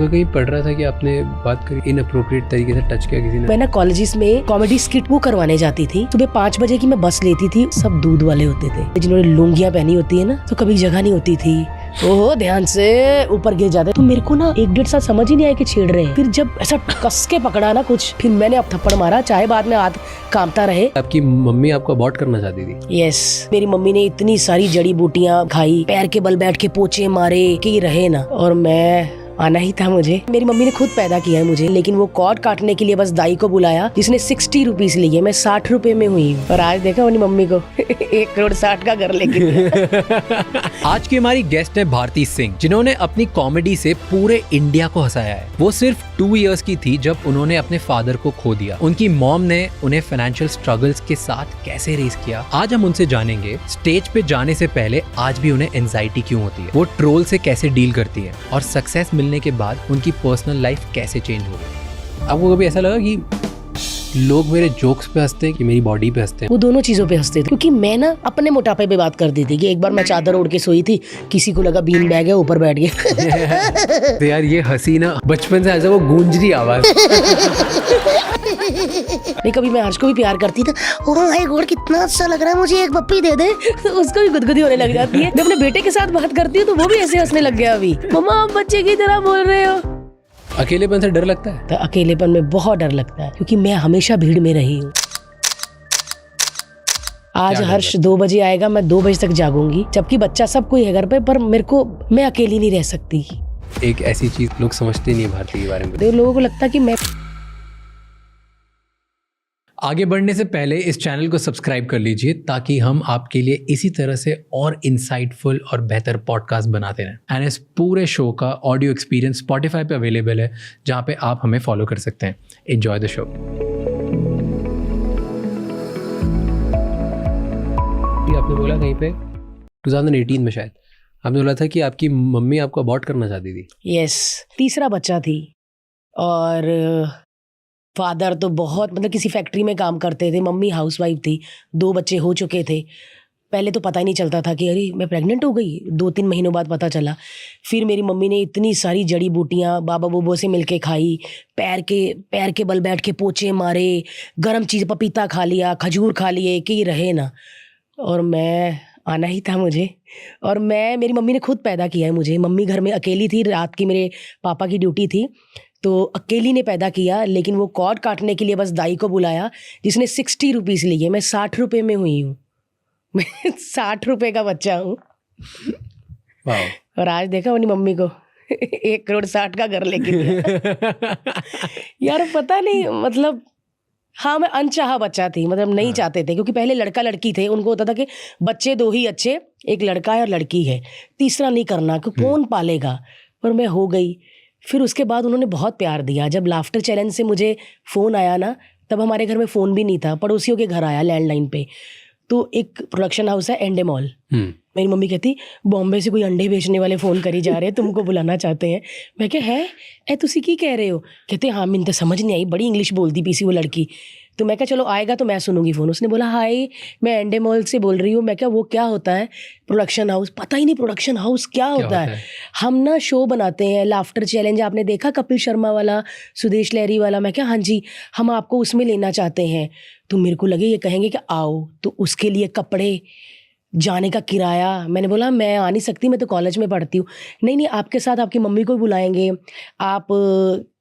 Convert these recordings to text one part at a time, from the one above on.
तो कहीं पढ़ रहा था कि आपने बात करी इनअप्रोप्रिएट तरीके से टच किया किसी ने। मैं ना कॉलेजेस में कॉमेडी स्किट वो करवाने जाती थी। सुबह 5 बजे की मैं बस लेती थी, सब दूध वाले होते थे जिन्होंने लुंगियां पहनी होती है ना, तो कभी जगह नहीं होती थी, ओहो ध्यान से ऊपर गिर जाते। तो मेरे को ना 1-1.5 साल समझ ही नहीं आया कि छेड़ रहे हैं। फिर जब ऐसा कस के पकड़ा ना कुछ, फिर मैंने अब थप्पड़ मारा, चाहे बाद में हाथ कांपता रहे। आपकी मम्मी आपको अबॉर्ट करना चाहती थी? यस, मेरी मम्मी ने इतनी सारी जड़ी बूटियां खाई, पैर के बल बैठ के पोचे मारे कि रहे ना, और मैं आना ही था मुझे। मेरी मम्मी ने खुद पैदा किया है मुझे, लेकिन वो कॉर्ड काटने के लिए बस दाई को बुलाया जिसने 60 रुपीज लिए, मैं 60 रुपए में हुई। और आज देखा अपनी मम्मी को 1 करोड़ 60 का घर लेके। आज की हमारी गेस्ट है भारती सिंह, जिन्होंने अपनी कॉमेडी से पूरे इंडिया को हंसाया है। वो सिर्फ 2 इयर्स की थी जब उन्होंने अपने फादर को खो दिया। उनकी मॉम ने उन्हें फाइनेंशियल स्ट्रगल्स के साथ कैसे रेस किया, आज हम उनसे जानेंगे। स्टेज पे जाने से पहले आज भी उन्हें एंजाइटी क्यों होती है, वो ट्रोल से कैसे डील करती है, और सक्सेस मिलने के बाद उनकी पर्सनल लाइफ कैसे चेंज हो गई। आपको कभी ऐसा लगा कि लोग मेरे जोक्स पे हंसते हैं कि मेरी बॉडी पे हंसते हैं? वो दोनों चीजों पे हंसते थे, क्योंकि मैं ना अपने मोटापे पे बात करती थी कि एक बार मैं चादर ओढ़ के सोई थी, किसी को लगा बीन बैग है, ऊपर बैठ गया। तो यार ये हंसी ना बचपन से ऐसा वो गूंज रही आवाज। नहीं, कभी मैं हर्ष को भी प्यार करती थी, ओह माय गॉड कितना अच्छा लग रहा है, मुझे एक पप्पी दे दे, तो उसको भी गुदगुदी होने लग जाती है। मैं अपने बेटे के साथ बात करती हूँ तो वो भी ऐसे हंसने लग गया। अभी मम्मा आप बच्चे की तरह बोल रहे हो। अकेलेपन से डर लगता है? तो अकेलेपन में बहुत डर लगता है, क्योंकि मैं हमेशा भीड़ में रही हूँ। आज हर्ष 2 बजे आएगा, मैं 2 बजे तक जागूंगी, जबकि बच्चा सब कोई है घर पे, पर मेरे को, मैं अकेली नहीं रह सकती। एक ऐसी चीज लोग समझते नहीं है भारती के बारे में, तो लोगों को लगता कि मैं। आगे बढ़ने से पहले इस चैनल को सब्सक्राइब कर लीजिए, ताकि हम आपके लिए इसी तरह से और इंसाइटफुल और बेहतर पॉडकास्ट बनाते रहें। एंड इस पूरे शो का ऑडियो एक्सपीरियंस स्पॉटिफाई पे अवेलेबल है, जहाँ पे आप हमें फॉलो कर सकते हैं। Enjoy the show. आपने बोला कहीं पे 2018 में शायद आपने बोला था कि आपकी मम्मी आपको अबॉर्ट करना चाहती थी। यस, तीसरा बच्चा थी, और फादर तो बहुत, मतलब किसी फैक्ट्री में काम करते थे, मम्मी हाउसवाइफ थी, 2 बच्चे हो चुके थे। पहले तो पता ही नहीं चलता था कि अरे मैं प्रेग्नेंट हो गई, 2-3 महीनों बाद पता चला। फिर मेरी मम्मी ने इतनी सारी जड़ी बूटियां बाबा बूबो से मिलके खाई, पैर के बल बैठ के पोचे मारे, गर्म चीज़ पपीता खा लिया, खजूर खा लिए कि रहे ना, और मैं आना ही था मुझे। और मेरी मम्मी ने खुद पैदा किया है मुझे। मम्मी घर में अकेली थी, रात की मेरे पापा की ड्यूटी थी, तो अकेली ने पैदा किया, लेकिन वो कॉर्ड काटने के लिए बस दाई को बुलाया जिसने 60 रुपीज़ लिए, मैं 60 रुपए में हुई हूँ। मैं 60 रुपए का बच्चा हूँ। और आज देखा अपनी मम्मी को 1 करोड़ 60 का घर लेके गया। यार पता नहीं, मतलब हाँ, मैं अनचाहा बच्चा थी, मतलब नहीं चाहते थे, क्योंकि पहले लड़का लड़की थे, उनको होता था कि बच्चे 2 ही अच्छे, एक लड़का है और लड़की है, तीसरा नहीं करना, क्योंकि कौन पालेगा। पर मैं हो गई। फिर उसके बाद उन्होंने बहुत प्यार दिया। जब लाफ्टर चैलेंज से मुझे फ़ोन आया ना, तब हमारे घर में फ़ोन भी नहीं था, पड़ोसियों के घर आया लैंडलाइन पे। तो एक प्रोडक्शन हाउस है एंडेमॉल, मेरी मम्मी कहती बॉम्बे से कोई अंडे बेचने वाले फ़ोन करी जा रहे हैं, तुमको बुलाना चाहते हैं। मैं क्या है ए तुसी की कह रहे हो? कहते हाँ, मैंने तो समझ नहीं आई, बड़ी इंग्लिश बोलती पीसी वो लड़की। तो मैं क्या चलो आएगा तो मैं सुनूंगी फ़ोन। उसने बोला हाय मैं एंडेमॉल से बोल रही हूँ। मैं क्या वो क्या होता है? Production house. पता ही नहीं प्रोडक्शन हाउस क्या होता है। हम ना शो बनाते हैं, लाफ्टर चैलेंज आपने देखा, कपिल शर्मा वाला, सुदेश लहरी वाला। मैं क्या हाँ जी, हम आपको उसमें लेना चाहते हैं। तो मेरे को लगे ये कहेंगे कि आओ, तो उसके लिए कपड़े, जाने का किराया। मैंने बोला मैं आ नहीं सकती, मैं तो कॉलेज में पढ़ती हूँ। नहीं आपके साथ आपकी मम्मी को भी बुलाएंगे, आप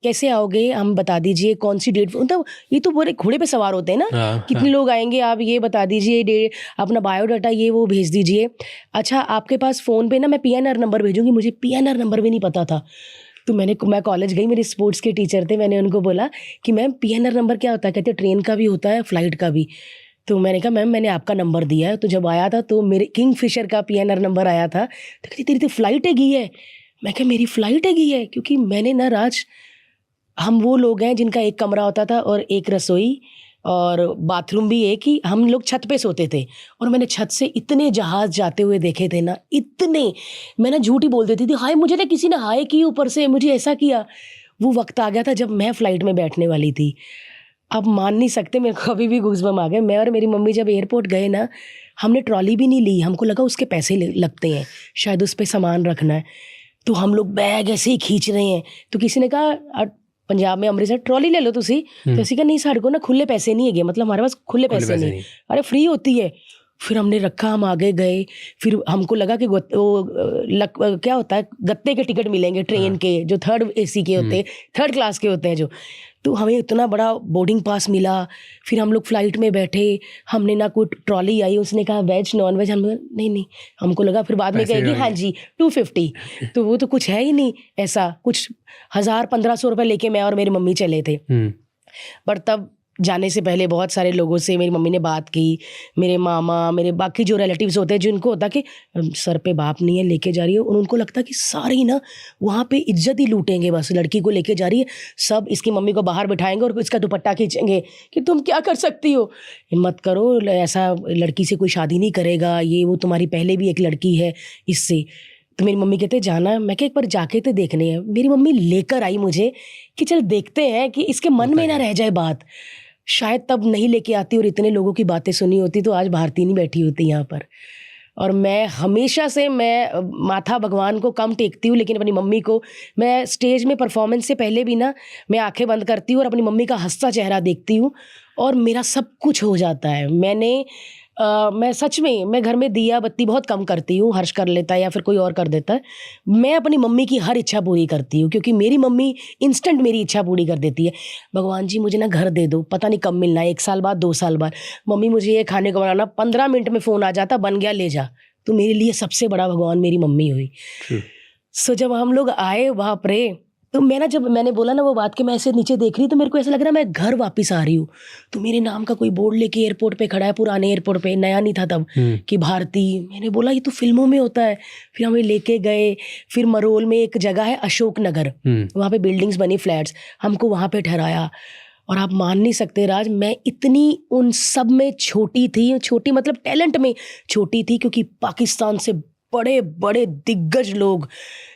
कैसे आओगे हम बता दीजिए, कौन सी डेट। मतलब ये तो पूरे घोड़े पे सवार होते हैं ना, कितने लोग आएंगे आप ये बता दीजिए, डेट, अपना बायोडाटा ये वो भेज दीजिए। अच्छा आपके पास फ़ोन पे ना मैं PNR नंबर भेजूँगी। मुझे PNR नंबर भी नहीं पता था। तो मैं कॉलेज गई, मेरे स्पोर्ट्स के टीचर थे, मैंने उनको बोला कि मैम PNR नंबर क्या होता है? कहते ट्रेन का भी होता है, फ़्लाइट का भी। तो मैंने कहा मैम मैंने आपका नंबर दिया है। तो जब आया था तो मेरे किंगफिशर का PNR नंबर आया था। तो कहती तेरी तो फ़्लाइट है गई है। मैं कहा मेरी फ़्लाइट है गई है, क्योंकि मैंने ना राज, हम वो लोग हैं जिनका एक कमरा होता था और एक रसोई और बाथरूम भी एक ही, हम लोग छत पे सोते थे। और मैंने छत से इतने जहाज़ जाते हुए देखे थे ना, इतने, मैं ना झूठ ही बोल देती थी, हाय मुझे ना किसी ने हाय की ऊपर से, मुझे ऐसा किया। वो वक्त आ गया था जब मैं फ़्लाइट में बैठने वाली थी। आप मान नहीं सकते, मेरे को अभी भी गूज़बम्प आ गए। मैं और मेरी मम्मी जब एयरपोर्ट गए ना, हमने ट्रॉली भी नहीं ली, हमको लगा उसके पैसे लगते हैं, शायद उस पर सामान रखना है। तो हम लोग बैग ऐसे ही खींच रहे हैं, तो किसी ने कहा पंजाब में अमृतसर ट्रॉली ले लो तुसी, तो इसी का नहीं साढ़े को ना खुले पैसे नहीं है, मतलब हमारे पास खुले पैसे नहीं, अरे फ्री होती है। फिर हमने रखा, हम आगे गए, फिर हमको लगा कि क्या होता है गत्ते के टिकट मिलेंगे ट्रेन के, जो 3rd AC के होते हैं, 3rd क्लास के होते हैं जो, तो हमें इतना बड़ा बोर्डिंग पास मिला। फिर हम लोग फ्लाइट में बैठे, हमने ना कोई ट्रॉली आई, उसने कहा वेज नॉन वेज, हम नहीं, हमको लगा फिर बाद में कहेगी हाँ जी 250, तो वो तो कुछ है ही नहीं ऐसा, कुछ 1000-1500 रुपये लेके मैं और मेरी मम्मी चले थे। पर तब जाने से पहले बहुत सारे लोगों से मेरी मम्मी ने बात की, मेरे मामा, मेरे बाकी जो रिलेटिव्स होते हैं जिनको होता कि सर पे बाप नहीं है लेके जा रही है, उनको लगता कि सारे ही ना वहाँ पे इज्जत ही लूटेंगे, बस लड़की को लेके जा रही है, सब इसकी मम्मी को बाहर बिठाएंगे और इसका दुपट्टा खींचेंगे कि तुम क्या कर सकती हो, हिम्मत करो, ऐसा लड़की से कोई शादी नहीं करेगा, ये वो तुम्हारी पहले भी एक लड़की है इससे। तो मेरी मम्मी कहते जाना, मैं क्या एक बार जाके तो देखने हैं। मेरी मम्मी लेकर आई मुझे कि चल देखते हैं कि इसके मन में ना रह जाए बात, शायद तब नहीं लेके आती और इतने लोगों की बातें सुनी होती तो आज भारती नहीं बैठी होती यहाँ पर। और मैं हमेशा से मैं माथा भगवान को कम टेकती हूँ, लेकिन अपनी मम्मी को मैं स्टेज में परफॉर्मेंस से पहले भी ना मैं आंखें बंद करती हूँ और अपनी मम्मी का हंसता चेहरा देखती हूँ और मेरा सब कुछ हो जाता है। मैं सच में मैं घर में दिया बत्ती बहुत कम करती हूँ, हर्ष कर लेता है या फिर कोई और कर देता है, मैं अपनी मम्मी की हर इच्छा पूरी करती हूँ क्योंकि मेरी मम्मी इंस्टेंट मेरी इच्छा पूरी कर देती है। भगवान जी मुझे ना घर दे दो, पता नहीं कब मिलना है, 1 साल बाद 2 साल बाद, मम्मी मुझे ये खाने को बनाना, 15 मिनट में फ़ोन आ जाता, बन गया ले जा। तो मेरे लिए सबसे बड़ा भगवान मेरी मम्मी हुई। सो जब हम लोग आए वहाँ पर, तो जब मैंने बोला ना वो बात कि मैं ऐसे नीचे देख रही, तो मेरे को ऐसा लग रहा मैं घर वापस आ रही हूँ। तो मेरे नाम का कोई बोर्ड लेके एयरपोर्ट पे खड़ा है, पुराने एयरपोर्ट पे, नया नहीं था तब, कि भारती। मैंने बोला ये तो फिल्मों में होता है। फिर हमें लेके गए, फिर मरोल में एक जगह है अशोक नगर, वहाँ पे बिल्डिंग्स बनी, फ्लैट्स, हमको वहाँ पे ठहराया। और आप मान नहीं सकते राज, मैं इतनी उन सब में छोटी थी, छोटी मतलब टैलेंट में छोटी थी, क्योंकि पाकिस्तान से बड़े बड़े दिग्गज लोग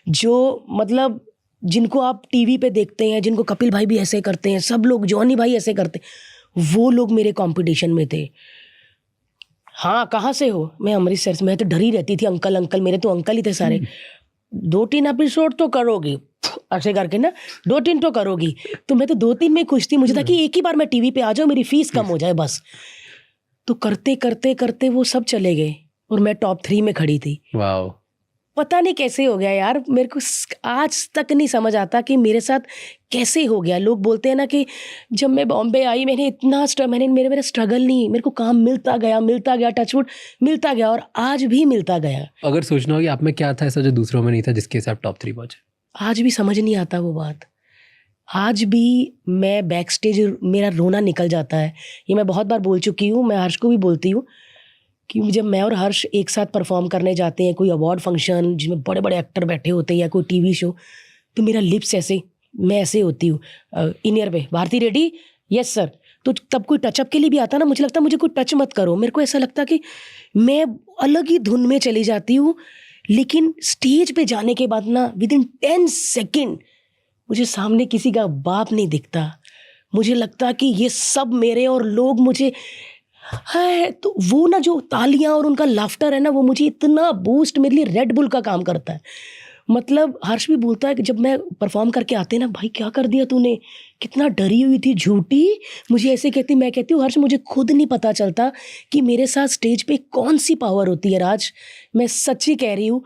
जो मतलब जिनको आप टीवी पे देखते हैं, जिनको कपिल भाई भी ऐसे करते हैं, सब लोग, जॉनी भाई ऐसे करते हैं, वो लोग मेरे कंपटीशन में थे। हाँ, कहाँ से हो? मैं अमृतसर से। मैं तो डरी रहती थी, अंकल अंकल, मेरे तो अंकल ही थे सारे। 2-3 एपिसोड तो करोगी ऐसे करके ना, 2-3 तो करोगी। तो मैं तो 2-3 में खुश थी, मुझे था कि एक ही बार मैं टीवी पे आ जाऊँ, मेरी फीस कम हो जाए बस। तो करते करते करते वो सब चले गए और मैं टॉप 3 में खड़ी थी। वाह, पता नहीं कैसे हो गया यार, मेरे को आज तक नहीं समझ आता कि मेरे साथ कैसे हो गया। लोग बोलते हैं ना कि जब मैं बॉम्बे आई मैंने इतना मेरा स्ट्रगल नहीं, मेरे को काम मिलता गया, टचवुड मिलता गया और आज भी मिलता गया। अगर सोचना हो कि आप में क्या था ऐसा जो दूसरों में नहीं था, जिसके साथ टॉप 3 पहुंचे, आज भी समझ नहीं आता वो बात। आज भी मैं बैक स्टेज मेरा रोना निकल जाता है। ये मैं बहुत बार बोल चुकी हूँ, मैं हर्ष को भी बोलती हूँ कि जब मैं और हर्ष एक साथ परफॉर्म करने जाते हैं, कोई अवार्ड फंक्शन जिसमें बड़े बड़े एक्टर बैठे होते हैं या कोई टीवी शो, तो मेरा लिप्स ऐसे, मैं ऐसे होती हूँ इन ईयर पे, भारती रेडी, यस सर। तो तब कोई टचअप के लिए भी आता ना, मुझे लगता मुझे कोई टच मत करो, मेरे को ऐसा लगता कि मैं अलग ही धुन में चली जाती हूँ। लेकिन स्टेज पे जाने के बाद ना विद इन 10 सेकेंड मुझे सामने किसी का बाप नहीं दिखता, मुझे लगता कि ये सब मेरे और लोग मुझे है। तो वो ना जो तालियां और उनका लाफ्टर है ना, वो मुझे इतना बूस्ट, मेरे लिए रेड बुल का काम करता है। मतलब हर्ष भी बोलता है कि जब मैं परफॉर्म करके आते ना, भाई क्या कर दिया तूने, कितना डरी हुई थी, झूठी, मुझे ऐसे कहती। मैं कहती हूँ हर्ष मुझे खुद नहीं पता चलता कि मेरे साथ स्टेज पे कौन सी पावर होती है राज, मैं सच्ची कह रही हूँ।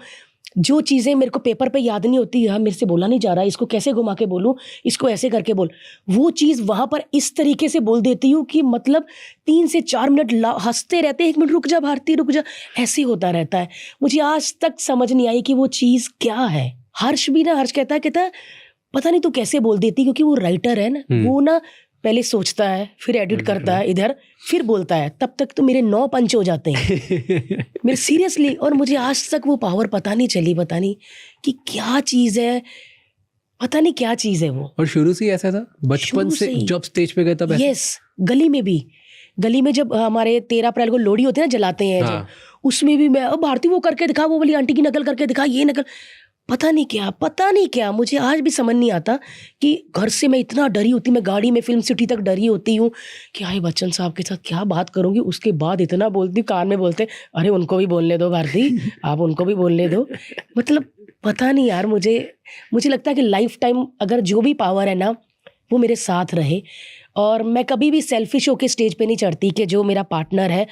जो चीज़ें मेरे को पेपर पे याद नहीं होती, हाँ मेरे से बोला नहीं जा रहा, इसको कैसे घुमा के बोलूँ, इसको ऐसे करके बोल, वो चीज़ वहाँ पर इस तरीके से बोल देती हूँ कि मतलब 3 से 4 मिनट हंसते रहते हैं, 1 मिनट रुक जा भारती रुक जा, ऐसे होता रहता है। मुझे आज तक समझ नहीं आई कि वो चीज़ क्या है। हर्ष भी ना, हर्ष कहता है पता नहीं तू कैसे बोल देती, क्योंकि वो राइटर है ना, वो ना पहले सोचता है, फिर एडिट करता है इधर, फिर बोलता है, तब तक तो मेरे 9 पंच हो जाते हैं मेरे सीरियसली। और मुझे आज तक वो पावर पता नहीं चली, पता नहीं कि क्या चीज़ है, पता नहीं क्या चीज़ है वो। और शुरू से ही ऐसा था, बचपन से जब स्टेज पे गए तब? यस, गली में भी, गली में जब हमारे 13 अप्रैल को लोहड़ी होती है ना, जलाते हैं जो, उसमें भी मैं भारती वो करके दिखा, वो वाली आंटी की नकल करके दिखा, ये नकल, पता नहीं क्या मुझे आज भी समझ नहीं आता कि घर से मैं इतना डरी होती, मैं गाड़ी में फिल्म सिटी तक डरी होती हूँ कि हाय बच्चन साहब के साथ क्या बात करूँगी। उसके बाद इतना बोलती हूँ, कान में बोलते, अरे उनको भी बोलने दो भारती, आप उनको भी बोलने दो। मतलब पता नहीं यार, मुझे लगता है कि लाइफ टाइम अगर जो भी पावर है ना वो मेरे साथ रहे, और मैं कभी भी सेल्फिश होके स्टेज पे नहीं चढ़ती कि जो मेरा पार्टनर है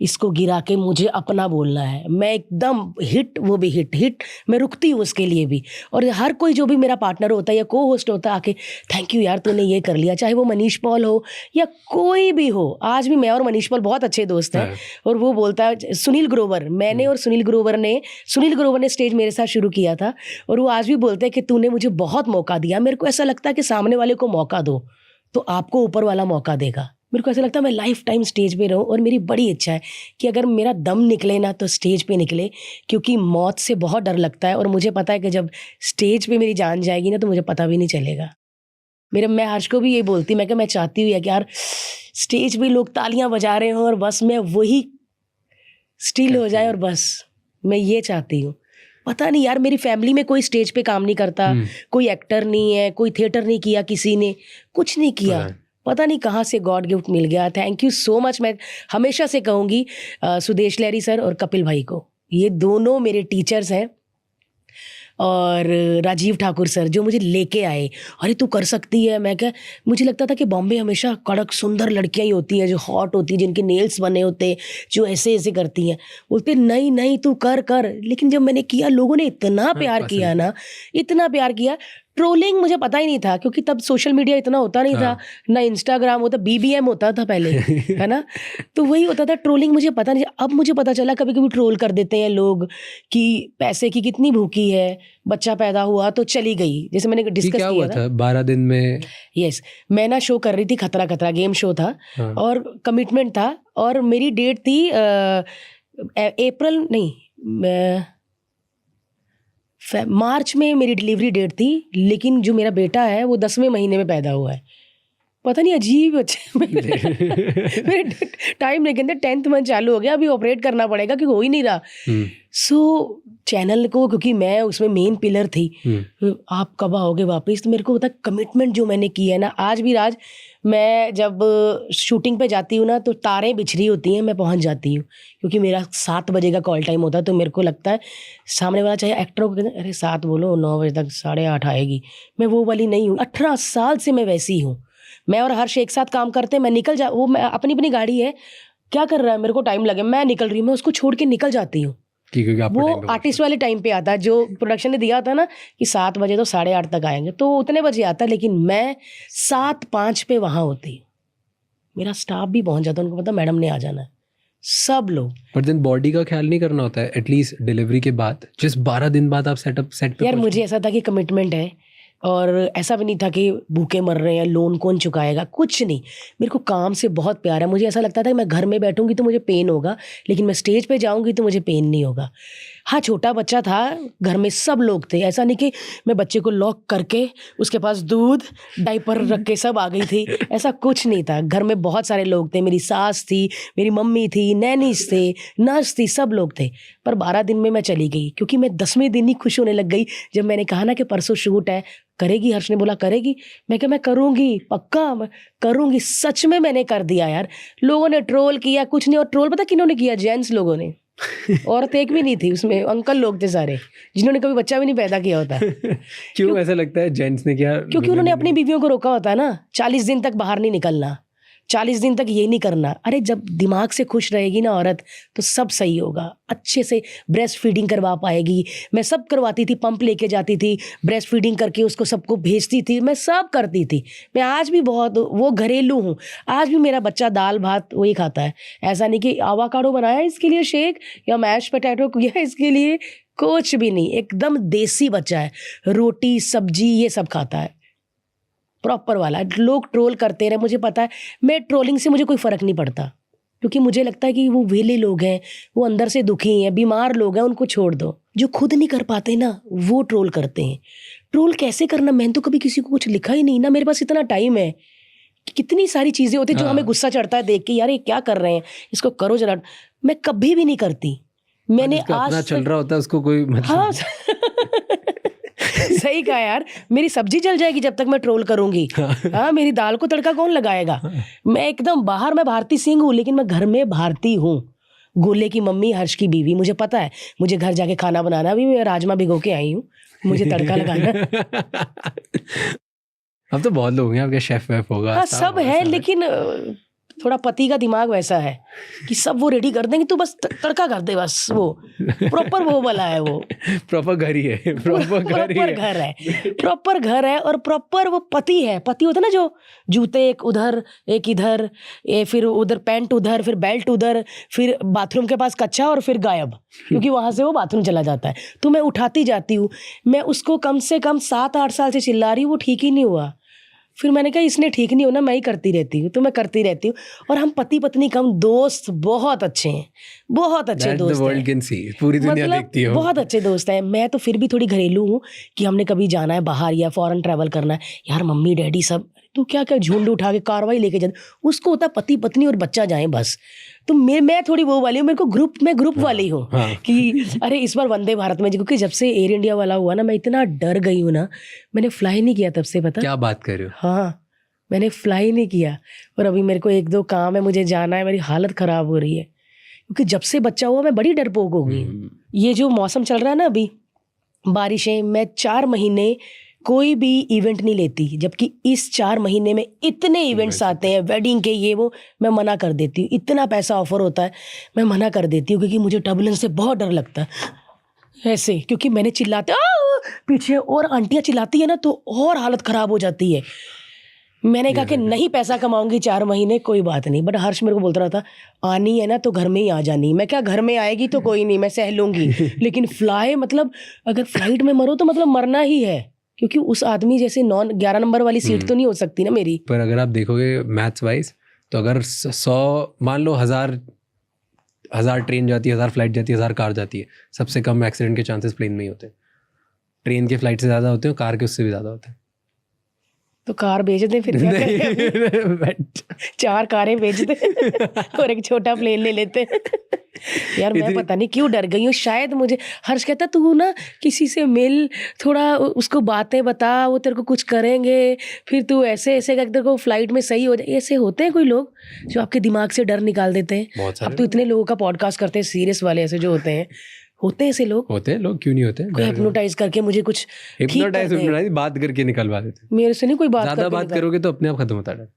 इसको गिरा के मुझे अपना बोलना है। मैं एकदम हिट, वो भी हिट मैं रुकती हूँ उसके लिए भी। और हर कोई जो भी मेरा पार्टनर होता है या को होस्ट होता है आके थैंक यू यार तूने ये कर लिया, चाहे वो मनीष पॉल हो या कोई भी हो। आज भी मैं और मनीष पॉल बहुत अच्छे दोस्त हैं, और वो बोलता है सुनील ग्रोवर, मैंने और सुनील ग्रोवर ने स्टेज मेरे साथ शुरू किया था, और वो आज भी बोलते हैं कि तूने मुझे बहुत मौका दिया। मेरे को ऐसा लगता है कि सामने वाले को मौका दो तो आपको ऊपर वाला मौका देगा। मेरे को ऐसा लगता है मैं लाइफ टाइम स्टेज पे रहूं, और मेरी बड़ी इच्छा है कि अगर मेरा दम निकले ना तो स्टेज पे निकले, क्योंकि मौत से बहुत डर लगता है। और मुझे पता है कि जब स्टेज पे मेरी जान जाएगी ना तो मुझे पता भी नहीं चलेगा। मैं हर्ष को भी ये बोलती, मैं चाहती हूँ कि यार स्टेज पे लोग तालियां बजा रहे हों और बस मैं वही स्टिल हो जाए, और बस मैं ये चाहती हूँ। पता नहीं यार, मेरी फैमिली में कोई स्टेज पे काम नहीं करता, कोई एक्टर नहीं है, कोई थिएटर नहीं किया, किसी ने कुछ नहीं किया। पता नहीं कहाँ से गॉड गिफ्ट मिल गया। Thank you so much. मैं हमेशा से कहूँगी सुदेश लहरी सर और कपिल भाई को, ये दोनों मेरे टीचर्स हैं, और राजीव ठाकुर सर जो मुझे लेके आए, अरे तू कर सकती है। मैं क्या, मुझे लगता था कि बॉम्बे हमेशा कड़क सुंदर लड़कियां ही होती हैं जो हॉट होती हैं, जिनके नेल्स बने होते, जो ऐसे ऐसे करती हैं। बोलते नहीं नहीं तू कर। लेकिन जब मैंने किया, लोगों ने इतना प्यार किया ना, इतना प्यार किया। ट्रोलिंग मुझे पता ही नहीं था, क्योंकि तब सोशल मीडिया इतना होता नहीं था, ना इंस्टाग्राम होता, BBM होता था पहले है ना, तो वही होता था। ट्रोलिंग मुझे पता नहीं। अब मुझे पता चला कभी कभी ट्रोल कर देते हैं लोग कि पैसे की कितनी भूखी है, बच्चा पैदा हुआ तो चली गई। जैसे मैंने डिस्कस किया हुआ था 12 दिन में। यस, मैं ना शो कर रही थी, खतरा गेम शो था, और कमिटमेंट था, और मेरी डेट थी मार्च में मेरी डिलीवरी डेट थी, लेकिन जो मेरा बेटा है वो 10वें महीने में पैदा हुआ है। पता नहीं अजीब बच्चे मेरे टाइम नहीं कहते, 10th मंथ चालू हो गया, अभी ऑपरेट करना पड़ेगा क्योंकि हो ही नहीं रहा। सो चैनल को, क्योंकि मैं उसमें मेन पिलर थी, आप कब आओगे वापस, तो मेरे को होता कमिटमेंट जो मैंने की है ना। आज भी राज, मैं जब शूटिंग पे जाती हूँ ना तो तारें बिछ रही होती हैं, मैं पहुँच जाती हूँ, क्योंकि मेरा 7 बजे का कॉल टाइम होता है। तो मेरे को लगता है सामने वाला चाहे एक्टर को कहते अरे 7 बोलो, 9 बजे तक 8:30 आएगी। मैं वो वाली नहीं हूँ, 18 साल से मैं वैसी हूँ। मैं और हर्ष एक साथ काम करते हैं, मैं निकल जा, वो मैं अपनी गाड़ी है, क्या कर रहा है, मेरे को टाइम लगे, मैं निकल रही हूँ, मैं उसको छोड़ के निकल जाती हूँ। वो आर्टिस्ट वाले टाइम पे आता है, जो प्रोडक्शन ने दिया था ना कि 7 बजे तो 8:30 तक आएंगे, तो उतने बजे आता, लेकिन मैं 7:05 पे वहाँ होती। मेरा स्टाफ भी पहुँच जाता, उनको पता मैडम ने आ जाना है, सब लोग। पर दिन बॉडी का ख्याल नहीं करना होता है एटलीस्ट डिलीवरी के बाद, जिस 12 दिन बाद आप सेट पे यार मुझे ऐसा था कि कमिटमेंट है, और ऐसा भी नहीं था कि भूखे मर रहे हैं, लोन कौन चुकाएगा, कुछ नहीं। मेरे को काम से बहुत प्यार है। मुझे ऐसा लगता था कि मैं घर में बैठूंगी तो मुझे पेन होगा, लेकिन मैं स्टेज पे जाऊंगी तो मुझे पेन नहीं होगा। हाँ, छोटा बच्चा था, घर में सब लोग थे, ऐसा नहीं कि मैं बच्चे को लॉक करके उसके पास दूध डायपर रख के सब आ गई थी, ऐसा कुछ नहीं था। घर में बहुत सारे लोग थे, मेरी सास थी, मेरी मम्मी थी, नैनीस थे, नर्स थी, सब लोग थे। पर 12 दिन में मैं चली गई, क्योंकि मैं 10वें दिन ही खुश होने लग गई जब मैंने कहा ना कि परसों शूट है, करेगी? हर्ष ने बोला करेगी। मैं कहा मैं करूँगी, पक्का मैं करूँगी। सच में मैंने कर दिया यार। लोगों ने ट्रोल किया, कुछ नहीं। और ट्रोल पता किन्होंने किया? जेंट्स लोगों ने। औरत एक भी नहीं थी उसमें, अंकल लोग थे सारे, जिन्होंने कभी बच्चा भी नहीं पैदा किया होता। क्यों ऐसा लगता है जेंट्स ने किया? क्योंकि उन्होंने अपनी बीवियों को रोका होता है ना, 40 दिन तक बाहर नहीं निकलना, 40 दिन तक ये नहीं करना। अरे जब दिमाग से खुश रहेगी ना औरत तो सब सही होगा, अच्छे से ब्रेस्ट फीडिंग करवा पाएगी। मैं सब करवाती थी, पंप लेके जाती थी, ब्रेस्ट फीडिंग करके उसको सबको भेजती थी, मैं सब करती थी। मैं आज भी बहुत वो घरेलू हूँ, आज भी मेरा बच्चा दाल भात वही खाता है। ऐसा नहीं कि आवाकाडो बनाया इसके लिए शेक या मैश पोटैटो किया इसके लिए, कुछ भी नहीं। एकदम देसी बच्चा है, रोटी सब्जी ये सब खाता है, प्रॉपर वाला। लोग ट्रोल करते रहे, मुझे पता है, मैं ट्रोलिंग से मुझे कोई फ़र्क नहीं पड़ता, क्योंकि मुझे लगता है कि वो वेले लोग हैं, वो अंदर से दुखी हैं, बीमार लोग हैं, उनको छोड़ दो। जो खुद नहीं कर पाते ना वो ट्रोल करते हैं। ट्रोल कैसे करना, मैंने तो कभी किसी को कुछ लिखा ही नहीं ना। मेरे पास इतना टाइम है, कितनी सारी चीज़ें होती हैं जो हमें गुस्सा चढ़ता है देख के, यार ये क्या कर रहे हैं, इसको करो जरा। मैं कभी भी नहीं करती। मैंने आज चल रहा होता है उसको कोई मतलब। हाँ सही कहा यार, मेरी सब्जी जल जाएगी जब तक मैं ट्रोल करूंगी। हाँ, मेरी दाल को तड़का कौन लगाएगा? मैं एकदम बाहर, मैं भारती सिंह हूँ, लेकिन मैं घर में भारती हूँ। गोले की मम्मी, हर्ष की बीवी। मुझे पता है मुझे घर जाके खाना बनाना। अभी मैं राजमा भिगो के आई हूँ, मुझे तड़का लगाना। अब तो बहुत लोग हैं, आपके शेफ वेफ होगा। हाँ सब है, लेकिन थोड़ा पति का दिमाग वैसा है कि सब वो रेडी कर देंगे, तू बस तड़का कर दे बस। वो प्रॉपर वो वाला है, वो प्रॉपर घर ही है, प्रॉपर घर है, प्रॉपर घर है। और प्रॉपर वो पति है। पति होता है ना जो जूते एक उधर एक इधर, फिर उधर पैंट उधर, फिर बेल्ट उधर, फिर बाथरूम के पास कच्चा और फिर गायब, क्योंकि वहां से वो बाथरूम चला जाता है। तो मैं उठाती जाती हूँ, मैं उसको कम से कम 7-8 साल से चिल्ला रही हूँ, वो ठीक ही नहीं हुआ। फिर मैंने कहा इसने ठीक नहीं होना, मैं ही करती रहती हूँ। तो मैं करती रहती हूँ। और हम पति पत्नी कम दोस्त बहुत अच्छे हैं, बहुत अच्छे दोस्त हैं, पूरी दुनिया मतलब देखती है, बहुत अच्छे दोस्त हैं। मैं तो फिर भी थोड़ी घरेलू हूँ कि हमने कभी जाना है बाहर या फॉरेन ट्रैवल करना है, यार मम्मी डैडी सब, तू क्या क्या झुंड उठा के कार्रवाई लेके जाते। उसको होता पति पत्नी और बच्चा जाए बस। तो मैं थोड़ी वो वाली हूँ, मेरे को ग्रुप वाली हूँ कि अरे इस बार वंदे भारत में, क्योंकि जब से एयर इंडिया वाला हुआ ना, मैं इतना डर गई हूँ ना, मैंने फ्लाई नहीं किया तब से। पता क्या बात कर रहे हो? हाँ, मैंने फ्लाई नहीं किया। और अभी मेरे को 1-2 काम है, मुझे जाना है, मेरी हालत ख़राब हो रही है क्योंकि जब से बच्चा हुआ मैं बड़ी डरपोक हो गई। ये जो मौसम चल रहा है ना अभी, बारिशें, मैं 4 महीने कोई भी इवेंट नहीं लेती, जबकि इस 4 महीने में इतने इवेंट्स आते हैं, वेडिंग के ये वो, मैं मना कर देती हूँ। इतना पैसा ऑफर होता है, मैं मना कर देती हूँ, क्योंकि मुझे टर्बुलेंस से बहुत डर लगता है ऐसे। क्योंकि मैंने चिल्लाते पीछे और आंटियाँ चिल्लाती है ना, तो और हालत ख़राब हो जाती है। मैंने कहा कि नहीं पैसा कमाऊंगी 4 महीने, कोई बात नहीं। बट हर्ष मेरे को बोलता रहा था आनी है ना तो घर में ही आ जानी। मैं क्या, घर में आएगी तो कोई नहीं, मैं सह लूंगी, लेकिन फ्लाई मतलब अगर फ्लाइट में मरो तो मतलब मरना ही है, क्योंकि उस आदमी जैसे 11 नंबर वाली सीट तो नहीं हो सकती ना मेरी। पर अगर आप देखोगे मैथ्स वाइज, तो अगर 100 मान लो 1000 ट्रेन जाती है, 1000 फ्लाइट जाती है, 1000 कार जाती है, सबसे कम एक्सीडेंट के चांसेस प्लेन में ही होते हैं। ट्रेन के फ्लाइट से ज़्यादा होते हैं, कार के उससे भी ज़्यादा होते हैं। तो कार भेज दे फिर, क्या करें? 4 कारें भेज दे और एक छोटा प्लेन ले लेते यार मैं पता नहीं क्यों डर गई हूँ। शायद मुझे हर्ष कहता तू ना किसी से मिल, थोड़ा उसको बातें बता, वो तेरे को कुछ करेंगे, फिर तू ऐसे ऐसे कर तेरे को फ्लाइट में सही हो जाए। ऐसे होते हैं कोई लोग जो आपके दिमाग से डर निकाल देते हैं। अब तो इतने लोगों का पॉडकास्ट करते हैं, सीरियस वाले ऐसे जो होते हैं ऐसे लोग क्यों नहीं होते? कोई हिप्नोटाइज करके मुझे कुछ हिप्नोटाइज बात करके निकलवा देते। मेरे से नहीं कोई बात, ज्यादा बात करोगे तो अपने आप खत्म होता है।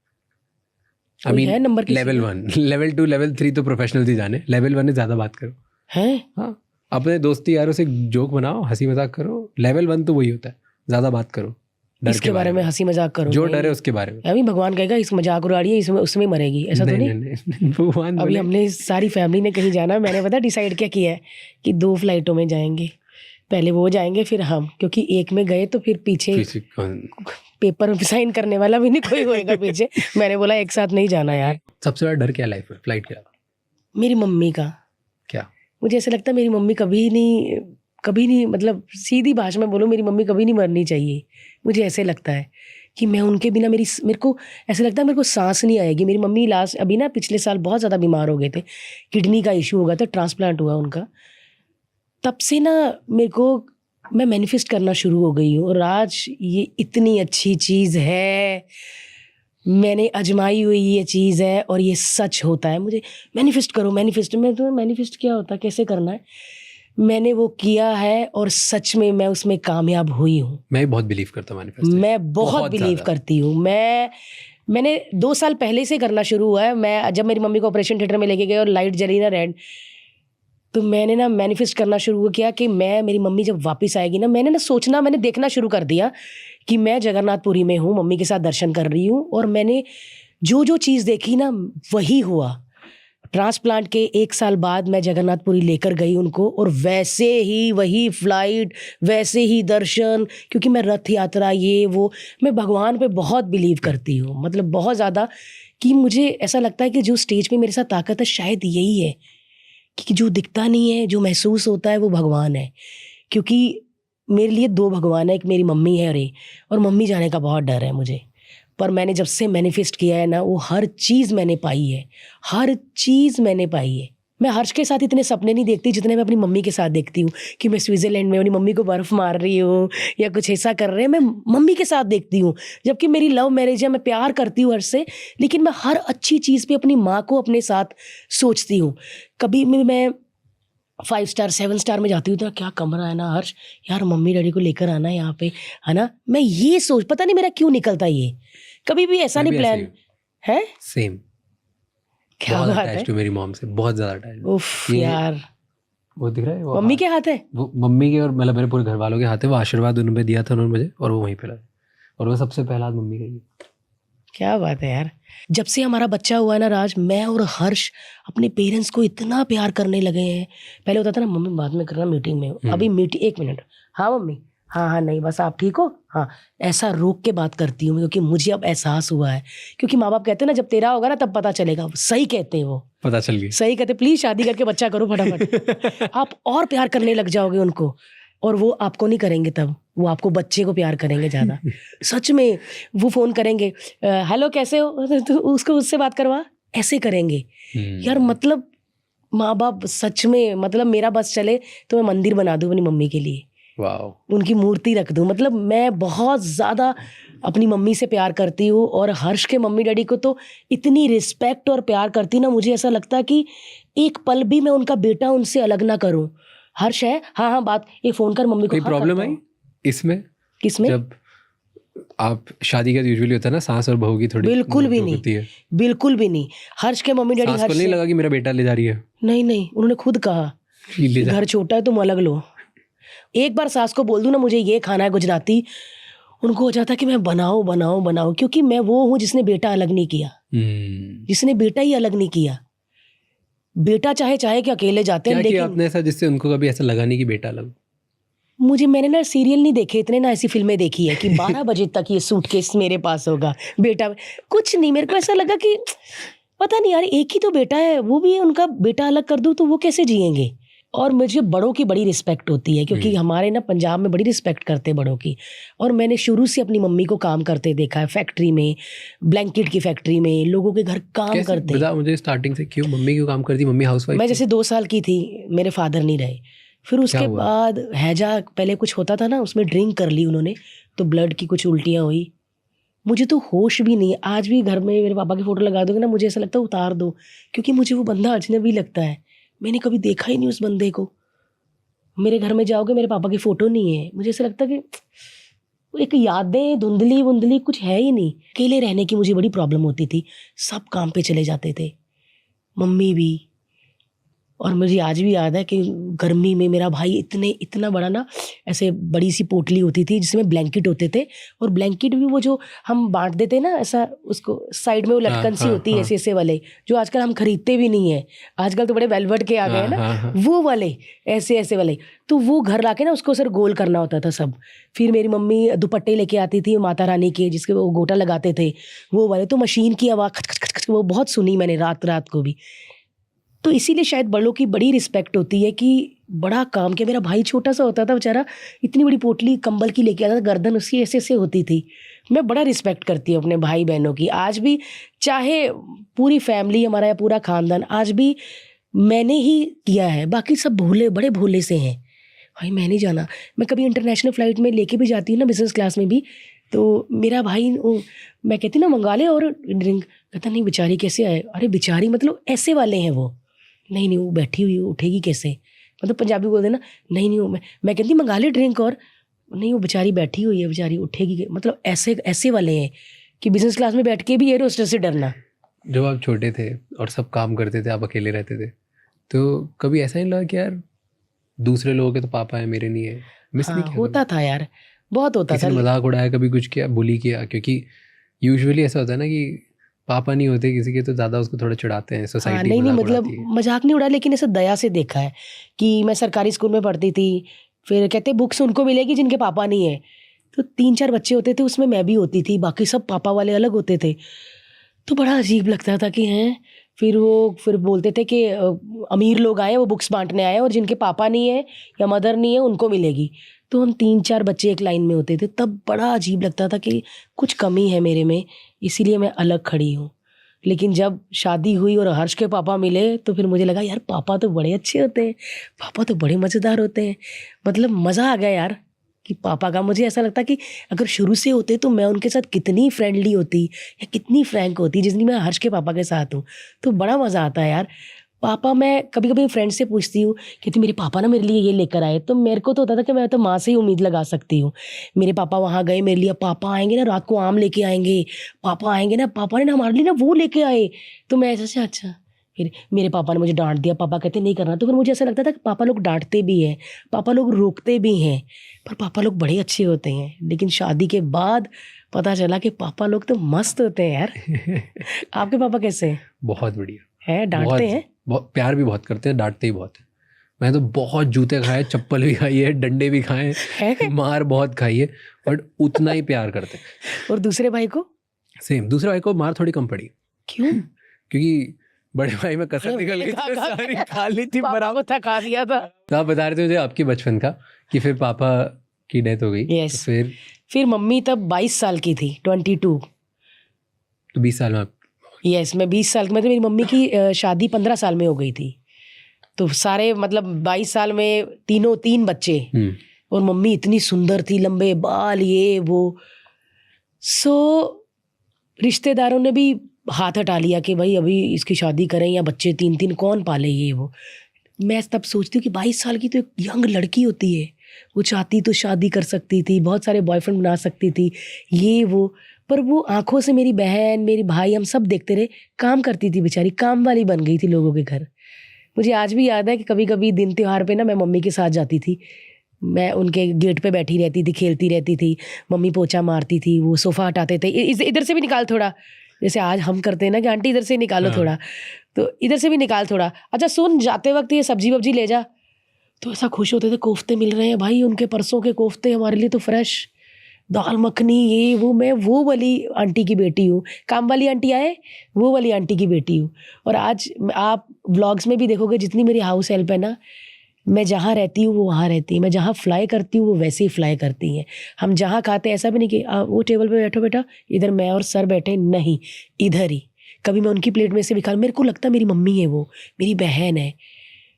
I mean, है नंबर लेवल 1, लेवल 2, लेवल 3 तो प्रोफेशनल ही जाने। लेवल 1 है ज्यादा बात करो है। हाँ, अपने दोस्ती यारों से जोक बनाओ, हंसी मजाक करो। लेवल 1 तो वही होता है, ज्यादा बात करो, डर इसके बारे में हंसी मजाक करो, जो डर है उसके बारे में। अभी भगवान कहेगा इस मजाक उड़ा रही है, इसमें उसमें मरेगी, ऐसा तो नहीं। भगवान अभी हमने सारी फैमिली ने कहीं जाना, मैंने पता डिसाइड क्या किया है कि 2 फ्लाइटों में जाएंगे। पहले वो जाएंगे फिर हम, क्योंकि एक में गए तो फिर पीछे पेपर साइन करने वाला भी नहीं कोई होएगा पीछे। मैंने बोला एक साथ नहीं जाना यार। सबसे बड़ा डर क्या लाइफ में फ्लाइट के अलावा? मेरी मम्मी का। क्या? मुझे ऐसा लगता है मेरी मम्मी कभी नहीं, मतलब सीधी भाषा में बोलो, मेरी मम्मी कभी नहीं मरनी चाहिए। मुझे ऐसे लगता है कि मैं उनके बिना मेरे को ऐसा लगता है मेरे को सांस नहीं आएगी। मेरी मम्मी अभी ना पिछले साल बहुत ज़्यादा बीमार हो गए थे, किडनी का इशू हो गया था, ट्रांसप्लांट हुआ उनका। तब से ना मैं मैनिफेस्ट करना शुरू हो गई हूँ। और आज ये इतनी अच्छी चीज़ है, मैंने आजमाई हुई ये चीज़ है और ये सच होता है। मुझे मैनिफेस्ट करो, मैनिफेस्ट। मैं तो मैनिफेस्ट क्या होता है, कैसे करना है, मैंने वो किया है और सच में मैं उसमें कामयाब हुई हूँ। मैं बहुत बिलीव करता हूँ मैनिफेस्ट, मैं बहुत बिलीव करती हूँ। मैंने 2 साल पहले से करना शुरू हुआ है। मैं जब मेरी मम्मी को ऑपरेशन थिएटर में लेके गए और लाइट जली ना रेड, तो मैंने ना मैनिफेस्ट करना शुरू किया कि मेरी मम्मी जब वापस आएगी ना, मैंने देखना शुरू कर दिया कि मैं जगन्नाथपुरी में हूँ, मम्मी के साथ दर्शन कर रही हूँ। और मैंने जो चीज़ देखी ना वही हुआ। ट्रांसप्लांट के 1 साल बाद मैं जगन्नाथपुरी लेकर गई उनको, और वैसे ही वही फ्लाइट, वैसे ही दर्शन, क्योंकि मैं रथ यात्रा ये वो, मैं भगवान पे बहुत बिलीव करती हूँ, मतलब बहुत ज़्यादा। कि मुझे ऐसा लगता है कि जो स्टेज पे मेरे साथ ताकत है शायद यही है कि जो दिखता नहीं है, जो महसूस होता है वो भगवान है। क्योंकि मेरे लिए 2 भगवान है, एक मेरी मम्मी है और मम्मी जाने का बहुत डर है मुझे। पर मैंने जब से मैनिफेस्ट किया है ना, वो हर चीज़ मैंने पाई है, हर चीज़ मैंने पाई है। मैं हर्ष के साथ इतने सपने नहीं देखती जितने मैं अपनी मम्मी के साथ देखती हूँ, कि मैं स्विट्जरलैंड में अपनी मम्मी को बर्फ़ मार रही हूँ या कुछ ऐसा कर रहे हैं, मैं मम्मी के साथ देखती हूँ। जबकि मेरी लव मैरिज है, मैं प्यार करती हूँ हर्ष से, लेकिन मैं हर अच्छी चीज़ पे अपनी माँ को अपने साथ सोचती हूँ। कभी भी मैं 5 स्टार 7 स्टार में जाती हूँ तो क्या कमरा है ना हर्ष, यार मम्मी डैडी को लेकर आना यहाँ पे, है ना। मैं ये सोच, पता नहीं मेरा क्यों निकलता ये, कभी भी ऐसा नहीं प्लान है। सेम, क्या बहुत बात है, अटैच्ड हूँ मेरी मॉम से, बहुत ज़्यादा अटैच्ड। उफ ये यार। वो दिख रहा है, वो मम्मी के हाथ है, वो मम्मी के और मतलब मेरे पूरे घर वालों के हाथ है। वो आशीर्वाद उन्होंने दिया था उन्होंने मुझे, और वो वहीं पे रहा, और वो सबसे पहला हाथ मम्मी का ही। क्या बात है यार। जब से हमारा बच्चा हुआ है ना राज, मैं और हर्ष अपने पेरेंट्स को इतना प्यार करने लगे हैं। पहले होता था ना मम्मी बाद में करना मीटिंग में, अभी मीटिंग 1 मिनट, हाँ मम्मी, हाँ हाँ नहीं बस आप ठीक हो, हाँ, ऐसा रोक के बात करती हूँ क्योंकि मुझे अब एहसास हुआ है। क्योंकि माँ बाप कहते हैं ना जब तेरा होगा ना तब पता चलेगा, सही कहते हैं वो, पता चल गई, सही कहते, प्लीज शादी करके बच्चा करो फटाफट। आप और प्यार करने लग जाओगे उनको, और वो आपको नहीं करेंगे तब, वो आपको बच्चे को प्यार करेंगे ज़्यादा। सच में वो फ़ोन करेंगे, हेलो कैसे हो, तो उसको उससे बात करवा, ऐसे करेंगे यार। मतलब माँ बाप सच में, मतलब मेरा बस चले तो मैं मंदिर बना दूँ अपनी मम्मी के लिए, वाह, उनकी मूर्ति रख दूँ। मतलब मैं बहुत ज़्यादा अपनी मम्मी से प्यार करती हूँ, और हर्ष के मम्मी डैडी को तो इतनी रिस्पेक्ट और प्यार करती ना, मुझे ऐसा लगता है कि एक पल भी मैं उनका बेटा उनसे अलग ना करूँ। हर्ष है, हाँ हाँ बात, ये फ़ोन कर मम्मी को। कोई हाँ, प्रॉब्लम करता आई हूँ। इसमें? किसमें? जब आप शादी का यूजुअली होता है ना, सास और बहू की थोड़ी बिल्कुल भी नोक-झोंक नहीं, होती है। बिल्कुल भी नहीं। हर्ष के मम्मी डैडी सास को हर्ष नहीं से, लगा कि मेरा बेटा ले जा रही है? नहीं नहीं, उन्होंने खुद कहा ले जा। घर छोटा है तुम अलग लो। एक बार सास को बोल दूं ना मुझे ये खाना है गुजराती, उनको हो जाता कि मैं बनाओ बनाओ बनाओ, क्योंकि मैं वो हूँ जिसने बेटा अलग नहीं किया, जिसने बेटा ही अलग नहीं किया। बेटा चाहे चाहे कि अकेले जाते हैं, क्या किया लेकिन आपने ऐसा जिससे उनको कभी ऐसा लगा नहीं कि बेटा अलग? मैंने ना सीरियल नहीं देखे इतने, ना ऐसी फिल्में देखी है कि 12 बजे तक ये सूटकेस मेरे पास होगा, बेटा कुछ नहीं। मेरे को ऐसा लगा कि पता नहीं यार, एक ही तो बेटा है, वो भी उनका बेटा अलग कर दूं तो वो कैसे जिएंगे। और मुझे बड़ों की बड़ी रिस्पेक्ट होती है, क्योंकि हमारे ना पंजाब में बड़ी रिस्पेक्ट करते हैं बड़ों की। और मैंने शुरू से अपनी मम्मी को काम करते देखा है, फैक्ट्री में, ब्लैंकेट की फैक्ट्री में, लोगों के घर काम कैसे करते। बता मुझे स्टार्टिंग से, क्यों मम्मी क्यों काम करती? मम्मी हाउसवाइफ मैं थी? जैसे 2 साल की थी, मेरे फादर नहीं रहे, फिर उसके हुआ? बाद हैजा पहले कुछ होता था ना, उसमें ड्रिंक कर ली उन्होंने, तो ब्लड की कुछ उल्टियाँ हुई। मुझे तो होश भी नहीं, आज भी घर में मेरे पापा की फ़ोटो लगा दोगे ना, मुझे ऐसा लगता है उतार दो, क्योंकि मुझे वो बंदा अजनबी लगता है। मैंने कभी देखा ही नहीं उस बंदे को। मेरे घर में जाओगे मेरे पापा की फ़ोटो नहीं है, मुझे ऐसा लगता है कि एक यादें धुंधली वुंधली कुछ है ही नहीं। अकेले रहने की मुझे बड़ी प्रॉब्लम होती थी, सब काम पे चले जाते थे, मम्मी भी। और मुझे आज भी याद है कि गर्मी में मेरा भाई इतना बड़ा ना, ऐसे बड़ी सी पोटली होती थी जिसमें ब्लैंकेट होते थे, और ब्लैंकेट भी वो जो हम बांट देते ना ऐसा, उसको साइड में वो लटकन सी होती है ऐसे ऐसे वाले, जो आजकल हम खरीदते भी नहीं है, आजकल तो बड़े वेलवेट के आ गए हैं ना, वो वाले ऐसे ऐसे वाले। तो वो घर लाके ना उसको सर गोल करना होता था सब। फिर मेरी मम्मी दुपट्टे लेके आती थी माता रानी के, जिसके वो गोटा लगाते थे, वो वाले। तो मशीन की आवाज़ खच खच खच वो बहुत सुनी मैंने रात रात को भी। तो इसीलिए शायद बड़ों की बड़ी रिस्पेक्ट होती है कि बड़ा काम किया। मेरा भाई छोटा सा होता था बेचारा, इतनी बड़ी पोटली कंबल की लेके आता था, गर्दन उसकी ऐसे ऐसे होती थी। मैं बड़ा रिस्पेक्ट करती हूँ अपने भाई बहनों की आज भी, चाहे पूरी फैमिली हमारा या पूरा खानदान, आज भी मैंने ही किया है, बाकी सब भोले, बड़े भोले से हैं। भाई मैं नहीं जाना, मैं कभी इंटरनेशनल फ़्लाइट में लेके भी जाती हूँ ना, बिजनेस क्लास में भी, तो मेरा भाई मैं कहती ना मंगा ले और ड्रिंक, कहता नहीं बेचारी कैसे आए। अरे बेचारी मतलब ऐसे वाले हैं वो, नहीं वो बैठी हुई उठेगी कैसे, मतलब पंजाबी बोल देना, नहीं वो मैं कहती मंगा ले ड्रिंक, और नहीं वो बेचारी बैठी हुई है, बेचारी उठेगी, मतलब ऐसे ऐसे वाले हैं कि बिजनेस क्लास में बैठ के भी एयर होस्टेस से डरना। जब आप छोटे थे और सब काम करते थे, आप अकेले रहते थे, तो कभी ऐसा नहीं लगा कि यार दूसरे लोगों के तो पापा है, मेरे नहीं है? मिस नहीं किया? होता था यार, बहुत होता था। किसी ने मजाक उड़ाया कभी, कुछ किया, बुली किया? क्योंकि यूजुअली ऐसा होता है ना कि पापा नहीं होते किसी के तो ज़्यादा उसको थोड़ा चिढ़ाते हैं, सोसाइटी नहीं मजाक मतलब उड़ाती है। मजाक नहीं उड़ा, लेकिन ऐसा दया से देखा है कि मैं सरकारी स्कूल में पढ़ती थी, फिर कहते बुक्स उनको मिलेगी जिनके पापा नहीं है, तो 3-4 बच्चे होते थे, उसमें मैं भी होती थी, बाकी सब पापा वाले अलग होते थे। तो बड़ा अजीब लगता था कि हैं, फिर बोलते थे कि अमीर लोग आए हैं, वो बुक्स बांटने आए हैं, और जिनके पापा नहीं है या मदर नहीं है उनको मिलेगी। तो हम 3-4 बच्चे एक लाइन में होते थे, तब बड़ा अजीब लगता था कि कुछ कमी है मेरे में, इसीलिए मैं अलग खड़ी हूँ। लेकिन जब शादी हुई और हर्ष के पापा मिले तो फिर मुझे लगा यार पापा तो बड़े अच्छे होते हैं, पापा तो बड़े मज़ेदार होते हैं। मतलब मज़ा आ गया यार कि पापा का। मुझे ऐसा लगता कि अगर शुरू से होते तो मैं उनके साथ कितनी फ्रेंडली होती या कितनी फ्रैंक होती जितनी मैं हर्ष के पापा के साथ हूँ। तो बड़ा मज़ा आता है यार। पापा, मैं कभी कभी फ्रेंड से पूछती हूँ कि मेरे पापा ना मेरे लिए ये लेकर आए, तो मेरे को तो होता था कि मैं तो माँ से ही उम्मीद लगा सकती हूँ। मेरे पापा वहाँ गए मेरे लिए, पापा आएंगे ना रात को आम लेके आएंगे, पापा आएंगे ना, पापा ने ना हमारे लिए ना वो लेके आए। तो मैं ऐसा से अच्छा, फिर मेरे पापा ने मुझे डांट दिया, पापा कहते नहीं करना। तो फिर मुझे ऐसा लगता था कि पापा लोग डांटते भी हैं, पापा लोग रोकते भी हैं, पर पापा लोग बड़े अच्छे होते हैं। लेकिन शादी के बाद पता चला कि पापा लोग तो मस्त होते हैं यार। आपके पापा कैसे हैं? बहुत बढ़िया है, डांटते हैं? बहुत प्यार भी बहुत करते हैं, डांटते ही बहुत है। मैं तो बहुत जूते खाए, चप्पल भी खाई है, डंडे भी खाए हैं, मार बहुत खाई है, बट उतना ही प्यार करते हैं। और दूसरे भाई को? सेम। दूसरे भाई को मार थोड़ी कम पड़ी। क्यों? क्योंकि बड़े भाई में कसर निकल गई थी, सारी खा ली थी बराबर। थका दिया था। तो आप बता रहे थे मुझे आपके बचपन का कि फिर पापा की डेथ हो गई। Yes. तो फिर मम्मी तब 22 साल की थी, 22। तो 20 साल में आप? यस, मैं 20 साल की, मतलब मेरी मम्मी की शादी 15 साल में हो गई थी। तो सारे मतलब 22 साल में तीन बच्चे, और मम्मी इतनी सुंदर थी, लंबे बाल, ये वो। सो रिश्तेदारों ने भी हाथ हटा लिया कि भाई अभी इसकी शादी करें या बच्चे 3 कौन पाले, ये वो। मैं तब सोचती हूँ कि 22 साल की तो एक यंग लड़की होती है, वो चाहती तो शादी कर सकती थी, बहुत सारे बॉयफ्रेंड बना सकती थी, ये वो। पर वो आंखों से मेरी बहन, मेरी भाई, हम सब देखते रहे। काम करती थी बेचारी, काम वाली बन गई थी लोगों के घर। मुझे आज भी याद है कि कभी कभी दिन त्योहार पे ना मैं मम्मी के साथ जाती थी, मैं उनके गेट पे बैठी रहती थी, खेलती रहती थी। मम्मी पोछा मारती थी, वो सोफ़ा हटाते थे, इधर से भी निकाल थोड़ा, जैसे आज हम करते हैं ना कि आंटी इधर से निकालो थोड़ा, तो इधर से भी निकाल थोड़ा। अच्छा सुन, जाते वक्त ये सब्जी वब्जी ले जा। तो ऐसा खुश होते थे, कोफ्ते मिल रहे हैं भाई, उनके परसों के कोफ्ते हमारे लिए तो फ्रेश, दाल मखनी, ये वो। मैं वो वाली आंटी की बेटी हूँ, काम वाली आंटी आए वो वाली आंटी की बेटी हूँ। और आज आप व्लॉग्स में भी देखोगे, जितनी मेरी हाउस हेल्प है ना, मैं जहाँ रहती हूँ वो वहाँ रहती है, मैं जहाँ फ्लाई करती हूँ वो वैसे ही फ्लाई करती हैं। हम जहाँ खाते हैं ऐसा भी नहीं कि वो टेबल पे बैठो बेटा, इधर मैं और सर बैठे, नहीं, इधर ही। कभी मैं उनकी प्लेट में से भी खा, मेरे को लगता है मेरी मम्मी है वो, मेरी बहन है।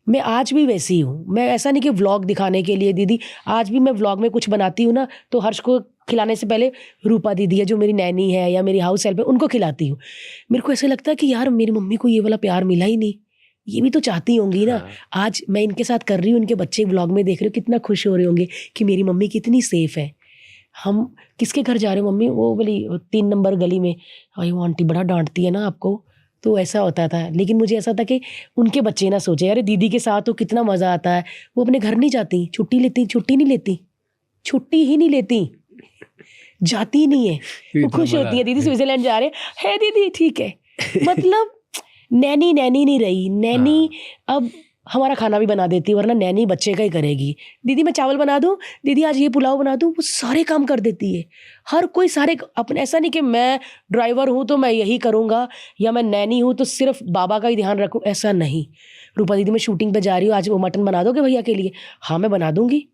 मैं आज भी वैसी हूँ। मैं ऐसा नहीं कि व्लॉग दिखाने के लिए, दीदी आज भी मैं व्लॉग में कुछ बनाती हूँ ना, तो हर्ष को खिलाने से पहले रूपा दीदी है जो मेरी नैनी है या मेरी हाउस हेल्प है, उनको खिलाती हूँ। मेरे को ऐसा लगता है कि यार मेरी मम्मी को ये वाला प्यार मिला ही नहीं, ये भी तो चाहती होंगी ना। आज मैं इनके साथ कर रही हूँ, उनके बच्चे व्लॉग में देख रहे हो, कितना खुश हो रहे होंगे कि मेरी मम्मी कितनी सेफ है। हम किसके घर जा रहे हो मम्मी? वो बोली 3 नंबर गली में। भाई वो आंटी बड़ा डांटती है ना आपको, तो ऐसा होता था। लेकिन मुझे ऐसा था कि उनके बच्चे ना सोचे अरे दीदी के साथ तो कितना मज़ा आता है। वो अपने घर नहीं जाती, छुट्टी ही नहीं लेती, जाती ही नहीं है। वो खुश होती है, दीदी स्विट्जरलैंड जा रहे हैं, दीदी ठीक है। मतलब नैनी नहीं रही। नैनी अब हमारा खाना भी बना देती, वरना नैनी बच्चे का ही करेगी। दीदी मैं चावल बना दूँ, दीदी आज ये पुलाव बना दूँ, वो सारे काम कर देती है। हर कोई सारे अपने, ऐसा नहीं कि मैं ड्राइवर हूँ तो मैं यही करूँगा, या मैं नैनी हूँ तो सिर्फ बाबा का ही ध्यान रखूँ, ऐसा नहीं। रूपा दीदी मैं शूटिंग पे जा रही हूँ, आज वो मटन बना दोगे भैया के लिए? हाँ मैं बना दूँगी।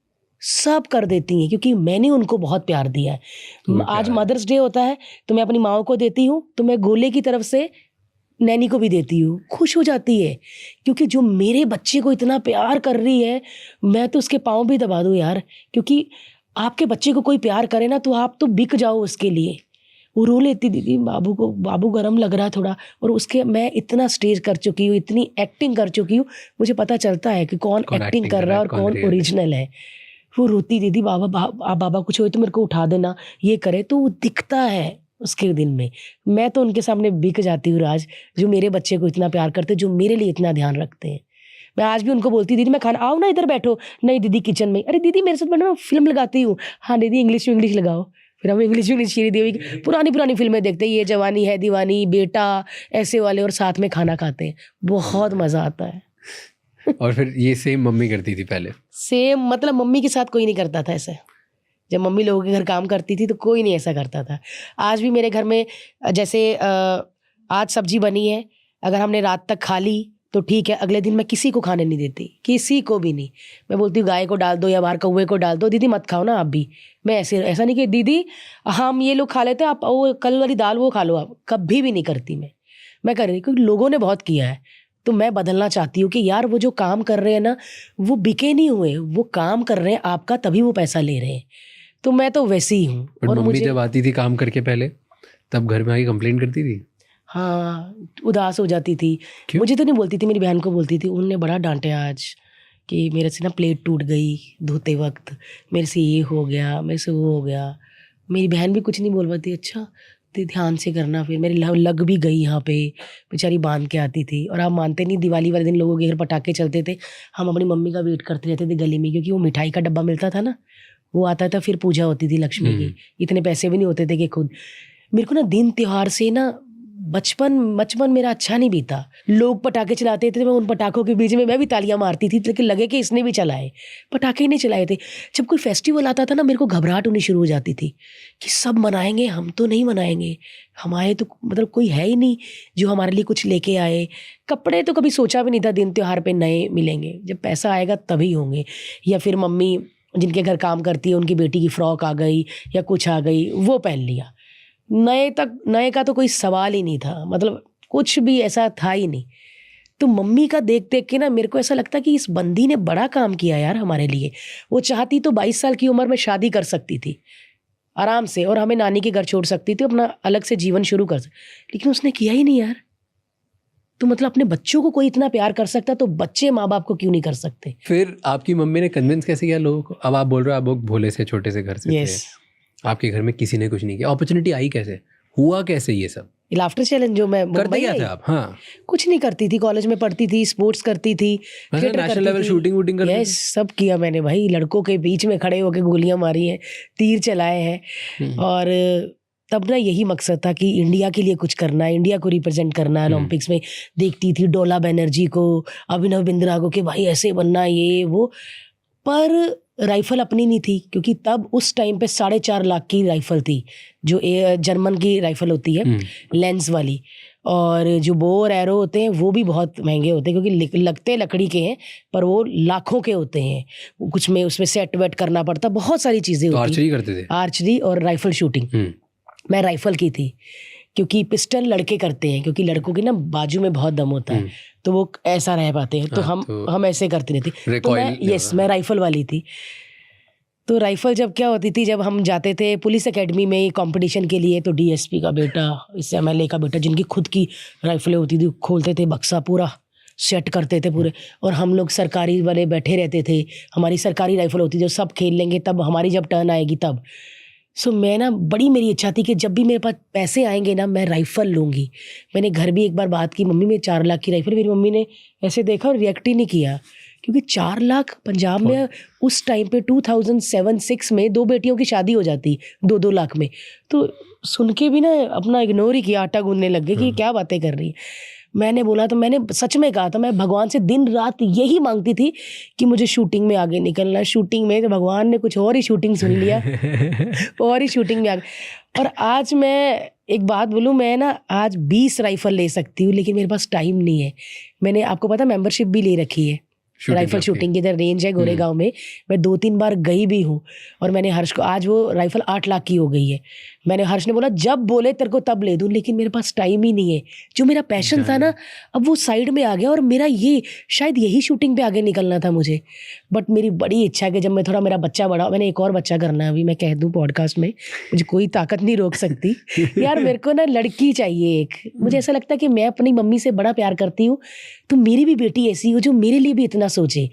सब कर देती हैं क्योंकि मैंने उनको बहुत प्यार दिया है। आज मदर्स डे होता है तो मैं अपनी माँ को देती हूँ, तो मैं गोले की तरफ से नैनी को भी देती हूँ। खुश हो जाती है क्योंकि जो मेरे बच्चे को इतना प्यार कर रही है, मैं तो उसके पाँव भी दबा दूँ यार। क्योंकि आपके बच्चे को कोई प्यार करे ना तो आप तो बिक जाओ उसके लिए। वो रो लेती, दीदी बाबू गरम लग रहा है थोड़ा, और उसके मैं इतना स्टेज कर चुकी हूँ, इतनी एक्टिंग कर चुकी हूँ, मुझे पता चलता है कि कौन एक्टिंग कर रहा है और कौन ओरिजिनल है। वो रोती, दीदी बाबा कुछ हो तो मेरे को उठा देना, ये करे, तो वो दिखता है उसके दिल में। मैं तो उनके सामने बिक जाती हूँ राज, जो मेरे बच्चे को इतना प्यार करते, जो मेरे लिए इतना ध्यान रखते हैं। मैं आज भी उनको बोलती, दीदी मैं खाना, आओ ना इधर बैठो। नहीं दीदी किचन में। अरे दीदी मेरे साथ बैठो, फिल्म लगाती हूँ। हाँ दीदी इंग्लिश लगाओ। फिर हम इंग्लिश श्रीदेवी की पुरानी फिल्में देखते हैं, ये जवानी है दीवानी, बेटा, ऐसे वाले, और साथ में खाना खाते हैं। बहुत मज़ा आता है। और फिर ये सेम मम्मी करती थी पहले? सेम, मतलब मम्मी के साथ कोई नहीं करता था ऐसे। जब मम्मी लोगों के घर काम करती थी तो कोई नहीं ऐसा करता था। आज भी मेरे घर में जैसे आज सब्जी बनी है, अगर हमने रात तक खा ली तो ठीक है, अगले दिन मैं किसी को खाने नहीं देती, किसी को भी नहीं। मैं बोलती हूँ गाय को डाल दो या बाहर कौवे को डाल दो, दीदी मत खाओ ना आप भी। मैं ऐसा नहीं कि दीदी हम ये लोग खा लेते, आप वो कल वाली दाल वो खा लो, आप कभी भी नहीं करती मैं। मैं कर रही, क्योंकि लोगों ने बहुत किया है। तो मैं बदलना चाहती हूँ कि यार वो जो काम कर रहे हैं ना, वो बिके नहीं हुए, वो काम कर रहे हैं आपका, तभी वो पैसा ले रहे हैं। तो मैं तो वैसी ही हूँ। बट और मम्मी मुझे जब आती थी काम करके पहले, तब घर में आके कंप्लेन करती थी? हाँ, उदास हो जाती थी। क्यों? मुझे तो नहीं बोलती थी, मेरी बहन को बोलती थी। उनने बड़ा डांटे आज कि मेरे से ना प्लेट टूट गई धोते वक्त, मेरे से ये हो गया, मेरे से वो हो गया। मेरी बहन भी कुछ नहीं बोल पाती। अच्छा तो ध्यान से करना। फिर मेरी लग भी गई यहाँ पे, बेचारी बांध के आती थी। और आप मानते नहीं, दिवाली वाले दिन लोगों के घर पटाखे चलते थे, हम अपनी मम्मी का वेट करते रहते थे गली में, क्योंकि वो मिठाई का डब्बा मिलता था ना, वो आता था, फिर पूजा होती थी लक्ष्मी की। इतने पैसे भी नहीं होते थे कि खुद। मेरे को ना दिन त्योहार से ना बचपन मेरा अच्छा नहीं बीता। लोग पटाखे चलाते थे, मैं उन पटाखों के बीच में मैं भी तालियां मारती थी, लेकिन लगे कि इसने भी चलाए। पटाखे ही नहीं चलाए थे। जब कोई फेस्टिवल आता था ना, मेरे को घबराहट होनी शुरू हो जाती थी कि सब मनाएंगे, हम तो नहीं मनाएंगे। हमारे तो मतलब कोई है ही नहीं जो हमारे लिए कुछ लेके आए। कपड़े तो कभी सोचा भी नहीं था दिन त्योहार पे नए मिलेंगे, जब पैसा आएगा तभी होंगे। या फिर मम्मी जिनके घर काम करती है, उनकी बेटी की फ्रॉक आ गई या कुछ आ गई, वो पहन लिया। नए का तो कोई सवाल ही नहीं था, मतलब कुछ भी ऐसा था ही नहीं। तो मम्मी का देख देख के ना मेरे को ऐसा लगता कि इस बंदी ने बड़ा काम किया यार हमारे लिए। वो चाहती तो 22 साल की उम्र में शादी कर सकती थी आराम से, और हमें नानी के घर छोड़ सकती थी, अपना अलग से जीवन शुरू कर सकती, लेकिन उसने किया ही नहीं यार। तो मतलब अपने बच्चों को कोई इतना प्यार कर सकता, तो बच्चे माँ बाप को क्यों नहीं कर सकते? फिर आपकी मम्मी ने कन्विंस कैसे किया लोगों को? अब आप बोल रहे हो आप लोग भोले से छोटे से घर से थे, आपके घर में किसी ने कुछ नहीं किया। अपॉर्चुनिटी आई कैसे, हुआ कैसे ये सब? लाफ्टर चैलेंज जो मैं करते क्या थे आप? हाँ, कुछ नहीं करती थी, कॉलेज में पढ़ती थी, स्पोर्ट्स करती थी, नेशनल लेवल शूटिंग वूटिंग करते थे? सब किया मैंने भाई। लड़कों के बीच में खड़े होकर गोलियां मारी हैं, तीर चलाए हैं। और तब ना यही मकसद था कि इंडिया के लिए कुछ करना है, इंडिया को रिप्रेजेंट करना है ओलंपिक्स में। देखती थी डोला बनर्जी को, अभिनव बिंद्रा को कि भाई ऐसे बनना, ये वो। पर राइफल अपनी नहीं थी, क्योंकि तब उस टाइम पे 4.5 लाख की राइफल थी, जो जर्मन की राइफल होती है लेंस वाली। और जो बो और एरो होते हैं वो भी बहुत महंगे होते हैं, क्योंकि लगते लकड़ी के हैं, पर वो लाखों के होते हैं। कुछ में उसमें सेट वेट करना पड़ता, बहुत सारी चीज़ें होती। आर्चरी करते थे? आर्चरी और राइफल शूटिंग। मैं राइफल की थी, क्योंकि पिस्टल लड़के करते हैं, क्योंकि लड़कों की ना बाजू में बहुत दम होता है, तो वो ऐसा रह पाते हैं। तो हम ऐसे करते रहते। तो मैं राइफल वाली थी। तो राइफल जब क्या होती थी, जब हम जाते थे पुलिस एकेडमी में कंपटीशन के लिए, तो डीएसपी का बेटा, इससे एमएलए का बेटा, जिनकी खुद की राइफलें होती थी, खोलते थे बक्सा, पूरा सेट करते थे पूरे। और हम लोग सरकारी वाले बैठे रहते थे, हमारी सरकारी राइफल होती थी, जो सब खेल लेंगे, तब हमारी जब टर्न आएगी तब। सो मैं ना, बड़ी मेरी इच्छा थी कि जब भी मेरे पास पैसे आएंगे ना, मैं राइफल लूँगी। मैंने घर भी एक बार बात की, मम्मी मेरे 4 लाख की राइफल। मेरी मम्मी ने ऐसे देखा और रिएक्ट ही नहीं किया, क्योंकि 4 लाख पंजाब में उस टाइम पे 2007-6 में 2 बेटियों की शादी हो जाती 2-2 लाख में। तो सुन के भी ना अपना इग्नोर ही किया, आटा गूंदने लग गए कि क्या बातें कर रही है। मैंने बोला, तो मैंने सच में कहा था, मैं भगवान से दिन रात यही मांगती थी कि मुझे शूटिंग में आगे निकलना है। शूटिंग में तो भगवान ने कुछ और ही शूटिंग सुन लिया और ही शूटिंग में आगे। और आज मैं एक बात बोलूँ, मैं ना आज 20 राइफल ले सकती हूँ, लेकिन मेरे पास टाइम नहीं है। मैंने, आपको पता, मेंबरशिप भी ले रखी है राइफल शूटिंग की। इधर रेंज है गोरेगांव में, मैं 2-3 बार गई भी हूँ। और मैंने हर्ष को, आज वो राइफल 8 लाख की हो गई है। मैंने, हर्ष ने बोला जब बोले तेरे को तब ले दूँ, लेकिन मेरे पास टाइम ही नहीं है। जो मेरा पैशन था ना, अब वो साइड में आ गया। और मेरा ये शायद यही शूटिंग पे आगे निकलना था मुझे। बट मेरी बड़ी इच्छा है कि जब मैं थोड़ा, मेरा बच्चा बड़ा, मैंने एक और बच्चा करना है अभी, मैं कह दूँ पॉडकास्ट में, मुझे कोई ताकत नहीं रोक सकती यार। मेरे को ना लड़की चाहिए एक। मुझे ऐसा लगता है कि मैं अपनी मम्मी से बड़ा प्यार करती हूँ, तो मेरी भी बेटी ऐसी हो जो मेरे लिए भी इतना सोचे।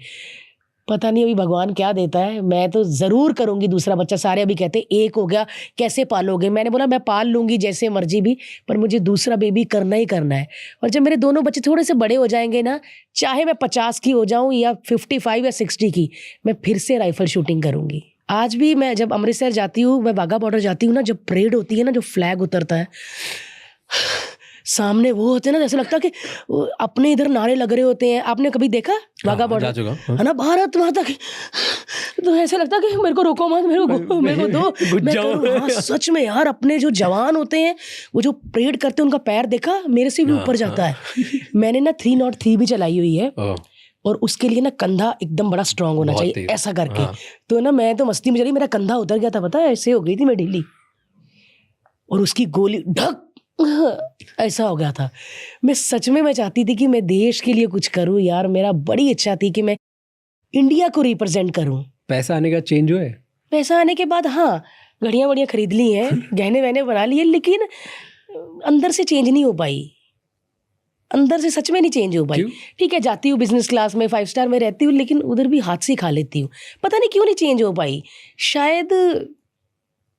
पता नहीं अभी भगवान क्या देता है। मैं तो ज़रूर करूँगी दूसरा बच्चा। सारे अभी कहते एक हो गया, कैसे पालोगे? मैंने बोला मैं पाल लूँगी जैसे मर्जी भी, पर मुझे दूसरा बेबी करना ही करना है। और जब मेरे दोनों बच्चे थोड़े से बड़े हो जाएंगे ना, चाहे मैं 50 की हो जाऊँ या 55 या 60 की, मैं फिर से राइफल शूटिंग करूँगी। आज भी मैं जब अमृतसर जाती हूँ, मैं वाघा बॉर्डर जाती हूँ ना, जब परेड होती है ना, जो फ्लैग उतरता है सामने, वो होते हैं ना, जैसे लगता है कि अपने इधर नारे लग रहे होते हैं। आपने कभी देखा वाघा बॉर्डर? है ना, भारत माता की। तो ऐसा लगता है कि मेरे को रोको मत, मेरे को दो, मैं करूँ। हाँ, सच में यार, अपने जो जवान होते हैं, वो जो परेड करते हैं, उनका पैर देखा, मेरे से भी ऊपर जाता है। मैंने ना 303 भी चलाई हुई है, और उसके लिए ना कंधा एकदम बड़ा स्ट्रांग होना चाहिए, ऐसा करके। तो ना मैं तो मस्ती में चली, मेरा कंधा उतर गया था, पता है, ऐसे हो गई थी मैं ढीली, और उसकी गोली ढक ऐसा हो गया था। मैं सच में मैं चाहती थी कि मैं देश के लिए कुछ करूँ यार, मेरा बड़ी इच्छा थी कि मैं इंडिया को रिप्रेजेंट करूँ। पैसा आने का चेंज हुआ है? पैसा आने के बाद हाँ, घड़ियाँ वड़ियाँ खरीद ली हैं, गहने वहने बना लिए, लेकिन अंदर से चेंज नहीं हो पाई। अंदर से सच में नहीं चेंज हो पाई। क्यों? ठीक है, जाती हूँ बिजनेस क्लास में, 5 स्टार में रहती हूँ, लेकिन उधर भी हाथ से खा लेती हूँ। पता नहीं क्यों नहीं चेंज हो पाई। शायद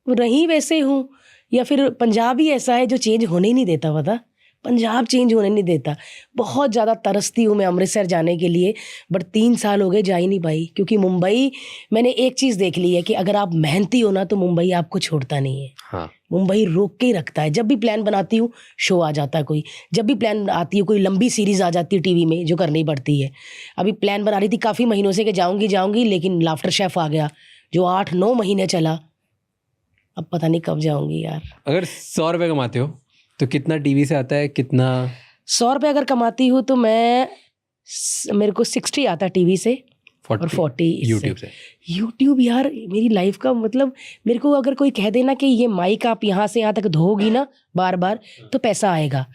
रही वैसे हूँ, या फिर पंजाब ही ऐसा है जो चेंज होने ही नहीं देता। पता, पंजाब चेंज होने नहीं देता। बहुत ज़्यादा तरसती हूँ मैं अमृतसर जाने के लिए, बट 3 साल हो गए जा ही नहीं पाई। क्योंकि मुंबई, मैंने एक चीज़ देख ली है कि अगर आप मेहनती हो ना तो मुंबई आपको छोड़ता नहीं है। हाँ, मुंबई रोक के ही रखता है। जब भी प्लान बनाती हूँ शो आ जाता है कोई, जब भी प्लान आती है कोई लंबी सीरीज़ आ जाती है टीवी में जो करनी पड़ती है। अभी प्लान बना रही थी काफ़ी महीनों से कि जाऊँगी, लेकिन लाफ्टर शेफ आ गया जो 8-9 महीने चला। अब पता नहीं कब जाऊँगी यार। अगर 100 रुपये कमाते हो तो कितना टीवी से आता है, कितना? 100 रुपये अगर कमाती हूँ तो मेरे को 60 आता टीवी से और 40 यूट्यूब से। यूट्यूब यार मेरी लाइफ का मतलब, मेरे को अगर कोई कह देना कि ये माइक आप यहाँ से यहाँ तक धोगी ना बार बार तो पैसा आएगा,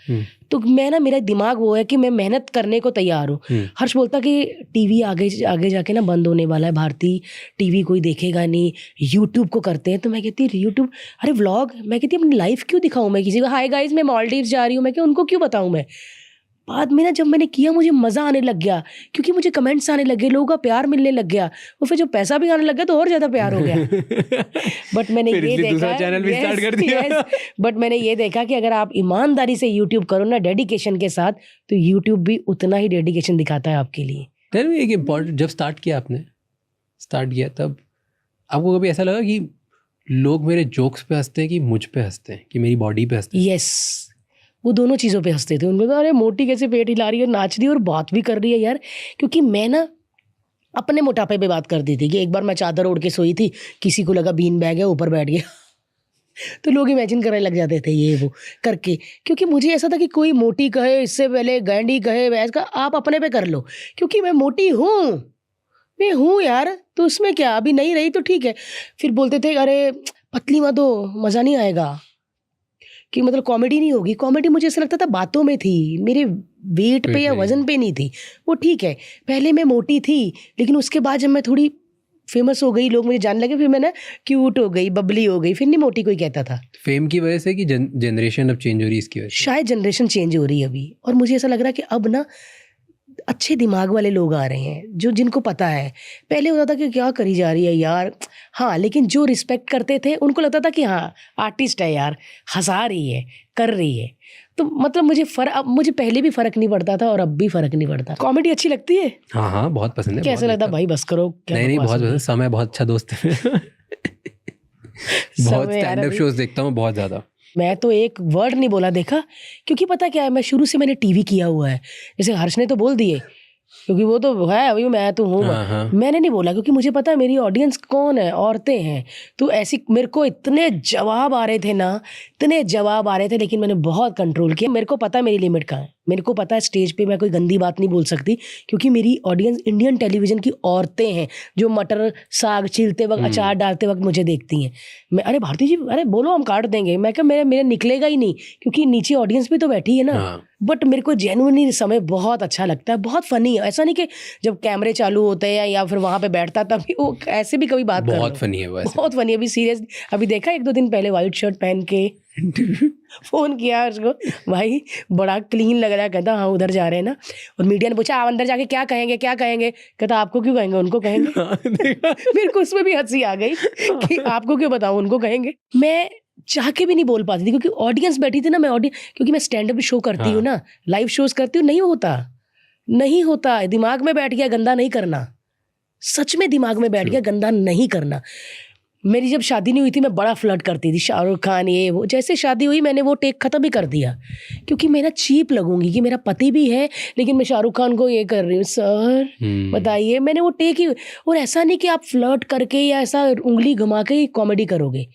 तो मैं ना, मेरा दिमाग वो है कि मैं मेहनत करने को तैयार हूँ। हर्ष बोलता कि टीवी आगे जाके ना बंद होने वाला है, भारतीय टीवी कोई देखेगा नहीं, यूट्यूब को करते हैं। तो मैं कहती यूट्यूब, अरे व्लॉग, मैं कहती अपनी लाइफ क्यों दिखाऊँ मैं किसी को? हाय गाइस मैं मालदीव्स जा रही हूँ, मैं क्या उनको क्यों बताऊँ मैं? बाद में ना जब मैंने किया मुझे मज़ा आने लग गया, क्योंकि मुझे कमेंट्स आने लगे, लोगों का प्यार मिलने लग गया, और फिर जब पैसा भी आने लग गया तो और ज़्यादा प्यार हो गया। बट मैंने ये देखा, दूसरा चैनल भी स्टार्ट कर दिया। बट मैंने ये देखा कि अगर आप ईमानदारी से यूट्यूब करो ना, डेडिकेशन के साथ, तो यूट्यूब भी उतना ही डेडिकेशन दिखाता है आपके लिए। टेल मी एक इम्पॉर्टेंट, जब स्टार्ट किया तब आपको कभी ऐसा लगा कि लोग मेरे जोक्स पे हंसते हैं कि मुझ पे हंसते हैं, कि मेरी बॉडी पे हंसते हैं? यस, वो दोनों चीज़ों पे हंसते थे। उनको तो अरे मोटी कैसे पेट हिला रही है, नाच रही है और बात भी कर रही है यार। क्योंकि मैं ना अपने मोटापे पे बात करती थी कि एक बार मैं चादर ओढ़ के सोई थी, किसी को लगा बीन बैग है, ऊपर बैठ गया तो लोग इमेजिन करने लग जाते थे ये वो करके। क्योंकि मुझे ऐसा था कि कोई मोटी कहे, इससे पहले गैंडी कहे, वैस का, आप अपने पे कर लो, क्योंकि मैं मोटी हूँ, मैं हूँ यार, तो उसमें क्या, अभी नहीं रही तो ठीक है। फिर बोलते थे अरे पतली मत हो, मज़ा नहीं आएगा, कि मतलब कॉमेडी नहीं होगी। कॉमेडी मुझे ऐसा लगता था बातों में थी, मेरे वेट पे या वजन पे नहीं थी। वो ठीक है, पहले मैं मोटी थी, लेकिन उसके बाद जब मैं थोड़ी फेमस हो गई, लोग मुझे जानने लगे, फिर मैं ना क्यूट हो गई, बबली हो गई, फिर नहीं मोटी कोई कहता था। फेम की वजह से कि जनरेशन अब चेंज हो रही है इसकी वजह से? शायद जनरेशन चेंज हो रही है अभी, और मुझे ऐसा लग रहा है कि अब ना अच्छे दिमाग वाले लोग आ रहे हैं, जो जिनको पता है। पहले होता था कि क्या करी जा रही है यार, हाँ, लेकिन जो रिस्पेक्ट करते थे उनको लगता था कि हाँ आर्टिस्ट है यार, हंसा रही है, कर रही है। तो मतलब अब मुझे पहले भी फ़र्क नहीं पड़ता था और अब भी फ़र्क नहीं पड़ता। कॉमेडी अच्छी लगती है? हाँ, बहुत पसंद है। कैसा लगता भाई, बस करो। नहीं, बहुत पसंद। समय बहुत अच्छा दोस्त है बहुत स्टैंड अप शोज देखता हूँ बहुत ज़्यादा। मैं तो एक वर्ड नहीं बोला देखा, क्योंकि पता क्या है, मैं शुरू से मैंने टीवी किया हुआ है। जैसे हर्ष ने तो बोल दिए, क्योंकि वो तो है अभी, मैं तो हूँ। मैंने नहीं बोला क्योंकि मुझे पता है मेरी ऑडियंस कौन है, औरतें हैं। तो ऐसी मेरे को इतने जवाब आ रहे थे ना, लेकिन मैंने बहुत कंट्रोल किया। मेरे को पता है मेरी लिमिट कहाँ है, मेरे को पता है स्टेज पे मैं कोई गंदी बात नहीं बोल सकती, क्योंकि मेरी ऑडियंस इंडियन टेलीविजन की औरतें हैं जो मटर साग छीलते वक्त, अचार डालते वक्त मुझे देखती हैं। मैं अरे भारती जी, अरे बोलो हम काट देंगे। मैं क्या, मेरे निकलेगा ही नहीं, क्योंकि नीचे ऑडियंस भी तो बैठी है ना। बट मेरे को जेन्युइनली समय बहुत अच्छा लगता है, बहुत फनी है। ऐसा नहीं कि जब कैमरे चालू होते हैं या फिर वहाँ पे बैठता तभी वो ऐसे भी कभी बात बहुत फनी है, बहुत फनी। अभी सीरियस, अभी देखा 1-2 दिन पहले वाइट शर्ट पहन के फ़ोन किया उसको, भाई बड़ा क्लीन लग रहा है। कहता हाँ उधर जा रहे हैं ना, और मीडिया ने पूछा आप अंदर जाके क्या कहेंगे। कहता आपको क्यों कहेंगे, उनको कहेंगे। मेरे को उसमें भी हंसी आ गई कि आपको क्यों बताऊँ, उनको कहेंगे। मैं चाह के भी नहीं बोल पाती थी क्योंकि ऑडियंस बैठी थी ना। क्योंकि मैं स्टैंड अप शो करती हूँ ना, लाइव शोज करती हूँ, नहीं होता दिमाग में बैठ गया, गंदा नहीं करना। सच में दिमाग में बैठ गया, गंदा नहीं करना। मेरी जब शादी नहीं हुई थी मैं बड़ा फ्लर्ट करती थी, शाहरुख खान ये वो। जैसे शादी हुई मैंने वो टेक ख़त्म ही कर दिया, क्योंकि मैं ना चीप लगूंगी कि मेरा पति भी है लेकिन मैं शाहरुख खान को ये कर रही हूँ। सर बताइए, मैंने वो टेक ही। और ऐसा नहीं कि आप फ्लर्ट करके या ऐसा उंगली घुमा के ही कॉमेडी करोगे,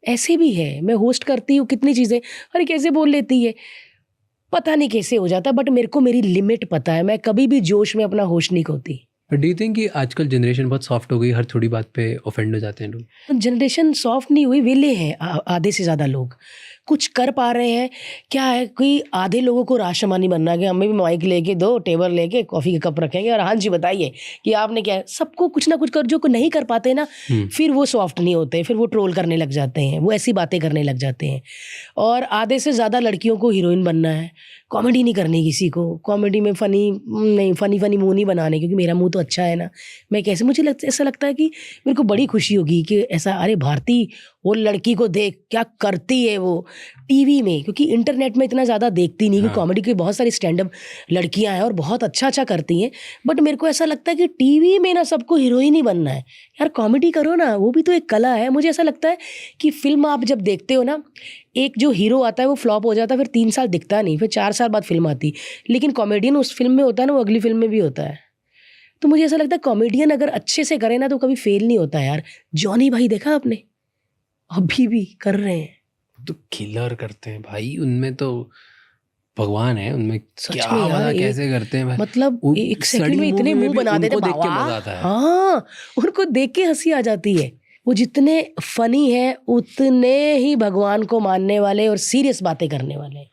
ऐसे भी है। मैं होस्ट करती हूँ कितनी चीज़ें, अरे कैसे बोल लेती है, पता नहीं कैसे हो जाता। बट मेरे को मेरी लिमिट पता है, मैं कभी भी जोश में अपना होश नहीं खोती। डू यू थिंक कि आजकल जनरेशन बहुत सॉफ्ट हो गई, हर थोड़ी बात पे ऑफेंड हो जाते हैं लोग? जनरेशन सॉफ्ट नहीं हुई, वेले हैं आधे से ज़्यादा लोग। कुछ कर पा रहे हैं। क्या है कि आधे लोगों को राशमानी बनना है कि हमें भी माइक लेके दो, टेबल लेके कॉफ़ी के कप रखेंगे और हाँ जी बताइए कि आपने क्या है। सबको कुछ ना कुछ कर, जो नहीं कर पाते ना फिर वो सॉफ्ट नहीं होते, फिर वो ट्रोल करने लग जाते हैं, वो ऐसी बातें करने लग जाते हैं। और आधे से ज़्यादा लड़कियों को हीरोइन बनना है, कॉमेडी नहीं करनी किसी को, कॉमेडी में फनी मुंह नहीं बनाने, क्योंकि मेरा मुंह तो अच्छा है ना। मैं कैसे, मुझे ऐसा लगता है कि मेरे को बड़ी खुशी होगी कि ऐसा, अरे भारती वो लड़की को देख क्या करती है वो टीवी में, क्योंकि इंटरनेट में इतना ज़्यादा देखती नहीं। क्योंकि कॉमेडी की बहुत सारी स्टैंड अप लड़कियां हैं और बहुत अच्छा करती हैं, बट मेरे को ऐसा लगता है कि टीवी में ना सबको हीरोइन ही बनना है। यार कॉमेडी करो ना, वो भी तो एक कला है। मुझे ऐसा लगता है कि फिल्म आप जब देखते हो ना, एक जो हीरो आता है वो फ्लॉप हो जाता है, फिर 3 साल दिखता नहीं, फिर 4 साल बाद फिल्म आती, लेकिन कॉमेडियन उस फिल्म में होता है ना, वो अगली फिल्म में भी होता है। तो मुझे ऐसा लगता है कॉमेडियन अगर अच्छे से करे ना तो कभी फेल नहीं होता यार। जॉनी भाई देखा आपने, अभी भी कर रहे हैं, तो किलर करते हैं भाई, उनमें तो भगवान है उनमें। सच क्या में यार, पता कैसे करते हैं भाई। मतलब वो एक सेकंड सड़ी में इतने movie में मुंह भी बना देते, उनको देख के बाबा। मजा आता है। हाँ, उनको देख के हंसी आ जाती है। वो जितने फनी है उतने ही भगवान को मानने वाले और सीरियस बातें करने वाले।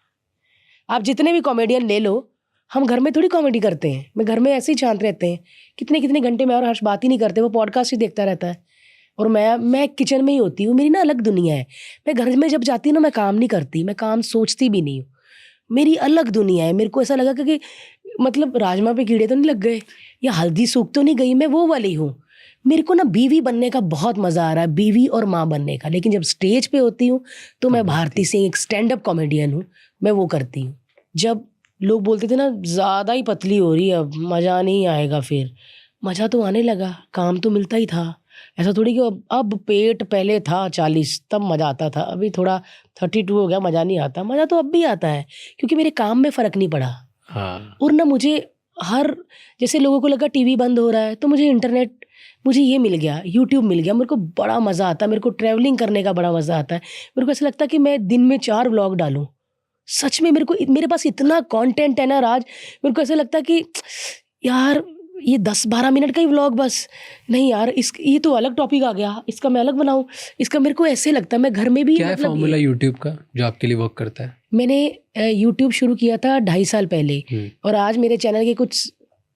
आप जितने भी कॉमेडियन ले लो, हम घर में थोड़ी कॉमेडी करते हैं। मैं घर में ऐसे ही शांत रहते हैं, कितने कितने घंटे में और हर्ष बात ही नहीं करते, वो पॉडकास्ट ही देखता रहता है। और मैं किचन में ही होती हूँ, मेरी ना अलग दुनिया है। मैं घर में जब जाती हूँ ना, मैं काम नहीं करती, मैं काम सोचती भी नहीं हूँ, मेरी अलग दुनिया है। मेरे को ऐसा लगा कि मतलब राजमा पे कीड़े तो नहीं लग गए या हल्दी सूख तो नहीं गई, मैं वो वाली हूँ। मेरे को ना बीवी बनने का बहुत मज़ा आ रहा है, बीवी और माँ बनने का। लेकिन जब स्टेज पे होती हूँ तो मैं भारती सिंह एक स्टैंड अप कॉमेडियन हूँ, मैं वो करती हूँ। जब लोग बोलते थे ना ज़्यादा ही पतली हो रही है, अब मज़ा नहीं आएगा, फिर मज़ा तो आने लगा, काम तो मिलता ही था। ऐसा थोड़ी कि अब पेट पहले था 40 तब मज़ा आता था, अभी थोड़ा 32 हो गया, मज़ा नहीं आता। मज़ा तो अब भी आता है क्योंकि मेरे काम में फ़र्क नहीं पड़ा। हाँ। और ना मुझे जैसे लोगों को लगा टीवी बंद हो रहा है, तो मुझे इंटरनेट, मुझे ये मिल गया, यूट्यूब मिल गया। मेरे को बड़ा मज़ा आता है, मेरे को ट्रैवलिंग करने का बड़ा मज़ा आता है। मेरे को ऐसा लगता है कि मैं दिन में 4 व्लॉग डालूं। सच में मेरे पास इतना कंटेंट है ना राज, मेरे को ऐसा लगता है कि यार ये 10-12 मिनट का ही व्लॉग बस नहीं यार, ये तो अलग टॉपिक आ गया, इसका मैं अलग बनाऊं, इसका। मेरे को ऐसे लगता है मैं घर में भी, क्या है फॉर्मूला यूट्यूब का जो आपके लिए वर्क करता है? मैंने यूट्यूब शुरू किया था 2.5 साल पहले, और आज मेरे चैनल के कुछ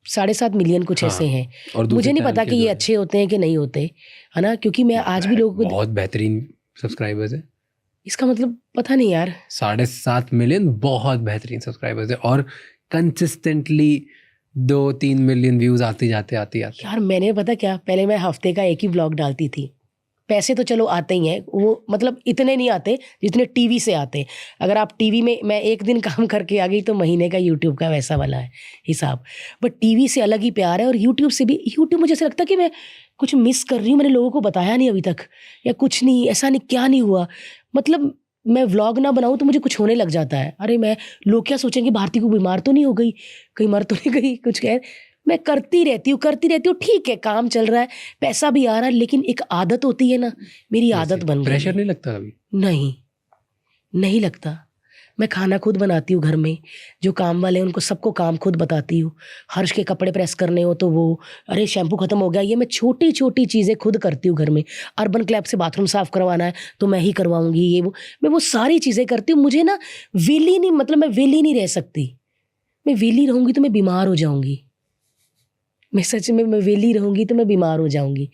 7.5 मिलियन कुछ ऐसे हैं। और मुझे नहीं पता कि ये अच्छे होते हैं कि नहीं होते, है ना, क्योंकि मैं आज भी लोगों को, बहुत बेहतरीन सब्सक्राइबर्स है। इसका मतलब पता नहीं यार, 7.5 मिलियन बहुत बेहतरीन सब्सक्राइबर्स है, और कंसिस्टेंटली 2-3 मिलियन व्यूज आते जाते यार मैंने पता क्या, पहले मैं हफ्ते का एक ही ब्लॉग डालती थी। पैसे तो चलो आते ही हैं, वो मतलब इतने नहीं आते जितने टीवी से आते। अगर आप टीवी में, मैं एक दिन काम करके आ गई तो महीने का यूट्यूब का वैसा वाला है हिसाब। बट टीवी से अलग ही प्यार है, और यूट्यूब से भी। यूट्यूब मुझे ऐसा लगता है कि मैं कुछ मिस कर रही हूँ, मैंने लोगों को बताया नहीं अभी तक, या कुछ नहीं, ऐसा नहीं, क्या नहीं हुआ। मतलब मैं व्लॉग ना बनाऊँ तो मुझे कुछ होने लग जाता है, अरे मैं, लोग क्या सोचेंगे, भारती को बीमार तो नहीं हो गई, कहीं मर तो नहीं गई, कुछ कह। मैं करती रहती हूँ, ठीक है, काम चल रहा है, पैसा भी आ रहा है, लेकिन एक आदत होती है ना, मेरी आदत बन गई। प्रेशर नहीं लगता कभी? नहीं लगता। मैं खाना खुद बनाती हूँ घर में, जो काम वाले हैं उनको सबको काम खुद बताती हूँ। हर्ष के कपड़े प्रेस करने हो तो वो, अरे शैम्पू खत्म हो गया, ये मैं छोटी छोटी चीज़ें खुद करती हूँ घर में। अर्बन क्लैब से बाथरूम साफ़ करवाना है तो मैं ही करवाऊँगी, ये वो, मैं वो सारी चीज़ें करती हूँ। मुझे ना वेली नहीं, मतलब मैं वेली नहीं रह सकती। मैं वेली रहूँगी तो मैं बीमार हो जाऊँगी। मैं सच में, मैं वेली रहूँगी तो मैं बीमार हो जाऊँगी।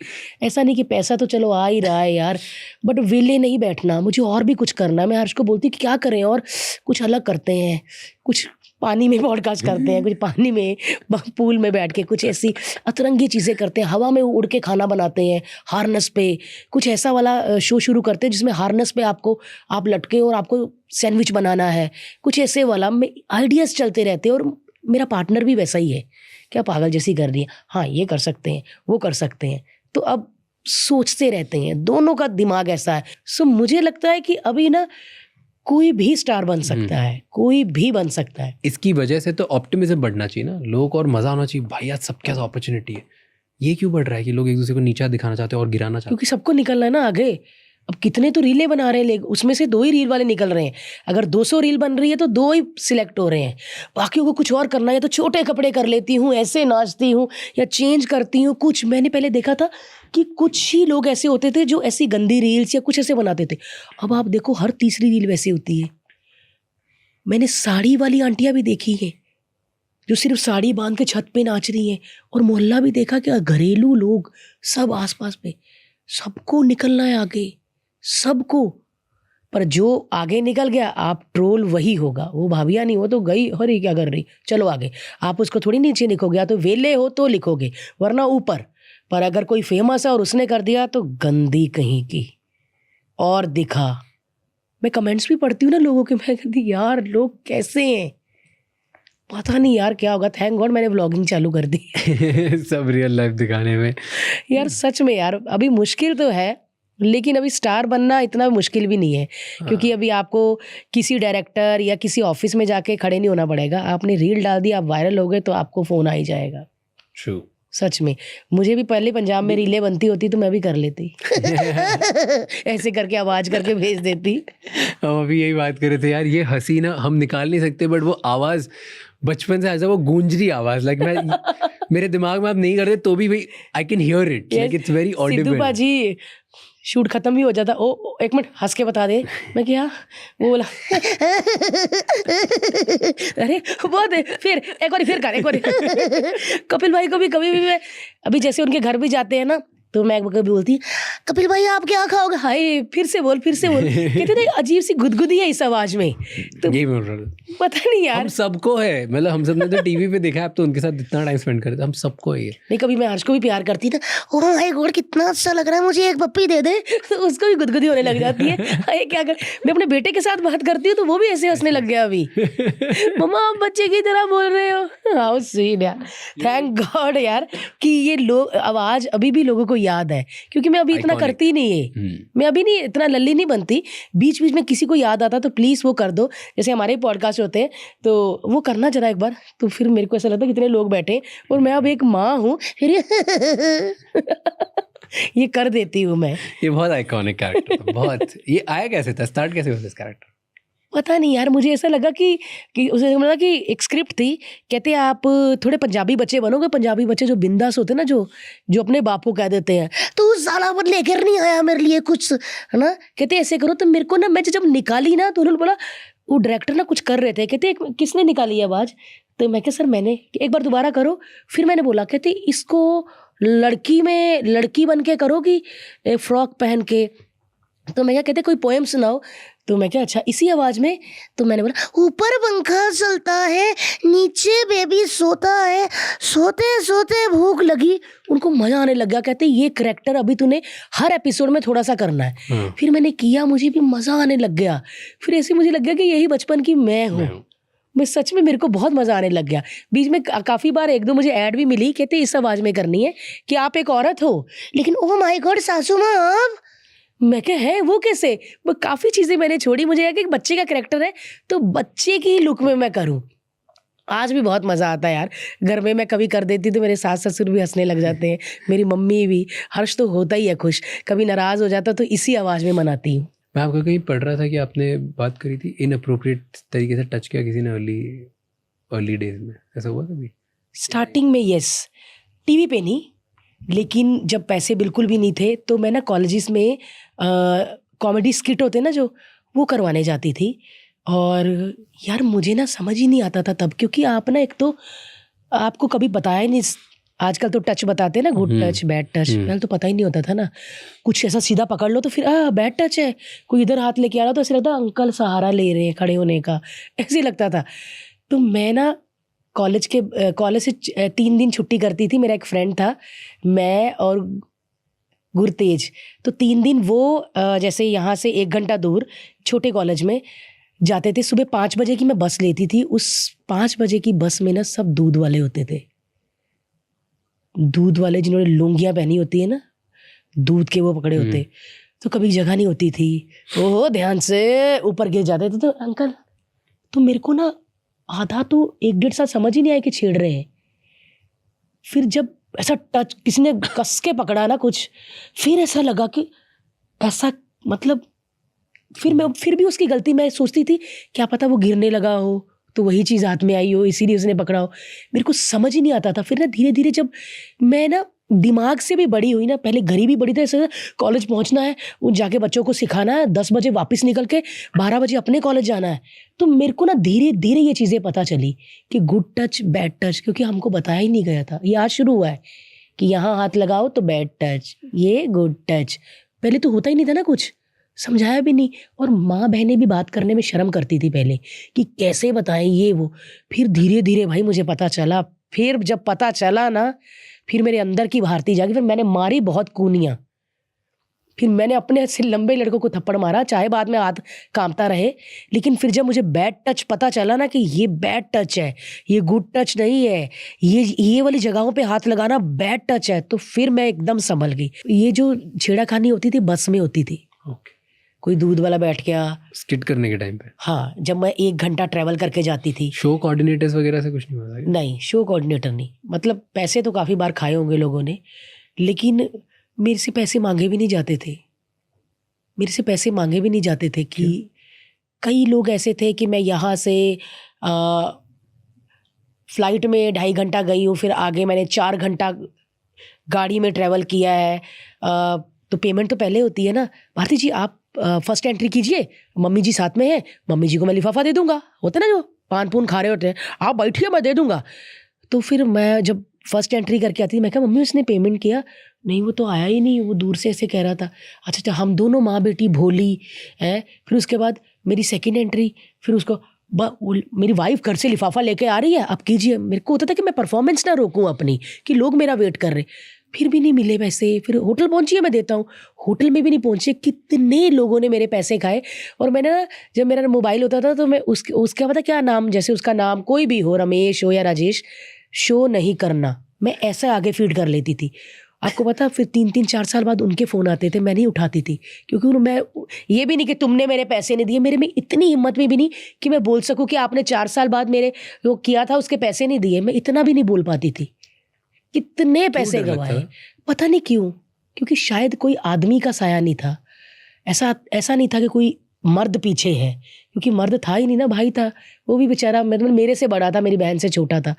ऐसा नहीं कि पैसा तो चलो आ ही रहा है यार, बट वेले नहीं बैठना, मुझे और भी कुछ करना है। मैं हर्ष को बोलती हूँ कि क्या करें, और कुछ अलग करते हैं, कुछ पानी में पॉडकास्ट करते हैं, कुछ पानी में, पूल में बैठ के कुछ ऐसी अतरंगी चीज़ें करते हैं, हवा में उड़ के खाना बनाते हैं हार्नेस पे, कुछ ऐसा वाला शो शुरू करते हैं जिसमें हार्नेस पे आप लटके और आपको सैंडविच बनाना है, कुछ ऐसे वाला। आइडियाज़ चलते रहते हैं, और मेरा पार्टनर भी वैसा ही है, क्या पागल जैसी कर रही है, हाँ ये कर सकते हैं, वो कर सकते हैं, तो अब सोचते रहते हैं, दोनों का दिमाग ऐसा है। सो मुझे लगता है कि अभी ना कोई भी स्टार बन सकता है, कोई भी बन सकता है। इसकी वजह से तो ऑप्टिमिज्म बढ़ना चाहिए ना, लोग और मजा आना चाहिए भाई, आज सबके पास अपॉर्चुनिटी है। ये क्यों बढ़ रहा है कि लोग एक दूसरे को नीचा दिखाना चाहते हैं और गिराना चाहते हैं? क्योंकि सबको निकलना है ना आगे। अब कितने तो रीलें बना रहे हैं लोग, उसमें से 2 ही रील वाले निकल रहे हैं। अगर 200 रील बन रही है तो 2 ही सिलेक्ट हो रहे हैं, बाकियों को कुछ और करना है तो छोटे कपड़े कर लेती हूँ, ऐसे नाचती हूँ या चेंज करती हूँ कुछ। मैंने पहले देखा था कि कुछ ही लोग ऐसे होते थे जो ऐसी गंदी रील्स या कुछ ऐसे बनाते थे। अब आप देखो हर तीसरी रील वैसी होती है। मैंने साड़ी वाली आंटियां भी देखी हैं जो सिर्फ साड़ी बांध के छत पे नाच रही हैं, और मोहल्ला भी देखा कि घरेलू लोग सब आसपास में, सबको निकलना है आगे, सबको। पर जो आगे निकल गया, आप ट्रोल वही होगा। वो भाभिया नहीं, वो तो गई, अरे क्या कर रही, चलो आगे। आप उसको थोड़ी नीचे लिखोगे, या तो वेले हो तो लिखोगे, वरना ऊपर। पर अगर कोई फेमस है और उसने कर दिया तो गंदी कहीं की। और दिखा, मैं कमेंट्स भी पढ़ती हूँ ना लोगों के, मैं कहती यार लोग कैसे हैं, पता नहीं यार क्या होगा। थैंक गॉड मैंने व्लॉगिंग चालू कर दी। सब रियल लाइफ दिखाने में। यार सच में यार, अभी मुश्किल तो है, लेकिन अभी स्टार बनना इतना मुश्किल भी नहीं है, क्योंकि अभी आपको किसी डायरेक्टर या किसी ऑफिस में जाके खड़े नहीं होना पड़ेगा। आपने रील डाल दी, आप वायरल हो गए, तो आपको फ़ोन आ ही जाएगा। ट्रू। सच में मुझे भी पहले पंजाब में रीलें बनती होती तो मैं भी कर लेती। ऐसे करके आवाज़ करके भेज देती। हम अभी यही बात कर रहे थे यार, ये हंसी ना हम निकाल नहीं सकते, बट वो आवाज़ बचपन से ऐसा, वो गूंज रही आवाज़, लाइक मैं मेरे दिमाग में आप नहीं करते तो भी भाई I can hear it, like it's very Audible. Sidhu बाजी शूट खत्म भी हो जाता, ओ एक मिनट हंस के बता दे। मैं क्या, वो बोला अरे बहुत है, फिर एक बार कपिल भाई को भी कभी भी मैं, अभी जैसे उनके घर भी जाते हैं ना, तो मैं कभी बोलती कपिल भाई आप क्या खाओगे, हाय फिर से बोल कहते थे अजीब सी गुदगुदी है इस आवाज में। तो यही बोल रहा हूँ, पता नहीं यार, हम सबको है, मतलब हम सबने तो टीवी पे देखा है, अब तो उनके साथ इतना टाइम स्पेंड करते, हम सबको है ये। नहीं, कभी मैं हर्ष को भी प्यार करती था, ओह माय गॉड कितना अच्छा लग रहा है, मुझे एक पप्पी दे दे, तो उसको भी गुदगुदी होने लग जाती है। हाय क्या कर, मैं अपने बेटे के साथ बात करती हूँ तो वो भी ऐसे हंसने लग गया अभी। मम्मा आप बच्चे की तरह बोल रहे हो। हाउ स्वीट यार, थैंक गॉड यार कि ये लोग आवाज अभी भी लोगों को याद है, क्योंकि मैं अभी इतना करती नहीं है। मैं अभी नहीं इतना लल्ली नहीं बनती, बीच बीच में किसी को याद आता तो प्लीज वो कर दो, जैसे हमारे पॉडकास्ट होते हैं तो वो करना जरा एक बार, तो फिर मेरे को ऐसा लगता है कितने लोग बैठे और मैं अब एक माँ हूँ, फिर ये कर देती हूँ मैं। ये बहुत आइकॉनिक कैरेक्टर था, बहुत। ये आया कैसे था, स्टार्ट कैसे हुआ इस कैरेक्टर? पता नहीं यार, मुझे ऐसा लगा कि उसे लगा कि एक स्क्रिप्ट थी, कहते आप थोड़े पंजाबी बच्चे बनोगे, पंजाबी बच्चे जो बिंदास होते हैं ना, जो अपने बाप को कह देते हैं तू साला वो लेकर नहीं आया मेरे लिए कुछ, है ना, कहते ऐसे करो। तो मेरे को ना, मैं जब निकाली ना तो उन्होंने बोला, वो डायरेक्टर ना कुछ कर रहे थे, कहते किसने निकाली आवाज़, तो मैं क्या सर मैंने, एक बार दोबारा करो। फिर मैंने बोला, कहते इसको लड़की बन के करो कि फ्रॉक पहन के, तो मैं क्या, कहते कोई पोएम सुनाओ, तो मैं क्या अच्छा इसी आवाज़ में, तो मैंने बोला ऊपर पंखा चलता है नीचे बेबी सोता है, सोते सोते भूख लगी। उनको मज़ा आने लग गया, कहते ये करैक्टर अभी तूने हर एपिसोड में थोड़ा सा करना है। फिर मैंने किया, मुझे भी मज़ा आने लग गया, फिर ऐसे मुझे लग गया कि यही बचपन की मैं हूँ। मैं सच में, मेरे को बहुत मज़ा आने लग गया। बीच में काफ़ी बार एक दो मुझे ऐड भी मिली, कहते इस आवाज़ में करनी है कि आप एक औरत हो, लेकिन ओह माय गॉड सासू माँ आप, मैं क्या है वो कैसे, वो काफ़ी चीज़ें मैंने छोड़ी। मुझे है कि एक बच्चे का करैक्टर है तो बच्चे की लुक में मैं करूँ। आज भी बहुत मज़ा आता है यार, घर में मैं कभी कर देती तो मेरे सास ससुर भी हंसने लग जाते हैं, मेरी मम्मी भी, हर्ष तो होता ही है खुश, कभी नाराज़ हो जाता तो इसी आवाज़ में मनाती हूँ। मैं आपको कहीं पढ़ रहा था कि आपने बात करी थी इनअप्रोप्रिएट तरीके से टच किया किसी ने अर्ली डेज में, ऐसा हुआ कभी? स्टार्टिंग में यस, टीवी पे नहीं, लेकिन जब पैसे बिल्कुल भी नहीं थे तो मैं ना कॉलेजेस में कॉमेडी स्किट होते ना जो, वो करवाने जाती थी। और यार मुझे ना समझ ही नहीं आता था तब, क्योंकि आप ना, एक तो आपको कभी बताया नहीं, आजकल तो टच बताते हैं ना, गुड टच बैड टच, पहले तो पता ही नहीं होता था ना, कुछ ऐसा सीधा पकड़ लो तो फिर बैड टच है, कोई इधर हाथ लेके आ रहा तो ऐसे लगता अंकल सहारा ले रहे हैं खड़े होने का, ऐसे ही लगता था। तो मैं ना कॉलेज से 3 दिन छुट्टी करती थी, मेरा एक फ्रेंड था, मैं और गुरतेज, तो 3 दिन वो जैसे यहाँ से 1 घंटा दूर छोटे कॉलेज में जाते थे। सुबह 5 बजे की मैं बस लेती थी, उस 5 बजे की बस में ना सब दूध वाले होते थे, दूध वाले जिन्होंने लुंगियाँ पहनी होती है ना, दूध के वो पकड़े होते, तो कभी जगह नहीं होती थी, ओहो ध्यान से ऊपर गिर जाते थे। तो अंकल, तो मेरे को ना आधा तो 1-1.5 साल समझ ही नहीं आया कि छेड़ रहे हैं। फिर जब ऐसा टच किसी ने कस के पकड़ा ना कुछ, फिर ऐसा लगा कि ऐसा, मतलब फिर भी उसकी गलती, मैं सोचती थी क्या पता वो गिरने लगा हो तो वही चीज़ हाथ में आई हो इसीलिए उसने पकड़ा हो, मेरे को समझ ही नहीं आता था। फिर ना धीरे धीरे जब मैं ना दिमाग से भी बड़ी हुई ना, पहले गरीबी बड़ी था, ऐसे कॉलेज पहुंचना है, वो जाके बच्चों को सिखाना है, 10 बजे वापस निकल के 12 बजे अपने कॉलेज जाना है। तो मेरे को ना धीरे धीरे ये चीज़ें पता चली कि गुड टच बैड टच, क्योंकि हमको बताया ही नहीं गया था। ये आज शुरू हुआ है कि यहाँ हाथ लगाओ तो बैड टच, ये गुड टच। पहले तो होता ही नहीं था ना, कुछ समझाया भी नहीं। और माँ बहनें भी बात करने में शर्म करती थी पहले कि कैसे बताएं ये वो। फिर धीरे धीरे भाई मुझे पता चला। फिर जब पता चला ना, फिर मेरे अंदर की भारती जागी। फिर मैंने मारी बहुत कूनियाँ। फिर मैंने अपने से लंबे लड़कों को थप्पड़ मारा, चाहे बाद में हाथ कांपता रहे। लेकिन फिर जब मुझे बैड टच पता चला ना कि ये बैड टच है, ये गुड टच नहीं है, ये वाली जगहों पे हाथ लगाना बैड टच है, तो फिर मैं एकदम संभल गई। ये जो छेड़ाखानी होती थी बस में होती थी। ओके। कोई दूध वाला बैठ गया, स्किट करने के टाइम पे? हाँ, जब मैं 1 घंटा ट्रैवल करके जाती थी। शो कोऑर्डिनेटर्स वगैरह से कुछ नहीं हुआ था? नहीं, शो कोऑर्डिनेटर नहीं। मतलब पैसे तो काफ़ी बार खाए होंगे लोगों ने, लेकिन मेरे से पैसे मांगे भी नहीं जाते थे। मेरे से पैसे मांगे भी नहीं जाते थे कि कई लोग ऐसे थे कि मैं यहाँ से फ्लाइट में 2.5 घंटा गई हूँ, फिर आगे मैंने 4 घंटा गाड़ी में ट्रैवल किया है। तो पेमेंट तो पहले होती है ना। भारती जी आप फर्स्ट एंट्री कीजिए, मम्मी जी साथ में है, मम्मी जी को मैं लिफाफा दे दूंगा। होते ना जो पान पून खा रहे होते हैं, आप बैठिए मैं दे दूंगा। तो फिर मैं जब फर्स्ट एंट्री करके आती थी, मैं कहा मम्मी उसने पेमेंट किया? नहीं, वो तो आया ही नहीं, वो दूर से ऐसे कह रहा था। अच्छा, हम दोनों माँ बेटी भोली है। फिर उसके बाद मेरी सेकेंड एंट्री, फिर उसको मेरी वाइफ घर से लिफाफा लेके आ रही है, आप कीजिए। मेरे को होता था कि मैं परफॉर्मेंस ना रोकूं अपनी, कि लोग मेरा वेट कर रहे। फिर भी नहीं मिले पैसे। फिर होटल पहुंचिए मैं देता हूँ, होटल में भी नहीं पहुंचे। कितने लोगों ने मेरे पैसे खाए। और मैंने ना, जब मेरा मोबाइल होता था तो मैं उसका पता क्या नाम, जैसे उसका नाम कोई भी हो, रमेश हो या राजेश, शो नहीं करना, मैं ऐसा आगे फीड कर लेती थी। आपको पता, फिर 3-3 4 साल बाद उनके फ़ोन आते थे, मैं नहीं उठाती थी। क्योंकि मैं ये भी नहीं कि तुमने मेरे पैसे नहीं दिए, मेरे में इतनी हिम्मत में भी नहीं कि मैं बोल सकूं कि आपने 4 साल बाद मेरे जो किया था उसके पैसे नहीं दिए। मैं इतना भी नहीं बोल पाती थी। कितने पैसे गंवाए, पता नहीं क्यों। क्योंकि शायद कोई आदमी का साया नहीं था। ऐसा नहीं था कि कोई मर्द पीछे है, क्योंकि मर्द था ही नहीं ना, भाई था। वो भी बेचारा मतलब मेरे से बड़ा था, मेरी बहन से छोटा था।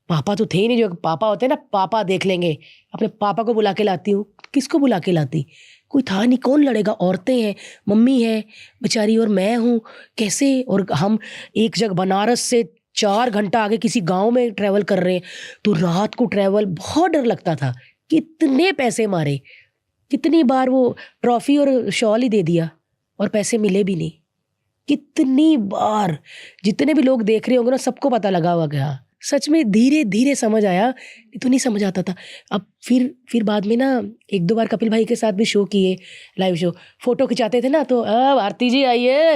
पापा तो थे ही नहीं। जो पापा होते हैं ना, पापा देख लेंगे। अपने पापा को बुला के लाती हूँ, किसको बुला के लाती? कोई था नहीं, कौन लड़ेगा? औरतें हैं, मम्मी है बेचारी, और मैं हूँ, कैसे? और हम एक जगह बनारस से 4 घंटा आगे किसी गांव में ट्रैवल कर रहे हैं, तो रात को ट्रैवल, बहुत डर लगता था। कितने पैसे मारे, कितनी बार वो ट्रॉफी और शॉल ही दे दिया और पैसे मिले भी नहीं। कितनी बार, जितने भी लोग देख रहे होंगे ना, सबको पता लगा हुआ गया। सच में धीरे धीरे समझ आया, तो नहीं समझ आता था। अब फिर बाद में ना 1-2 बार कपिल भाई के साथ भी शो किए, लाइव शो। फोटो खिंचाते थे ना, तो भारती जी आइए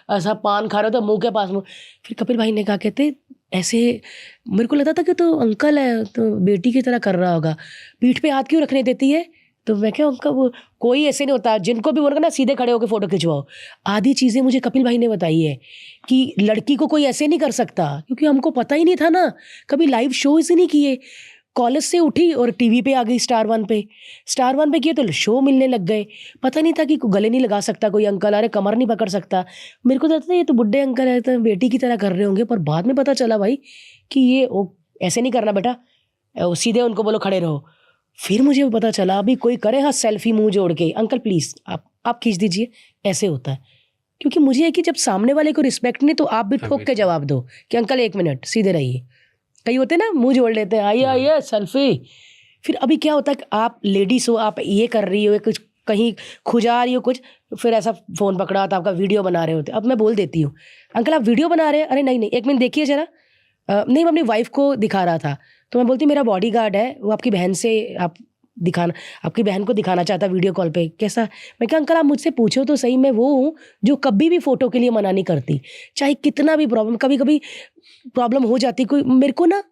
ऐसा पान खा रहे हो तो मुंह के पास में। फिर कपिल भाई ने कहा, कहते ऐसे मेरे को लगता था कि तो अंकल है, तो बेटी की तरह कर रहा होगा, पीठ पे हाथ क्यों रखने देती है? तो मैं क्या, उनका वो कोई ऐसे नहीं होता, जिनको भी बोलूँगा ना सीधे खड़े होकर फ़ोटो खिंचवाओ। आधी चीज़ें मुझे कपिल भाई ने बताई है कि लड़की को कोई ऐसे नहीं कर सकता, क्योंकि हमको पता ही नहीं था ना, कभी लाइव शो इसे नहीं किए। कॉलेज से उठी और टीवी पे आ गई, स्टार वन पे किए तो शो मिलने लग गए। पता नहीं था कि गले नहीं लगा सकता कोई अंकल, अरे कमर नहीं पकड़ सकता। मेरे को लगता था ये तो बुड्ढे अंकल है, तो बेटी की तरह कर रहे होंगे। पर बाद में पता चला भाई कि ये ऐसे नहीं करना बेटा, सीधे उनको बोलो खड़े रहो। फिर मुझे पता चला, अभी कोई करे हाँ सेल्फी मुंह जोड़ के, अंकल प्लीज़ आप खींच दीजिए, ऐसे होता है। क्योंकि मुझे है कि जब सामने वाले को रिस्पेक्ट नहीं, तो आप भी ठोक के जवाब दो कि अंकल 1 मिनट सीधे रहिए। कई होते ना मुंह जोड़ लेते हैं, आइए सेल्फी। फिर अभी क्या होता है कि आप लेडीज हो, आप ये कर रही हो, कुछ कहीं खुजा रही हो कुछ, फिर ऐसा फ़ोन पकड़ा तो आपका वीडियो बना रहे होते। अब मैं बोल देती हूँ, अंकल आप वीडियो बना रहे हैं? अरे नहीं 1 मिनट देखिए ज़रा। नहीं, मैं अपनी वाइफ को दिखा रहा था। तो मैं बोलती मेरा बॉडीगार्ड है, वो आपकी बहन से आपकी बहन को दिखाना चाहता वीडियो कॉल पे, कैसा? मैं कहा अंकल आप मुझसे पूछो तो सही, मैं वो हूँ जो कभी भी फ़ोटो के लिए मना नहीं करती, चाहे कितना भी प्रॉब्लम, कभी कभी प्रॉब्लम हो जाती कोई। मेरे को ना,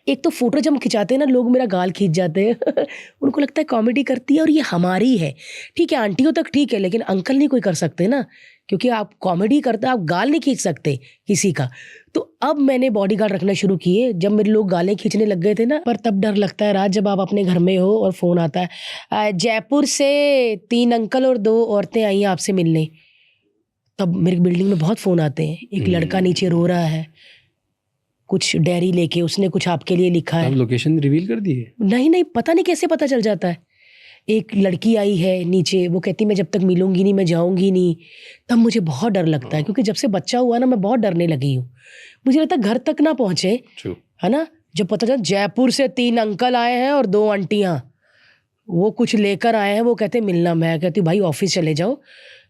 एक तो फ़ोटो जब खिंचाते हैं ना, लोग मेरा गाल खींच जाते हैं उनको लगता है कॉमेडी करती है और ये हमारी है। ठीक है, आंटियों तक ठीक है, लेकिन अंकल नहीं कोई कर सकते ना, क्योंकि आप कॉमेडी करते, आप गाल नहीं खींच सकते किसी का। तो अब मैंने बॉडीगार्ड रखना शुरू किए। जब मेरे लोग गालें खींचने लग गए थे ना, पर तब डर लगता है रात, जब आप अपने घर में हो और फ़ोन आता है, जयपुर से 3 अंकल और 2 औरतें आई हैं आपसे मिलने। तब मेरी बिल्डिंग में बहुत फ़ोन आते हैं, एक लड़का नीचे रो रहा है, कुछ डायरी लेके उसने कुछ आपके लिए लिखा है। अब लोकेशन रिवील कर दी है? नहीं, पता नहीं कैसे पता चल जाता है। एक लड़की आई है नीचे, वो कहती मैं जब तक मिलूंगी नहीं मैं जाऊंगी नहीं। तब मुझे बहुत डर लगता है, क्योंकि जब से बच्चा हुआ ना मैं बहुत डरने लगी हूँ। मुझे लगता है घर तक ना पहुंचे, है ना। जब पता चला जयपुर से 3 अंकल आए हैं और 2 आंटियां, वो कुछ लेकर आए हैं, वो कहते मिलना। मैं कहती भाई ऑफिस चले जाओ,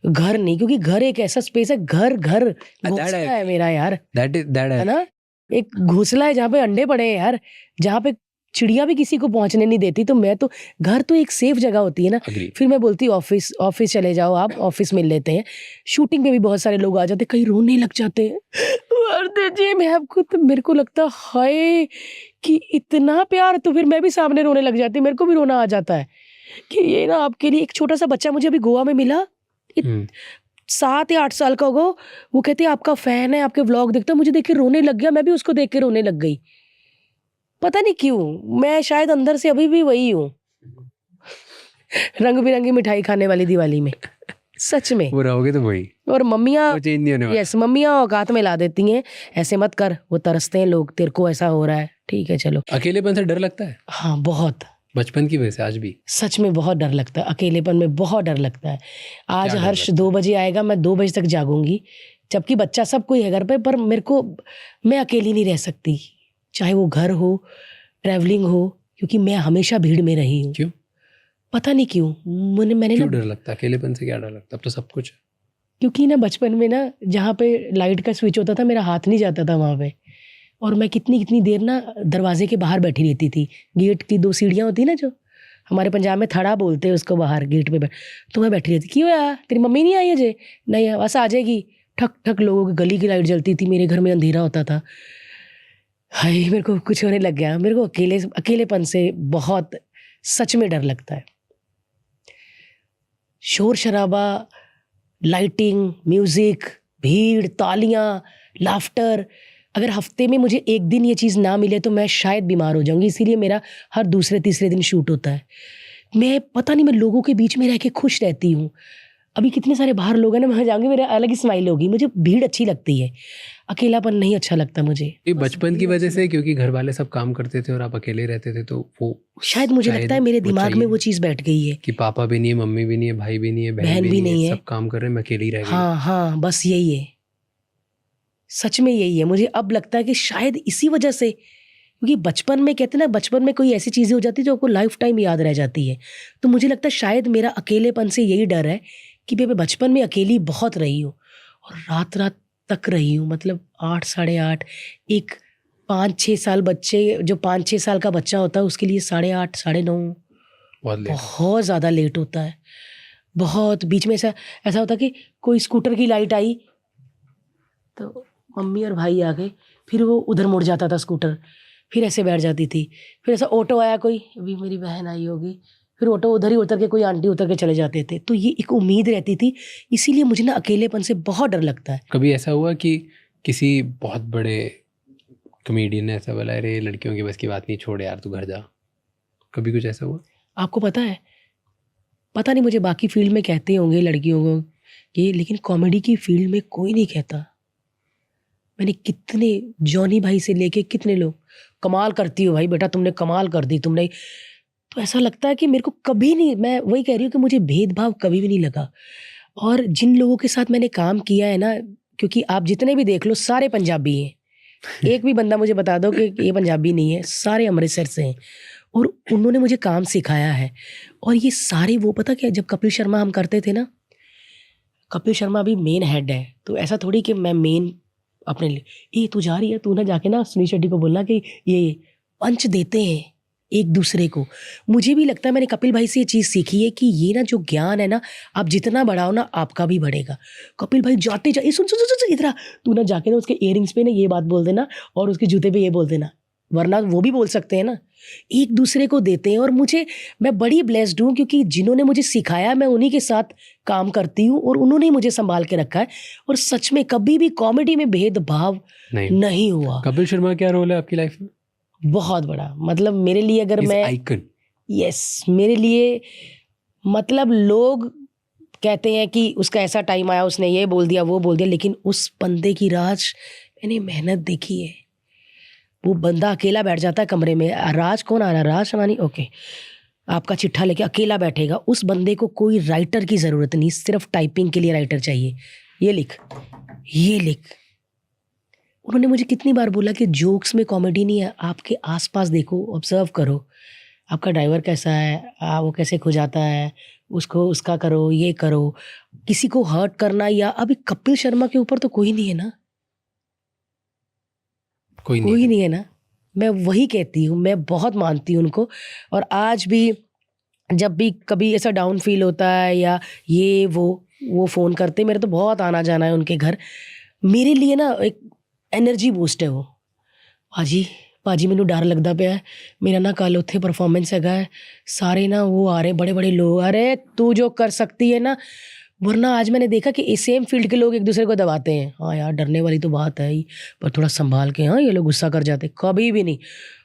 घर नहीं, क्योंकि घर एक ऐसा स्पेस है, घर घोंसला है मेरा यार, है ना। एक घोंसला है जहाँ पे अंडे पड़े हैं यार, जहाँ पे चिड़िया भी किसी को पहुंचने नहीं देती। तो मैं तो, घर तो एक सेफ जगह होती है ना। फिर मैं बोलती ऑफिस चले जाओ, आप ऑफिस मिल लेते हैं। शूटिंग पे भी बहुत सारे लोग आ जाते, कहीं रोने लग जाते हैं। जी मैं आपको, तो मेरे को लगता हाय कि इतना प्यार, तो फिर मैं भी सामने रोने लग जाती, मेरे को भी रोना आ जाता है कि ये ना आपके लिए। एक छोटा सा बच्चा मुझे अभी गोवा में मिला, 7 या 8 साल का होगा, वो कहते आपका फैन है, आपके व्लॉग देखता, मुझे देख के रोने लग गया। मैं भी उसको देख के रोने लग गई, पता नहीं क्यों। मैं शायद अंदर से अभी भी वही हूँ, रंग बिरंगी मिठाई खाने वाली दिवाली में, सच में। वो रहोगे तो वही, और मम्मियाँ, चेंज नहीं होने वाला। यस, मम्मियाँ औकात में ला देती हैं, ऐसे मत कर, वो तरसते हैं लोग, तेरे को ऐसा हो रहा है, ठीक है चलो। अकेलेपन से डर लगता है? हाँ बहुत, बचपन की वजह से आज भी सच में बहुत डर लगता है। अकेलेपन में बहुत डर लगता है। आज क्या डर हर्ष लगता 2 बजे आएगा, मैं 2 बजे तक जागूंगी, जबकि बच्चा सब कोई है घर पे, पर मेरे को, मैं अकेली नहीं रह सकती, चाहे वो घर हो, ट्रैवलिंग हो, क्योंकि मैं हमेशा भीड़ में रही हूँ। क्यों? पता नहीं क्यों, मैंने क्यों ना, डर लगता है? अकेलेपन से क्या डर लगता है? अब तो सब कुछ है। क्योंकि ना बचपन में ना जहाँ पे लाइट का स्विच होता था, मेरा हाथ नहीं जाता था वहाँ पे, और मैं कितनी देर ना दरवाजे के बाहर बैठी रहती थी। गेट की 2 सीढ़ियाँ होती ना, जो हमारे पंजाब में थड़ा बोलते हैं उसको, बाहर गेट पे तो मैं बैठी रहती। क्यों यार, तेरी मम्मी नहीं आई अजय? नहीं, बस आ जाएगी। ठक ठक लोगों की गली की लाइट जलती थी, मेरे घर में अंधेरा होता था। हाय, मेरे को कुछ होने लग गया। मेरे को अकेलेपन से बहुत सच में डर लगता है। शोर शराबा, लाइटिंग, म्यूजिक, भीड़, तालियां, लाफ्टर, अगर हफ्ते में मुझे एक दिन ये चीज़ ना मिले तो मैं शायद बीमार हो जाऊंगी। इसीलिए मेरा हर दूसरे तीसरे दिन शूट होता है। मैं पता नहीं, मैं लोगों के बीच में रह के खुश रहती हूँ। अभी कितने सारे बाहर लोग हैं ना, वहाँ जाऊंगी मेरा अलग ही स्माइल होगी। मुझे भीड़ अच्छी लगती है, अकेलापन नहीं अच्छा लगता मुझे। ये बचपन की वजह से, क्योंकि घर वाले सब काम करते थे और आप अकेले रहते थे, तो वो शायद मुझे लगता है मेरे दिमाग में वो चीज़ बैठ गई है कि पापा भी नहीं है, मम्मी भी नहीं है, भाई भी नहीं है, बहन भी नहीं है, सब काम कर रहे हैं, मैं अकेली रह गई। हाँ, बस यही है, सच में यही है। मुझे अब लगता है कि शायद इसी वजह से, क्योंकि बचपन में कहते हैं ना, बचपन में कोई ऐसी चीज़ें हो जाती है जो आपको लाइफ टाइम याद रह जाती है। तो मुझे लगता है शायद मेरा अकेलेपन से यही डर है कि मैं बचपन में अकेली बहुत रही हूँ, और रात रात तक रही हूँ, मतलब 8, साढ़े 8। एक 5-6 साल बच्चे, जो 5-6 साल का बच्चा होता है, उसके लिए 8:30, 9:30 बहुत ज़्यादा लेट होता है। बहुत बीच में ऐसा होता कि कोई स्कूटर की लाइट आई तो मम्मी और भाई आ गए, फिर वो उधर मुड़ जाता था स्कूटर, फिर ऐसे बैठ जाती थी। फिर ऐसा ऑटो आया कोई, अभी मेरी बहन आई होगी, फिर ऑटो उधर ही उतर के कोई आंटी उतर के चले जाते थे। तो ये एक उम्मीद रहती थी, इसीलिए मुझे ना अकेलेपन से बहुत डर लगता है। कभी ऐसा हुआ कि किसी बहुत बड़े कॉमेडियन ने ऐसा बोला, अरे लड़कियों की बस की बात नहीं, छोड़ यार तू घर जा? कभी कुछ ऐसा हुआ? आपको पता है, पता नहीं मुझे बाकी फील्ड में कहते होंगे लड़कियों को कि, लेकिन कॉमेडी की फील्ड में कोई नहीं कहता। मैंने कितने, जॉनी भाई से लेके कितने लोग, कमाल करती हो भाई बेटा, तुमने कमाल कर दी तुमने। तो ऐसा लगता है कि मेरे को कभी नहीं, मैं वही कह रही हूँ कि मुझे भेदभाव कभी भी नहीं लगा। और जिन लोगों के साथ मैंने काम किया है ना, क्योंकि आप जितने भी देख लो सारे पंजाबी हैं, एक भी बंदा मुझे बता दो कि ये पंजाबी नहीं है, सारे अमृतसर से हैं, और उन्होंने मुझे काम सिखाया है। और ये सारे, वो पता क्या, जब कपिल शर्मा हम करते थे ना, कपिल शर्मा भी मेन हेड है, तो ऐसा थोड़ी कि मैं मेन अपने लिए, ये तू जा रही है, तू ना जाके ना सुनील शेट्टी को बोलना कि ये पंच देते हैं एक दूसरे को। मुझे भी लगता है, मैंने कपिल भाई से ये चीज़ सीखी है कि ये ना जो ज्ञान है ना, आप जितना बढ़ाओ ना आपका भी बढ़ेगा। कपिल भाई जाते जाते, सुन सुन सुन सुन इधर, तू ना जाके ना उसके इयरिंग्स पे ना ये बात बोल देना, और उसके जूते पे ये बोल देना, वरना वो भी बोल सकते हैं ना। एक दूसरे को देते हैं, और मैं बड़ी ब्लेस्ड हूँ, क्योंकि जिन्होंने मुझे सिखाया, मैं उन्हीं के साथ काम करती हूँ, और उन्होंने मुझे संभाल के रखा है। और सच में कभी भी कॉमेडी में भेदभाव नहीं हुआ। कपिल शर्मा क्या रोल है आपकी लाइफ में? बहुत बड़ा, मतलब मेरे लिए, अगर मैं आइकन, यस, मेरे लिए, मतलब लोग कहते हैं कि उसका ऐसा टाइम आया, उसने ये बोल दिया वो बोल दिया, लेकिन उस बंदे की राज मैंने मेहनत देखी है। वो बंदा अकेला बैठ जाता है कमरे में, राज कौन आ रहा है, राज शमानी, ओके, आपका चिट्ठा लेके अकेला बैठेगा। उस बंदे को कोई राइटर की ज़रूरत नहीं, सिर्फ टाइपिंग के लिए राइटर चाहिए। ये लिख, ये लिख। उन्होंने मुझे कितनी बार बोला कि जोक्स में कॉमेडी नहीं है, आपके आसपास देखो, ऑब्जर्व करो, आपका ड्राइवर कैसा है, वो कैसे खो जाता है, उसको उसका करो, ये करो। किसी को हर्ट करना, या अभी कपिल शर्मा के ऊपर तो कोई नहीं है ना, कोई कोई नहीं है ना। मैं वही कहती हूँ, मैं बहुत मानती हूँ उनको। और आज भी जब भी कभी ऐसा डाउन फील होता है या ये वो फ़ोन करते, मेरे तो बहुत आना जाना है उनके घर। मेरे लिए ना एक एनर्जी बूस्ट है वो। भाजी मैनू डर लगता पिया, मेरा ना कल उत्थे परफॉर्मेंस है, सारे ना वो आ रहे बड़े बड़े लोग, अरे तू जो कर सकती है ना, वरना आज मैंने देखा कि सेम फील्ड के लोग एक दूसरे को दबाते हैं। हाँ यार, डरने वाली तो बात है ही, पर थोड़ा संभाल के। हाँ, ये लोग गुस्सा कर जाते, कभी भी नहीं।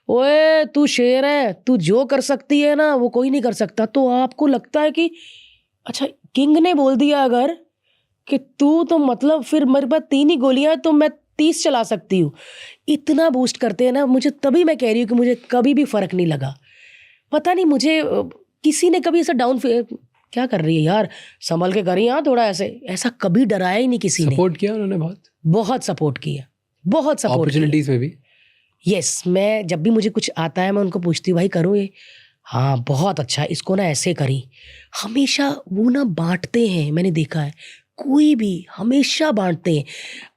ओए तू शेर है, तू जो कर सकती है ना वो कोई नहीं कर सकता। तो आपको लगता है कि अच्छा, किंग ने बोल दिया अगर कि तू तो मतलब फिर मेरे पास 3 ही गोलियां तो मैं 30 चला सकती हूँ। इतना बूस्ट करते हैं ना मुझे, तभी मैं कह रही हूँ कि मुझे कभी भी फ़र्क नहीं लगा। पता नहीं मुझे किसी ने कभी ऐसा डाउन, क्या कर रही है यार, संभल के करी, हाँ थोड़ा ऐसा कभी डराया ही नहीं किसी ने। सपोर्ट किया उन्होंने, बहुत सपोर्ट किया, बहुत सपोर्ट। अपॉर्चुनिटीज में भी। यस, मैं जब भी मुझे कुछ आता है मैं उनको पूछती हूँ, भाई करूँ ये, हाँ बहुत अच्छा, इसको ना ऐसे करी। हमेशा वो ना बांटते हैं, मैंने देखा है, कोई भी हमेशा बांटते हैं।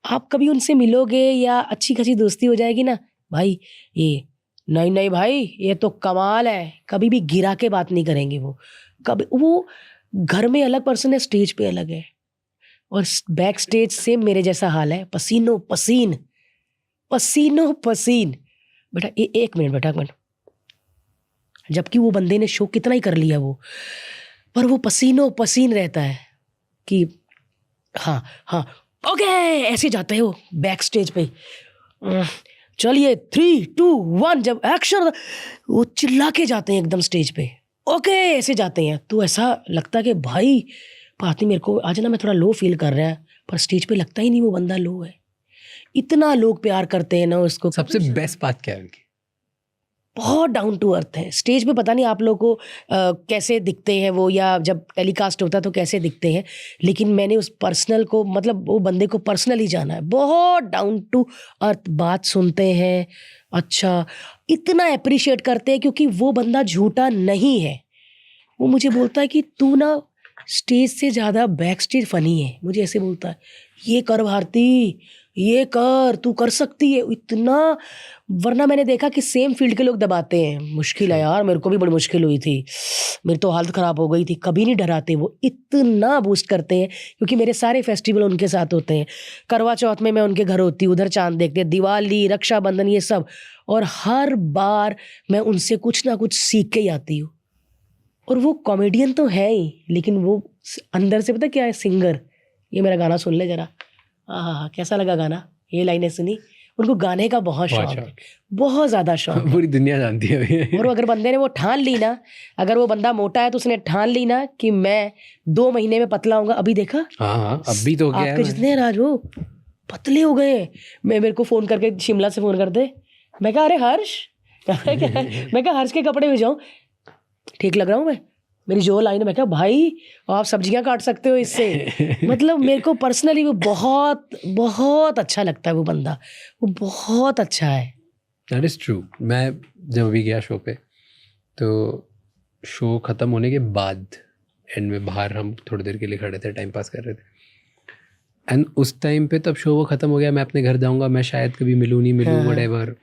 आप कभी उनसे मिलोगे या अच्छी खासी दोस्ती हो जाएगी ना, भाई ये नहीं भाई ये तो कमाल है, कभी भी गिरा के बात नहीं करेंगे वो। कभी वो घर में अलग पर्सन है, स्टेज पे अलग है, और बैक स्टेज सेम मेरे जैसा हाल है, पसीनो पसीन। बेटा एक मिनट बेटा, एक मिनट। जबकि वो बंदे ने शो कितना ही कर लिया वो, पर वो पसीनो पसीन रहता है कि हाँ ओके, ऐसे जाते हैं वो बैक स्टेज पे। चलिए 3, 2, 1 जब एक्शन, वो चिल्ला के जाते हैं एकदम स्टेज पे, ओके ऐसे जाते हैं। तो ऐसा लगता है कि भाई बात नहीं, मेरे को आज ना मैं थोड़ा लो फील कर रहा है, पर स्टेज पे लगता ही नहीं वो बंदा लो है। इतना लोग प्यार करते हैं ना उसको। सबसे बेस्ट बात क्या है उनकी, बहुत डाउन टू अर्थ है। स्टेज पे पता नहीं आप लोगों को कैसे दिखते हैं वो, या जब टेलीकास्ट होता है तो कैसे दिखते हैं, लेकिन मैंने उस पर्सनल को, मतलब वो बंदे को पर्सनली जाना है। बहुत डाउन टू अर्थ, बात सुनते हैं, अच्छा इतना अप्रिशिएट करते हैं, क्योंकि वो बंदा झूठा नहीं है। वो मुझे बोलता है कि तू ना स्टेज से ज़्यादा बैक स्टेज फनी है, मुझे ऐसे बोलता है, ये कर भारती, ये कर, तू कर सकती है, इतना। वरना मैंने देखा कि सेम फील्ड के लोग दबाते हैं। मुश्किल है यार, मेरे को भी बड़ी मुश्किल हुई थी, मेरी तो हालत ख़राब हो गई थी। कभी नहीं डराते वो, इतना बूस्ट करते हैं, क्योंकि मेरे सारे फेस्टिवल उनके साथ होते हैं। करवा चौथ में मैं उनके घर होती हूँ, उधर चांद देखते, दिवाली, रक्षाबंधन, ये सब, और हर बार मैं उनसे कुछ ना कुछ सीख के ही आती हूँ। और वो कॉमेडियन तो है ही, लेकिन वो अंदर से पता क्या है, सिंगर। ये मेरा गाना सुन ले जरा, हाँ कैसा लगा गाना, ये लाइनें सुनी। उनको गाने का बहुत शौक है, बहुत ज़्यादा शौक है। पूरी दुनिया जानती है। और अगर बंदे ने वो ठान ली ना, अगर वो बंदा मोटा है तो उसने ठान ली ना कि मैं 2 महीने में पतला होऊंगा। अभी देखा, हाँ अभी तो क्या आपके जितने राज हो पतले हो गए। मेरे को फ़ोन करके शिमला से फ़ोन करते, मैं कहा अरे हर्ष, मैं कहा हर्ष के कपड़े में जाऊँ, ठीक लग रहा हूँ मैं, मेरी जो लाइन है। मैं कहा भाई आप सब्जियां काट सकते हो इससे। मतलब मेरे को पर्सनली वो बहुत बहुत अच्छा लगता है, वो बंदा, वो बहुत अच्छा है। That is true. मैं जब अभी गया शो पे, तो शो ख़त्म होने के बाद एंड में बाहर हम थोड़ी देर के लिए खड़े थे, टाइम पास कर रहे थे। एंड उस टाइम पे तब शो वो ख़त्म हो गया, मैं अपने घर जाऊँगा, मैं शायद कभी मिलूँ नहीं मिलूँ, व्हाटएवर।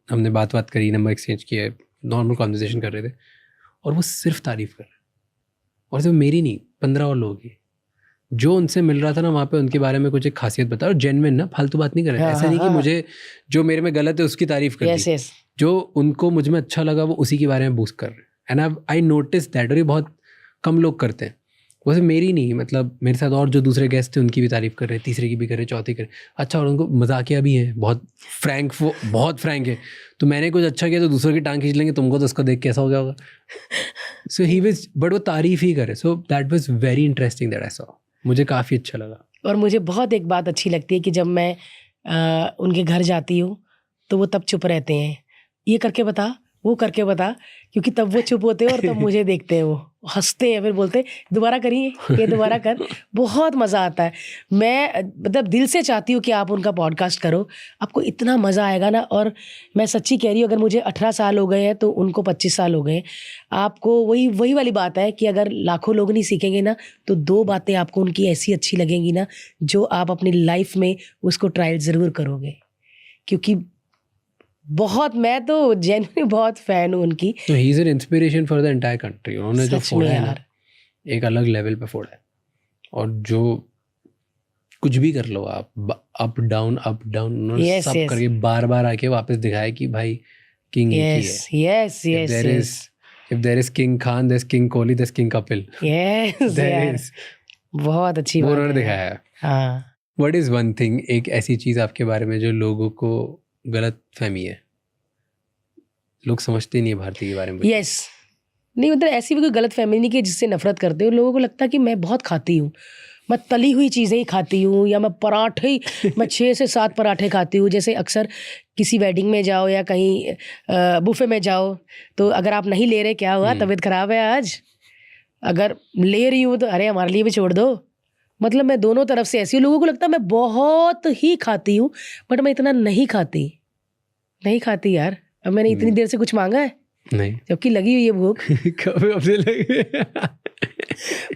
हमने बात करी, नंबर एक्सचेंज किए, नॉर्मल कॉन्वर्सेशन कर रहे थे, और वो सिर्फ तारीफ़ कर रहे, और सिर्फ मेरी नहीं, 15 और लोग ही जो उनसे मिल रहा था ना वहाँ पे, उनके बारे में कुछ एक खासियत बता, और जेन्युइन ना, फालतू बात नहीं कर रहे। ऐसा नहीं कि मुझे जो मेरे में गलत है उसकी तारीफ़ कर दी, जो उनको मुझ में अच्छा लगा वो उसी के बारे में बूस्ट कर रहे हैं। एंड आई नोटिस दैट, और ये बहुत कम लोग करते हैं। वैसे मेरी नहीं, मतलब मेरे साथ और जो दूसरे गेस्ट थे उनकी भी तारीफ़ कर रहे, तीसरे की भी कर रहे, चौथी कर रहे। अच्छा, और उनको मजाकिया भी है, बहुत फ्रैंक, वो बहुत फ्रैंक है। तो मैंने कुछ अच्छा किया तो दूसरों की टांग खींच लेंगे, तुमको तो उसको देख कैसा हो गया होगा। सो ही वाज, बट वो तारीफ़ ही करे। So that was very interesting that I saw, मुझे काफ़ी अच्छा लगा। और मुझे बहुत एक बात अच्छी लगती है कि जब मैं उनके घर जाती हूँ तो वो तब चुप रहते हैं, ये करके बता, वो करके बता, क्योंकि तब वो चुप होते हैं और तब मुझे देखते हैं, वो हंसते हैं, फिर बोलते हैं दोबारा करिए, ये दोबारा कर। बहुत मज़ा आता है। मैं मतलब दिल से चाहती हूँ कि आप उनका पॉडकास्ट करो, आपको इतना मज़ा आएगा ना। और मैं सच्ची कह रही हूँ, अगर मुझे 18 साल हो गए हैं तो उनको 25 साल हो गए। आपको वही वाली बात है कि अगर लाखों लोग नहीं सीखेंगे ना, तो 2 बातें आपको उनकी ऐसी अच्छी लगेंगी ना, जो आप अपनी लाइफ में उसको ट्रायल ज़रूर करोगे। क्योंकि बहुत, मैं तो जेन्युइनली बहुत फैन हूँ उनकी। He is an inspiration for the entire country. उन्होंने जो सच फोड़ा में है ना, यार, एक अलग लेवल पे फोड़ा है। और जो कुछ भी कर लो आप, अप डाउन उन्होंने Yes, सब yes. करके बार बार आके वापस दिखाया कि भाई किंग एक ही है। Yes yes yes If there is King Khan, there's King Kohli, there's King Kapil. Yes There यार, is. बहुत अच्छी वो बात उन्होंने है। दिखाया है। हाँ, What is one thing, एक ऐसी चीज आपके बारे में जो लोगों को गलत फहमी है, लोग समझते नहीं है भारतीय के बारे में? यस, नहीं मतलब ऐसी भी कोई गलत फहमी नहीं कि जिससे नफरत करते हो। लोगों को लगता है कि मैं बहुत खाती हूँ, मैं तली हुई चीज़ें ही खाती हूँ, या मैं पराठे ही, मैं 6 से 7 पराठे खाती हूँ। जैसे अक्सर किसी वेडिंग में जाओ या कहीं बुफे में जाओ, तो अगर आप नहीं ले रहे, क्या हुआ, तबीयत खराब है आज? अगर ले रही हूँ तो अरे हमारे लिए भी छोड़ दो। मतलब मैं दोनों तरफ से ऐसी हूँ। लोगों को लगता है मैं बहुत ही खाती हूँ, बट मैं इतना नहीं खाती यार। अब मैंने इतनी देर से कुछ मांगा है नहीं। जबकि लगी हुई है भूख। कब से लगे?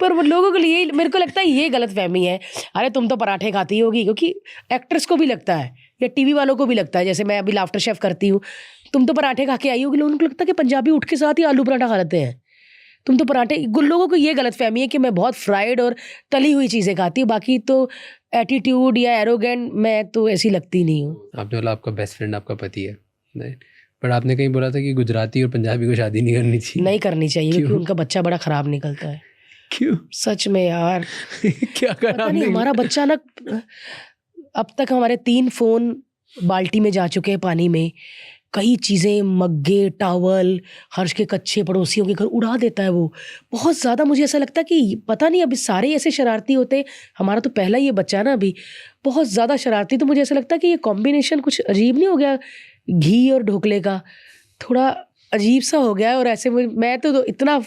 पर वो लोगों के लिए, मेरे को लगता है ये गलत फहमी है, अरे तुम तो पराठे खाती होगी। क्योंकि एक्ट्रेस को भी लगता है या टीवी वालों को भी लगता है, जैसे मैं अभी लाफ्टर शेफ करती हूँ, तुम तो पराठे खा के आई होगी। लोगों को लगता है कि पंजाबी उठ के साथ ही आलू पराठा खा लेते हैं, तुम तो पराठे। लोगों को ये गलत फहमी है कि मैं बहुत फ्राइड और तली हुई चीज़ें खाती हूँ। बाकी तो एटीट्यूड या एरोगेंट मैं तो ऐसी लगती नहीं हूँ। आपने बोला आपका बेस्ट फ्रेंड आपका पति है, नहीं, पर आपने कहीं बोला था कि गुजराती और पंजाबी को शादी नहीं करनी चाहिए। नहीं करनी चाहिए, क्योंकि क्यों? उनका बच्चा बड़ा खराब निकलता है। क्यों? सच में यार, क्या पता करा नहीं, आपने? हमारा बच्चा ना, अब तक हमारे 3 फ़ोन बाल्टी में जा चुके हैं पानी में, कई चीज़ें, मग्गे, टावल, हर्ष के कच्चे पड़ोसियों के घर उड़ा देता है वो। बहुत ज़्यादा मुझे ऐसा लगता है कि पता नहीं अभी सारे ऐसे शरारती होते। हमारा तो पहला ये बच्चा है ना अभी, बहुत ज़्यादा शरारती। तो मुझे ऐसा लगता है कि ये कॉम्बिनेशन कुछ अजीब नहीं हो गया, घी और ढोकले का, थोड़ा अजीब सा हो गया है। और ऐसे मैं तो इतना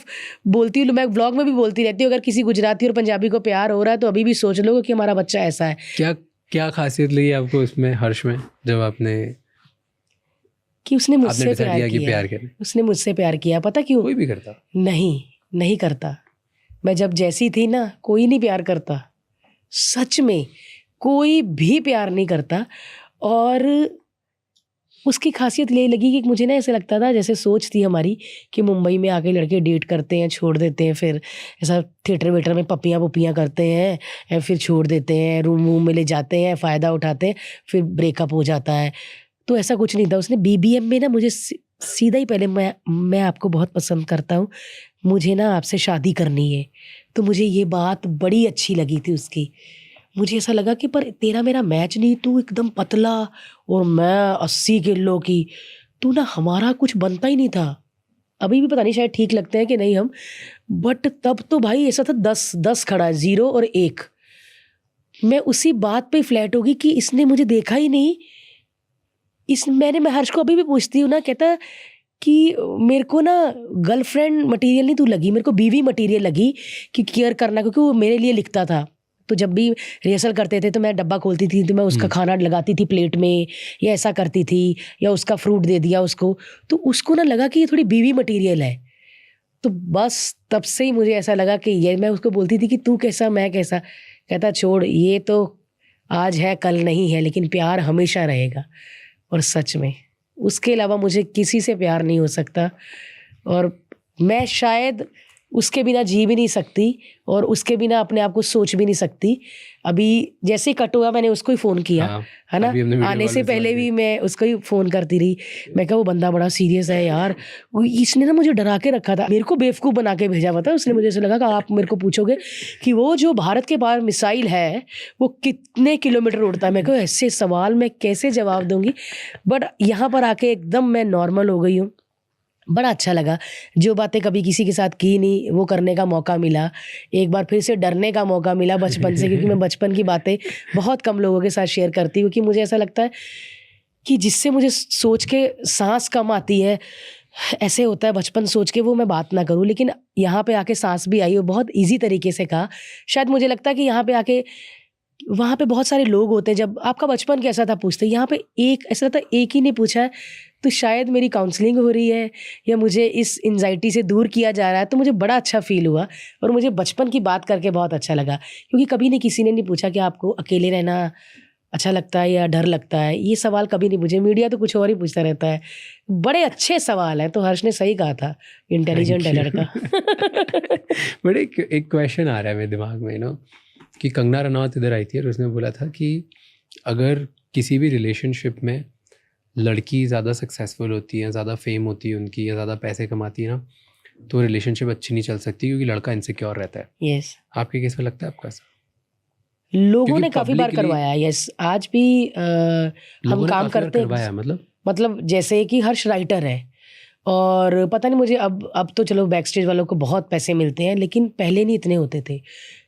बोलती हूँ, मैं व्लॉग में भी बोलती रहती हूँ, अगर किसी गुजराती और पंजाबी को प्यार हो रहा है तो अभी भी सोच लो कि हमारा बच्चा ऐसा है। क्या खासियत लगी आपको उसमें, हर्ष में, जब आपने कि उसने मुझसे decide प्यार किया कि किया। प्यार करें? उसने मुझसे प्यार किया, पता क्यों? कोई भी करता? नहीं करता। मैं जब जैसी थी ना, कोई नहीं प्यार करता, सच में कोई भी प्यार नहीं करता। और उसकी खासियत ये लगी कि मुझे ना ऐसे लगता था, जैसे सोच थी हमारी कि मुंबई में आके लड़के डेट करते हैं, छोड़ देते हैं, फिर ऐसा थिएटर वेटर में पप्पियाँ करते हैं, फिर छोड़ देते हैं, रूम में ले जाते हैं, फ़ायदा उठाते हैं, फिर ब्रेकअप हो जाता है। तो ऐसा कुछ नहीं था। उसने BBM में ना मुझे सीधा ही पहले, मैं आपको बहुत पसंद करता हूँ, मुझे ना आपसे शादी करनी है। तो मुझे ये बात बड़ी अच्छी लगी थी उसकी। मुझे ऐसा लगा कि पर तेरा मेरा मैच नहीं, तू एकदम पतला और मैं 80 किलो की, तू ना, हमारा कुछ बनता ही नहीं था। अभी भी पता नहीं शायद ठीक लगते हैं कि नहीं हम, बट तब तो भाई ऐसा था 10 खड़ा है, 0 और 1। मैं उसी बात पे फ्लैट होगी कि इसने मुझे देखा ही नहीं। मैं हर्ष को अभी भी पूछती हूँ ना, कहता कि मेरे को ना गर्लफ्रेंड मटेरियल नहीं तू लगी, मेरे को बीवी मटेरियल लगी कि केयर करना, क्योंकि वो मेरे लिए लिखता था। तो जब भी रिहर्सल करते थे तो मैं डब्बा खोलती थी, तो मैं उसका खाना लगाती थी प्लेट में, या ऐसा करती थी, या उसका फ्रूट दे दिया उसको, तो उसको ना लगा कि ये थोड़ी बीवी मटेरियल है। तो बस तब से ही मुझे ऐसा लगा कि ये, मैं उसको बोलती थी कि तू कैसा मैं कैसा, कहता छोड़, ये तो आज है कल नहीं है, लेकिन प्यार हमेशा रहेगा। और सच में उसके अलावा मुझे किसी से प्यार नहीं हो सकता, और मैं शायद उसके बिना जी भी नहीं सकती, और उसके बिना अपने आप को सोच भी नहीं सकती। अभी जैसे ही कट हुआ मैंने उसको ही फ़ोन किया, है ना, आने से पहले भी मैं उसको ही फ़ोन करती रही। मैं कहा वो बंदा बड़ा सीरियस है यार, इसने ना मुझे डरा के रखा था, मेरे को बेवकूफ़ बना के भेजा हुआ था उसने। मुझे ऐसा लगा कि आप मेरे को पूछोगे कि वो जो भारत के पास मिसाइल है वो कितने किलोमीटर उड़ता है। मैं कहा ऐसे सवाल मैं कैसे जवाब दूंगी। बट यहाँ पर आके एकदम मैं नॉर्मल हो गई हूँ। बड़ा अच्छा लगा, जो बातें कभी किसी के साथ की नहीं वो करने का मौका मिला। एक बार फिर से डरने का मौका मिला बचपन से, क्योंकि मैं बचपन की बातें बहुत कम लोगों के साथ शेयर करती हूँ, कि मुझे ऐसा लगता है कि जिससे मुझे सोच के सांस कम आती है, ऐसे होता है बचपन सोच के वो मैं बात ना करूं, लेकिन यहाँ पे आके सांस भी आई और बहुत इजी तरीके से कहा। शायद मुझे लगता है कि यहाँ पे आके, वहाँ पे बहुत सारे लोग होते हैं, जब आपका बचपन कैसा था पूछते हैं, यहाँ पे एक ऐसा लगता है एक ही ने पूछा है, तो शायद मेरी काउंसलिंग हो रही है या मुझे इस एंजाइटी से दूर किया जा रहा है, तो मुझे बड़ा अच्छा फील हुआ और मुझे बचपन की बात करके बहुत अच्छा लगा, क्योंकि कभी नहीं किसी ने नहीं पूछा कि आपको अकेले रहना अच्छा लगता है या डर लगता है। ये सवाल कभी नहीं पूछे, मीडिया तो कुछ और ही पूछता रहता है। बड़े अच्छे सवाल हैं, तो हर्ष ने सही कहा था, इंटेलिजेंट है लड़का। बट एक क्वेश्चन आ रहा है मेरे दिमाग में, कि कंगना रनौत इधर आई थी और उसने बोला था कि अगर किसी भी रिलेशनशिप में लड़की ज़्यादा सक्सेसफुल होती है, ज़्यादा फेम होती है उनकी, या ज़्यादा पैसे कमाती है ना, तो रिलेशनशिप अच्छी नहीं चल सकती, क्योंकि लड़का इनसिक्योर रहता है। यस, आपके केस में लगता है आपका? लोगों ने काफी बार करवाया। यस, आज भी हम काम करते हैं, मतलब जैसे कि हर्ष राइटर है और पता नहीं मुझे अब तो चलो बैक स्टेज वालों को बहुत पैसे मिलते हैं, लेकिन पहले नहीं इतने होते थे।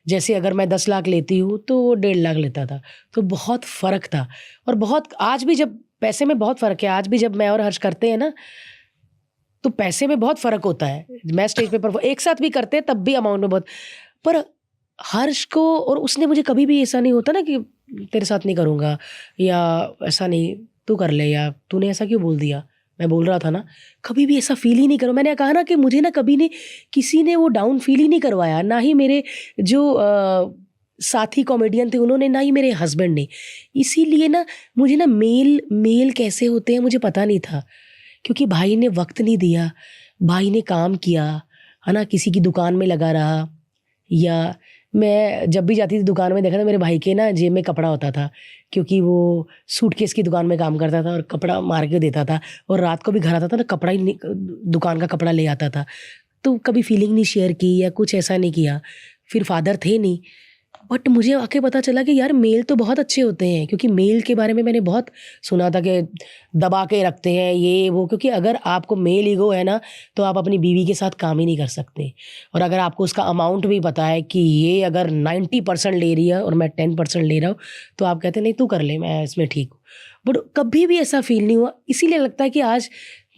जैसे अगर मैं 10 लाख लेती हूँ तो वो 1.5 लाख लेता था, तो बहुत फ़र्क था। और बहुत आज भी जब पैसे में बहुत फ़र्क है, आज भी जब मैं और हर्ष करते हैं ना, तो पैसे में बहुत फ़र्क होता है। मैं स्टेज पे एक साथ भी करते हैं तब भी अमाउंट में बहुत, पर हर्ष को, और उसने मुझे कभी भी ऐसा नहीं होता ना कि तेरे साथ नहीं करूँगा या ऐसा नहीं, तू कर ले, या तूने ऐसा क्यों बोल दिया, मैं बोल रहा था ना, कभी भी ऐसा फील ही नहीं करो। मैंने कहा ना कि मुझे ना कभी नहीं किसी ने वो डाउन फील ही नहीं करवाया, ना ही मेरे जो साथी कॉमेडियन थे उन्होंने, ना ही मेरे हस्बैंड ने। इसीलिए ना मुझे ना मेल कैसे होते हैं मुझे पता नहीं था, क्योंकि भाई ने वक्त नहीं दिया, भाई ने काम किया है ना, किसी की दुकान में लगा रहा, या मैं जब भी जाती थी दुकान में देखा था मेरे भाई के ना जेब में कपड़ा होता था, क्योंकि वो सूटकेस की दुकान में काम करता था और कपड़ा मार के देता था, और रात को भी घर आता था ना कपड़ा ही दुकान का कपड़ा ले आता था। तो कभी फीलिंग नहीं शेयर की या कुछ ऐसा नहीं किया। फिर फादर थे नहीं, बट मुझे आके पता चला कि यार मेल तो बहुत अच्छे होते हैं, क्योंकि मेल के बारे में मैंने बहुत सुना था कि दबा के रखते हैं ये वो, क्योंकि अगर आपको मेल ईगो है ना तो आप अपनी बीवी के साथ काम ही नहीं कर सकते। और अगर आपको उसका अमाउंट भी पता है कि ये अगर 90% ले रही है और मैं 10% ले रहा हूँ, तो आप कहते नहीं तू कर ले, मैं इसमें ठीक हूँ। बट कभी भी ऐसा फील नहीं हुआ। इसीलिए लगता है कि आज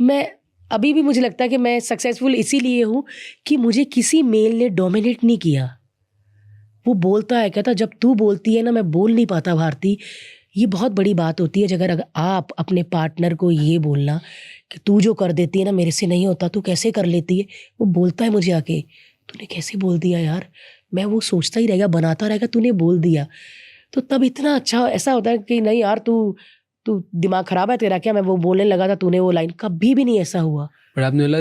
मैं, अभी भी मुझे लगता है कि मैं सक्सेसफुल इसीलिए हूँ कि मुझे किसी मेल ने डोमिनेट नहीं किया। वो बोलता है, कहता जब तू बोलती है ना मैं बोल नहीं पाता भारती। ये बहुत बड़ी बात होती है अगर आप अपने पार्टनर को ये बोलना कि तू जो कर देती है ना मेरे से नहीं होता, तू कैसे कर लेती है। वो बोलता है मुझे आके, तूने कैसे बोल दिया यार। मैं वो सोचता ही रहेगा, बनाता रहेगा, तूने बोल दिया। तो तब इतना अच्छा ऐसा होता है कि नहीं यार तू दिमाग खराब है तेरा क्या, मैं वो बोलने लगा था, तूने वो लाइन। कभी भी नहीं ऐसा हुआ। पर आपने बोला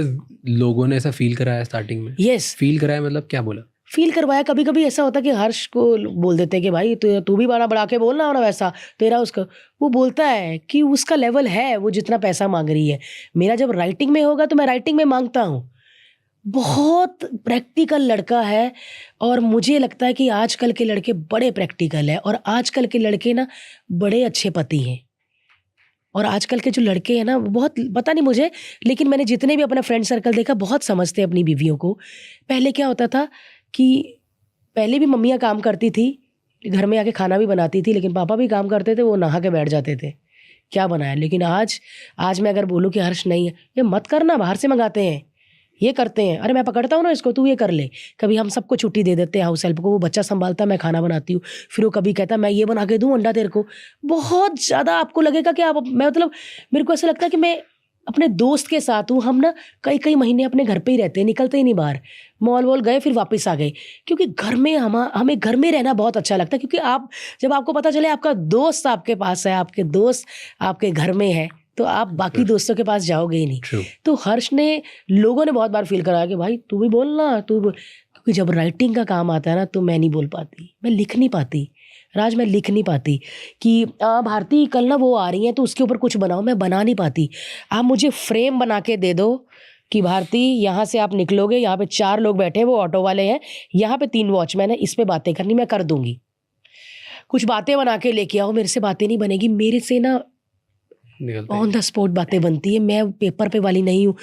लोगों ने ऐसा फील कराया स्टार्टिंग में? यस, फील कराया मतलब क्या बोला? फील करवाया। कभी कभी ऐसा होता है कि हर्ष को बोल देते हैं कि भाई तू भी बड़ा बढ़ा के बोलना, और वैसा तेरा उसका, वो बोलता है कि उसका लेवल है, वो जितना पैसा मांग रही है। मेरा जब राइटिंग में होगा तो मैं राइटिंग में मांगता हूँ। बहुत प्रैक्टिकल लड़का है, और मुझे लगता है कि आजकल के लड़के बड़े प्रैक्टिकल है, और आजकल के लड़के ना बड़े अच्छे पति हैं। और आजकल के जो लड़के हैं ना बहुत, पता नहीं मुझे, लेकिन मैंने जितने भी अपना फ्रेंड सर्कल देखा बहुत समझते हैं अपनी बीवियों को। पहले क्या होता था कि पहले भी मम्मियाँ काम करती थी, घर में आके खाना भी बनाती थी, लेकिन पापा भी काम करते थे, वो नहा के बैठ जाते थे क्या बनाया। लेकिन आज मैं अगर बोलूँ कि हर्ष नहीं है, ये मत करना, बाहर से मंगाते हैं, ये करते हैं, अरे मैं पकड़ता हूँ ना इसको, तू ये कर ले। कभी हम सबको छुट्टी दे देते हैं हाउस हेल्प को, वो बच्चा संभालता, मैं खाना बनाती हूँ। फिर वो कभी कहता मैं ये बना के दूँ अंडा तेरे को। बहुत ज़्यादा आपको लगेगा कि आप, मैं मतलब मेरे को ऐसा लगता है कि मैं अपने दोस्त के साथ हूँ। हम ना कई महीने अपने घर पे ही रहते हैं, निकलते ही नहीं बाहर। मॉल वॉल गए फिर वापस आ गए, क्योंकि घर में हमें घर में रहना बहुत अच्छा लगता है। क्योंकि जब आपको पता चले आपका दोस्त आपके पास है, आपके दोस्त आपके घर में है, तो आप बाकी दोस्तों के पास जाओगे ही नहीं। True. तो हर्ष ने, लोगों ने बहुत बार फील कराया कि भाई तू भी बोलना, क्योंकि जब राइटिंग का काम आता है ना तो मैं नहीं बोल पाती, मैं लिख नहीं पाती। राज, मैं लिख नहीं पाती कि भारती कल ना वो आ रही हैं तो उसके ऊपर कुछ बनाओ, मैं बना नहीं पाती। आप मुझे फ्रेम बना के दे दो कि भारती यहाँ से आप निकलोगे, यहाँ पे 4 लोग बैठे हैं, वो ऑटो वाले हैं, यहाँ पे 3 वॉचमैन है, इस पे बातें करनी, मैं कर दूंगी। कुछ बातें बना के लेके आओ, मेरे से बातें नहीं बनेगी, मेरे से ना ऑन द स्पॉट बातें बनती है। मैं पेपर पे वाली नहीं हूँ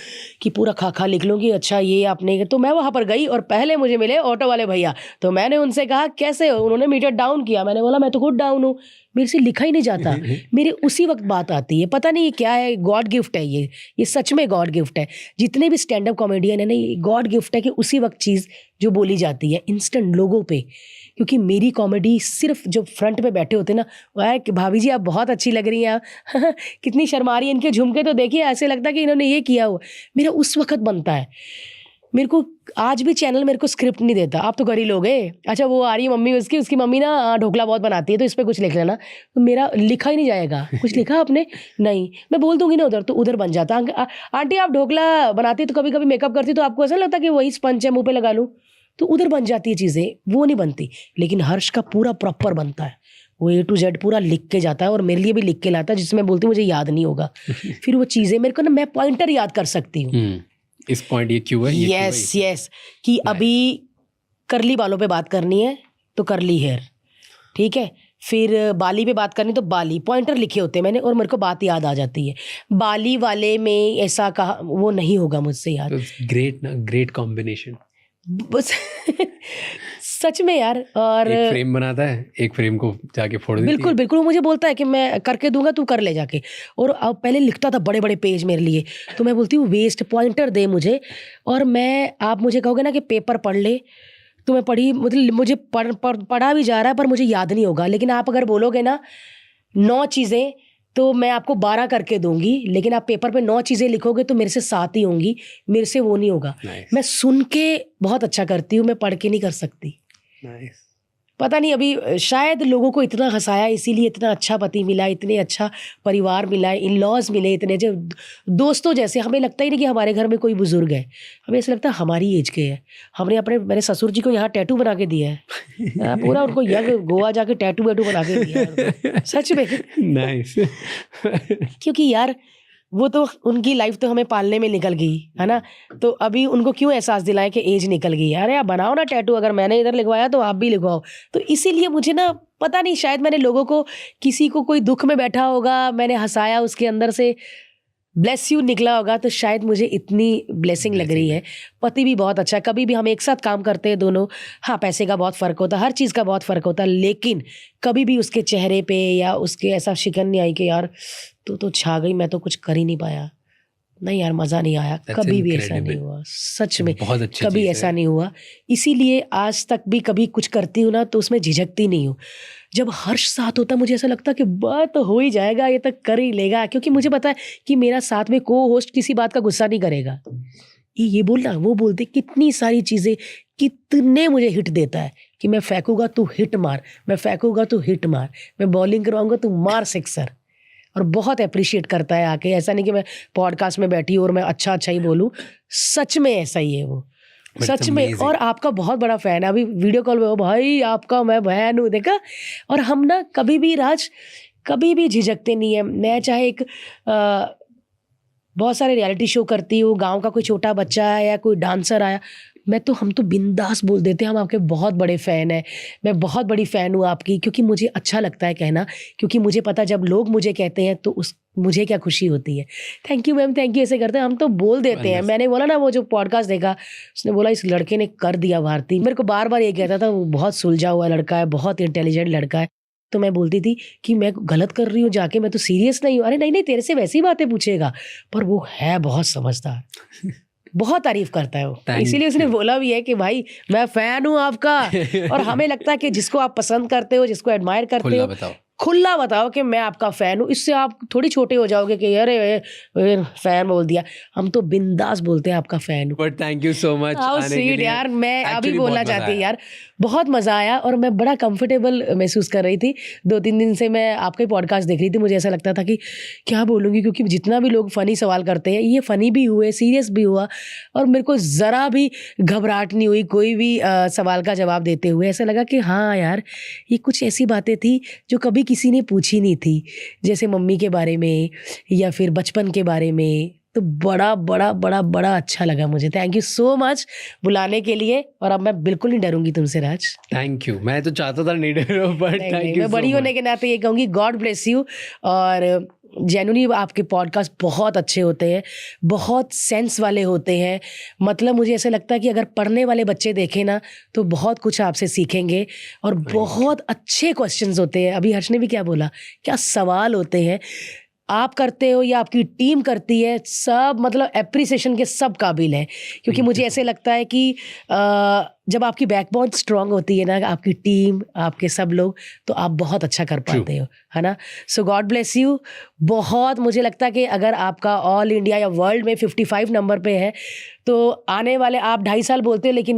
कि पूरा खा लिख लूँगी, अच्छा ये आपने। तो मैं वहाँ पर गई और पहले मुझे मिले ऑटो वाले भैया, तो मैंने उनसे कहा कैसे हो, उन्होंने मीटर डाउन किया। मैंने बोला मैं तो खुद डाउन हूँ, मेरे से लिखा ही नहीं जाता, मेरे उसी वक्त बात आती है। पता नहीं ये क्या है, गॉड गिफ्ट है ये सच में गॉड गिफ्ट है। जितने भी स्टैंड अप कॉमेडियन है ना, ये गॉड गिफ्ट है कि उसी वक्त चीज़ जो बोली जाती है इंस्टेंट लोगों पे। क्योंकि मेरी कॉमेडी सिर्फ जो फ्रंट पे बैठे होते ना, वह है कि भाभी जी आप बहुत अच्छी लग रही हैं आप कितनी शर्मा रही है, इनके झुमके तो देखिए ऐसे लगता है कि इन्होंने ये किया हुआ। मेरा उस वक्त बनता है। मेरे को आज भी चैनल मेरे को स्क्रिप्ट नहीं देता, आप तो कर ही लोगे, अच्छा वो आ रही है मम्मी उसकी मम्मी ना ढोकला बहुत बनाती है तो इस पर कुछ लिख लेना। तो मेरा लिखा ही नहीं जाएगा। कुछ लिखा आपने? नहीं, मैं बोल दूंगी ना उधर तो उधर बन जाता। आंटी आप ढोकला बनाती तो कभी कभी मेकअप करती तो आपको ऐसा लगता कि वही स्पंज है मुँह पे लगा लूँ, तो उधर बन जाती है चीज़ें, वो नहीं बनती। लेकिन हर्ष का पूरा प्रॉपर बनता है, वो A to Z पूरा लिख के जाता है और मेरे लिए भी लिख के लाता है, जिसमें बोलती हूँ मुझे याद नहीं होगा। फिर वो चीज़ें मेरे को ना, मैं पॉइंटर याद कर सकती हूँ। इस पॉइंट ये क्यों है, यस कि अभी करली बालों पे बात करनी है तो करली हेयर, ठीक है। फिर बाली पे बात करनी तो बाली, पॉइंटर लिखे होते हैं मैंने और मेरे को बात याद आ जाती है। बाली वाले में ऐसा कहा, वो नहीं होगा मुझसे यार। ग्रेट ना, ग्रेट कॉम्बिनेशन बस सच में यार। और एक फ्रेम बनाता है, एक फ्रेम को जाके फोड़ देती बिल्कुल बिल्कुल, वो मुझे बोलता है कि मैं करके दूंगा तू कर ले जाके। और अब पहले लिखता था बड़े बड़े पेज मेरे लिए, तो मैं बोलती हूँ वेस्ट, पॉइंटर दे मुझे। और मैं, आप मुझे कहोगे ना कि पेपर पढ़ ले, तो मैं पढ़ी, मतलब मुझे पढ़ा भी जा रहा है पर मुझे याद नहीं होगा। लेकिन आप अगर बोलोगे ना 9 चीज़ें तो मैं आपको 12 करके दूंगी, लेकिन आप पेपर पे 9 चीज़ें लिखोगे तो मेरे से 7 ही होंगी, मेरे से वो नहीं होगा। मैं सुन के बहुत अच्छा करती हूँ, मैं पढ़ के नहीं कर सकती। पता नहीं, अभी शायद लोगों को इतना हंसाया इसीलिए इतना अच्छा पति मिला, इतने अच्छा परिवार मिला, इन लॉज मिले, इतने जो दोस्तों जैसे। हमें लगता ही नहीं कि हमारे घर में कोई बुजुर्ग है, हमें ऐसा लगता है हमारी एज के है। हमने मेरे ससुर जी को यहाँ टैटू बना के दिया है पूरा, उनको यंग गोवा जाके टैटू बना के दिया है सच में। नाइस क्योंकि यार वो तो उनकी लाइफ तो हमें पालने में निकल गई है ना, तो अभी उनको क्यों एहसास दिलाएं कि एज निकल गई। अरे आप बनाओ ना टैटू, अगर मैंने इधर लिखवाया तो आप भी लिखवाओ। तो इसीलिए मुझे ना पता नहीं, शायद मैंने लोगों को, किसी को कोई दुख में बैठा होगा, मैंने हंसाया, उसके अंदर से ब्लेस यू निकला होगा, तो शायद मुझे इतनी ब्लेसिंग लग रही है। पति भी बहुत अच्छा है, कभी भी हम एक साथ काम करते हैं दोनों। हाँ, पैसे का बहुत फ़र्क होता है, हर चीज़ का बहुत फ़र्क होता है, लेकिन कभी भी उसके चेहरे पे या उसके ऐसा शिकन नहीं आई कि यार तू तो छा गई, मैं तो कुछ कर ही नहीं पाया। नहीं यार, मज़ा नहीं आया, कभी भी ऐसा नहीं हुआ, सच में बहुत अच्छी कभी चीज़ ऐसा है। नहीं हुआ। इसीलिए आज तक भी कभी कुछ करती हूँ ना तो उसमें झिझकती नहीं हूँ। जब हर्ष साथ होता है मुझे ऐसा लगता है कि बात तो हो ही जाएगा, ये तो कर ही लेगा, क्योंकि मुझे पता है कि मेरा साथ में को होस्ट किसी बात का गुस्सा नहीं करेगा। ये बोलना, वो बोलते, कितनी सारी चीज़ें, कितने मुझे हिट देता है कि मैं फेंकूंगा तू हिट मार, मैं फेंकूंगा तू हिट मार, मैं बॉलिंग करवाऊंगा तू मार सिक्सर। और बहुत अप्रिशिएट करता है आके। ऐसा नहीं कि मैं पॉडकास्ट में बैठी और मैं अच्छा ही बोलूँ, सच में ऐसा ही है वो, सच में। और आपका बहुत बड़ा फ़ैन है, अभी वीडियो कॉल में, हो भाई आपका मैं बहन हूँ, देखा। और हम ना कभी भी राज, कभी भी झिझकते नहीं है। मैं चाहे एक बहुत सारे रियलिटी शो करती हूँ, गांव का कोई छोटा बच्चा है या कोई डांसर आया, हम तो बिंदास बोल देते हैं हम आपके बहुत बड़े फ़ैन हैं, मैं बहुत बड़ी फ़ैन हूँ आपकी। क्योंकि मुझे अच्छा लगता है कहना, क्योंकि मुझे पता जब लोग मुझे कहते हैं तो मुझे क्या खुशी होती है। Thank you ma'am, thank you, ऐसे करते हैं हम तो बोल देते हैं। मैंने बोला ना, वो जो पॉडकास्ट देखा, उसने बोला इस लड़के ने कर दिया भारती। मेरे को बार बार ये कहता था वो बहुत सुलझा हुआ लड़का है, बहुत इंटेलिजेंट लड़का है। तो मैं बोलती थी कि मैं गलत कर रही हूँ जाके, मैं तो सीरियस नहीं हूँ। अरे नहीं, तेरे से वैसी बातें पूछेगा, पर वो है बहुत समझदार, बहुत तारीफ करता है वो। इसीलिए उसने बोला भी है कि भाई मैं फ़ैन हूँ आपका। और हमें लगता है कि जिसको आप पसंद करते हो, जिसको एडमायर करते हो, खुला बताओ कि मैं आपका फ़ैन हूँ। इससे आप थोड़ी छोटे हो जाओगे कि अरे फ़ैन बोल दिया। हम तो बिंदास बोलते हैं आपका फ़ैन हूँ। But thank you so much आने के लिए यार, मैं अभी बोलना चाहती हूँ यार, बहुत मज़ा आया और मैं बड़ा कंफर्टेबल महसूस कर रही थी। 2-3 दिन से मैं आपके पॉडकास्ट देख रही थी, मुझे ऐसा लगता था कि क्या बोलूँगी, क्योंकि जितना भी लोग फ़नी सवाल करते हैं, ये फ़नी भी हुए, सीरियस भी हुआ, और मेरे को ज़रा भी घबराहट नहीं हुई कोई भी सवाल का जवाब देते हुए। ऐसा लगा कि हाँ यार, ये कुछ ऐसी बातें थी जो कभी किसी ने पूछी नहीं थी, जैसे मम्मी के बारे में या फिर बचपन के बारे में। तो बड़ा बड़ा बड़ा बड़ा अच्छा लगा मुझे। थैंक यू सो मच बुलाने के लिए, और अब मैं बिल्कुल नहीं डरूंगी तुमसे राज। Thank you. मैं तो चाहता था नहीं डरो, बट थैंक यू। मैं बड़ी होने के नाते ये कहूँगी, गॉड ब्लेस यू। और जेन्युइनली आपके पॉडकास्ट बहुत अच्छे होते हैं, बहुत सेंस वाले होते हैं। मतलब मुझे ऐसा लगता है कि अगर पढ़ने वाले बच्चे देखें ना तो बहुत कुछ आपसे सीखेंगे, और बहुत अच्छे क्वेश्चंस होते हैं। अभी हर्ष ने भी क्या बोला, क्या सवाल होते हैं। आप करते हो या आपकी टीम करती है, सब मतलब एप्रिसिएशन के सब काबिल है, क्योंकि मुझे ऐसे लगता है कि जब आपकी बैकबोन स्ट्रांग होती है ना, आपकी टीम, आपके सब लोग, तो आप बहुत अच्छा कर पाते हो, है ना। सो गॉड ब्लेस यू। बहुत मुझे लगता है कि अगर आपका ऑल इंडिया या वर्ल्ड में 55 नंबर पे है, तो आने वाले, आप 2.5 साल बोलते हो, लेकिन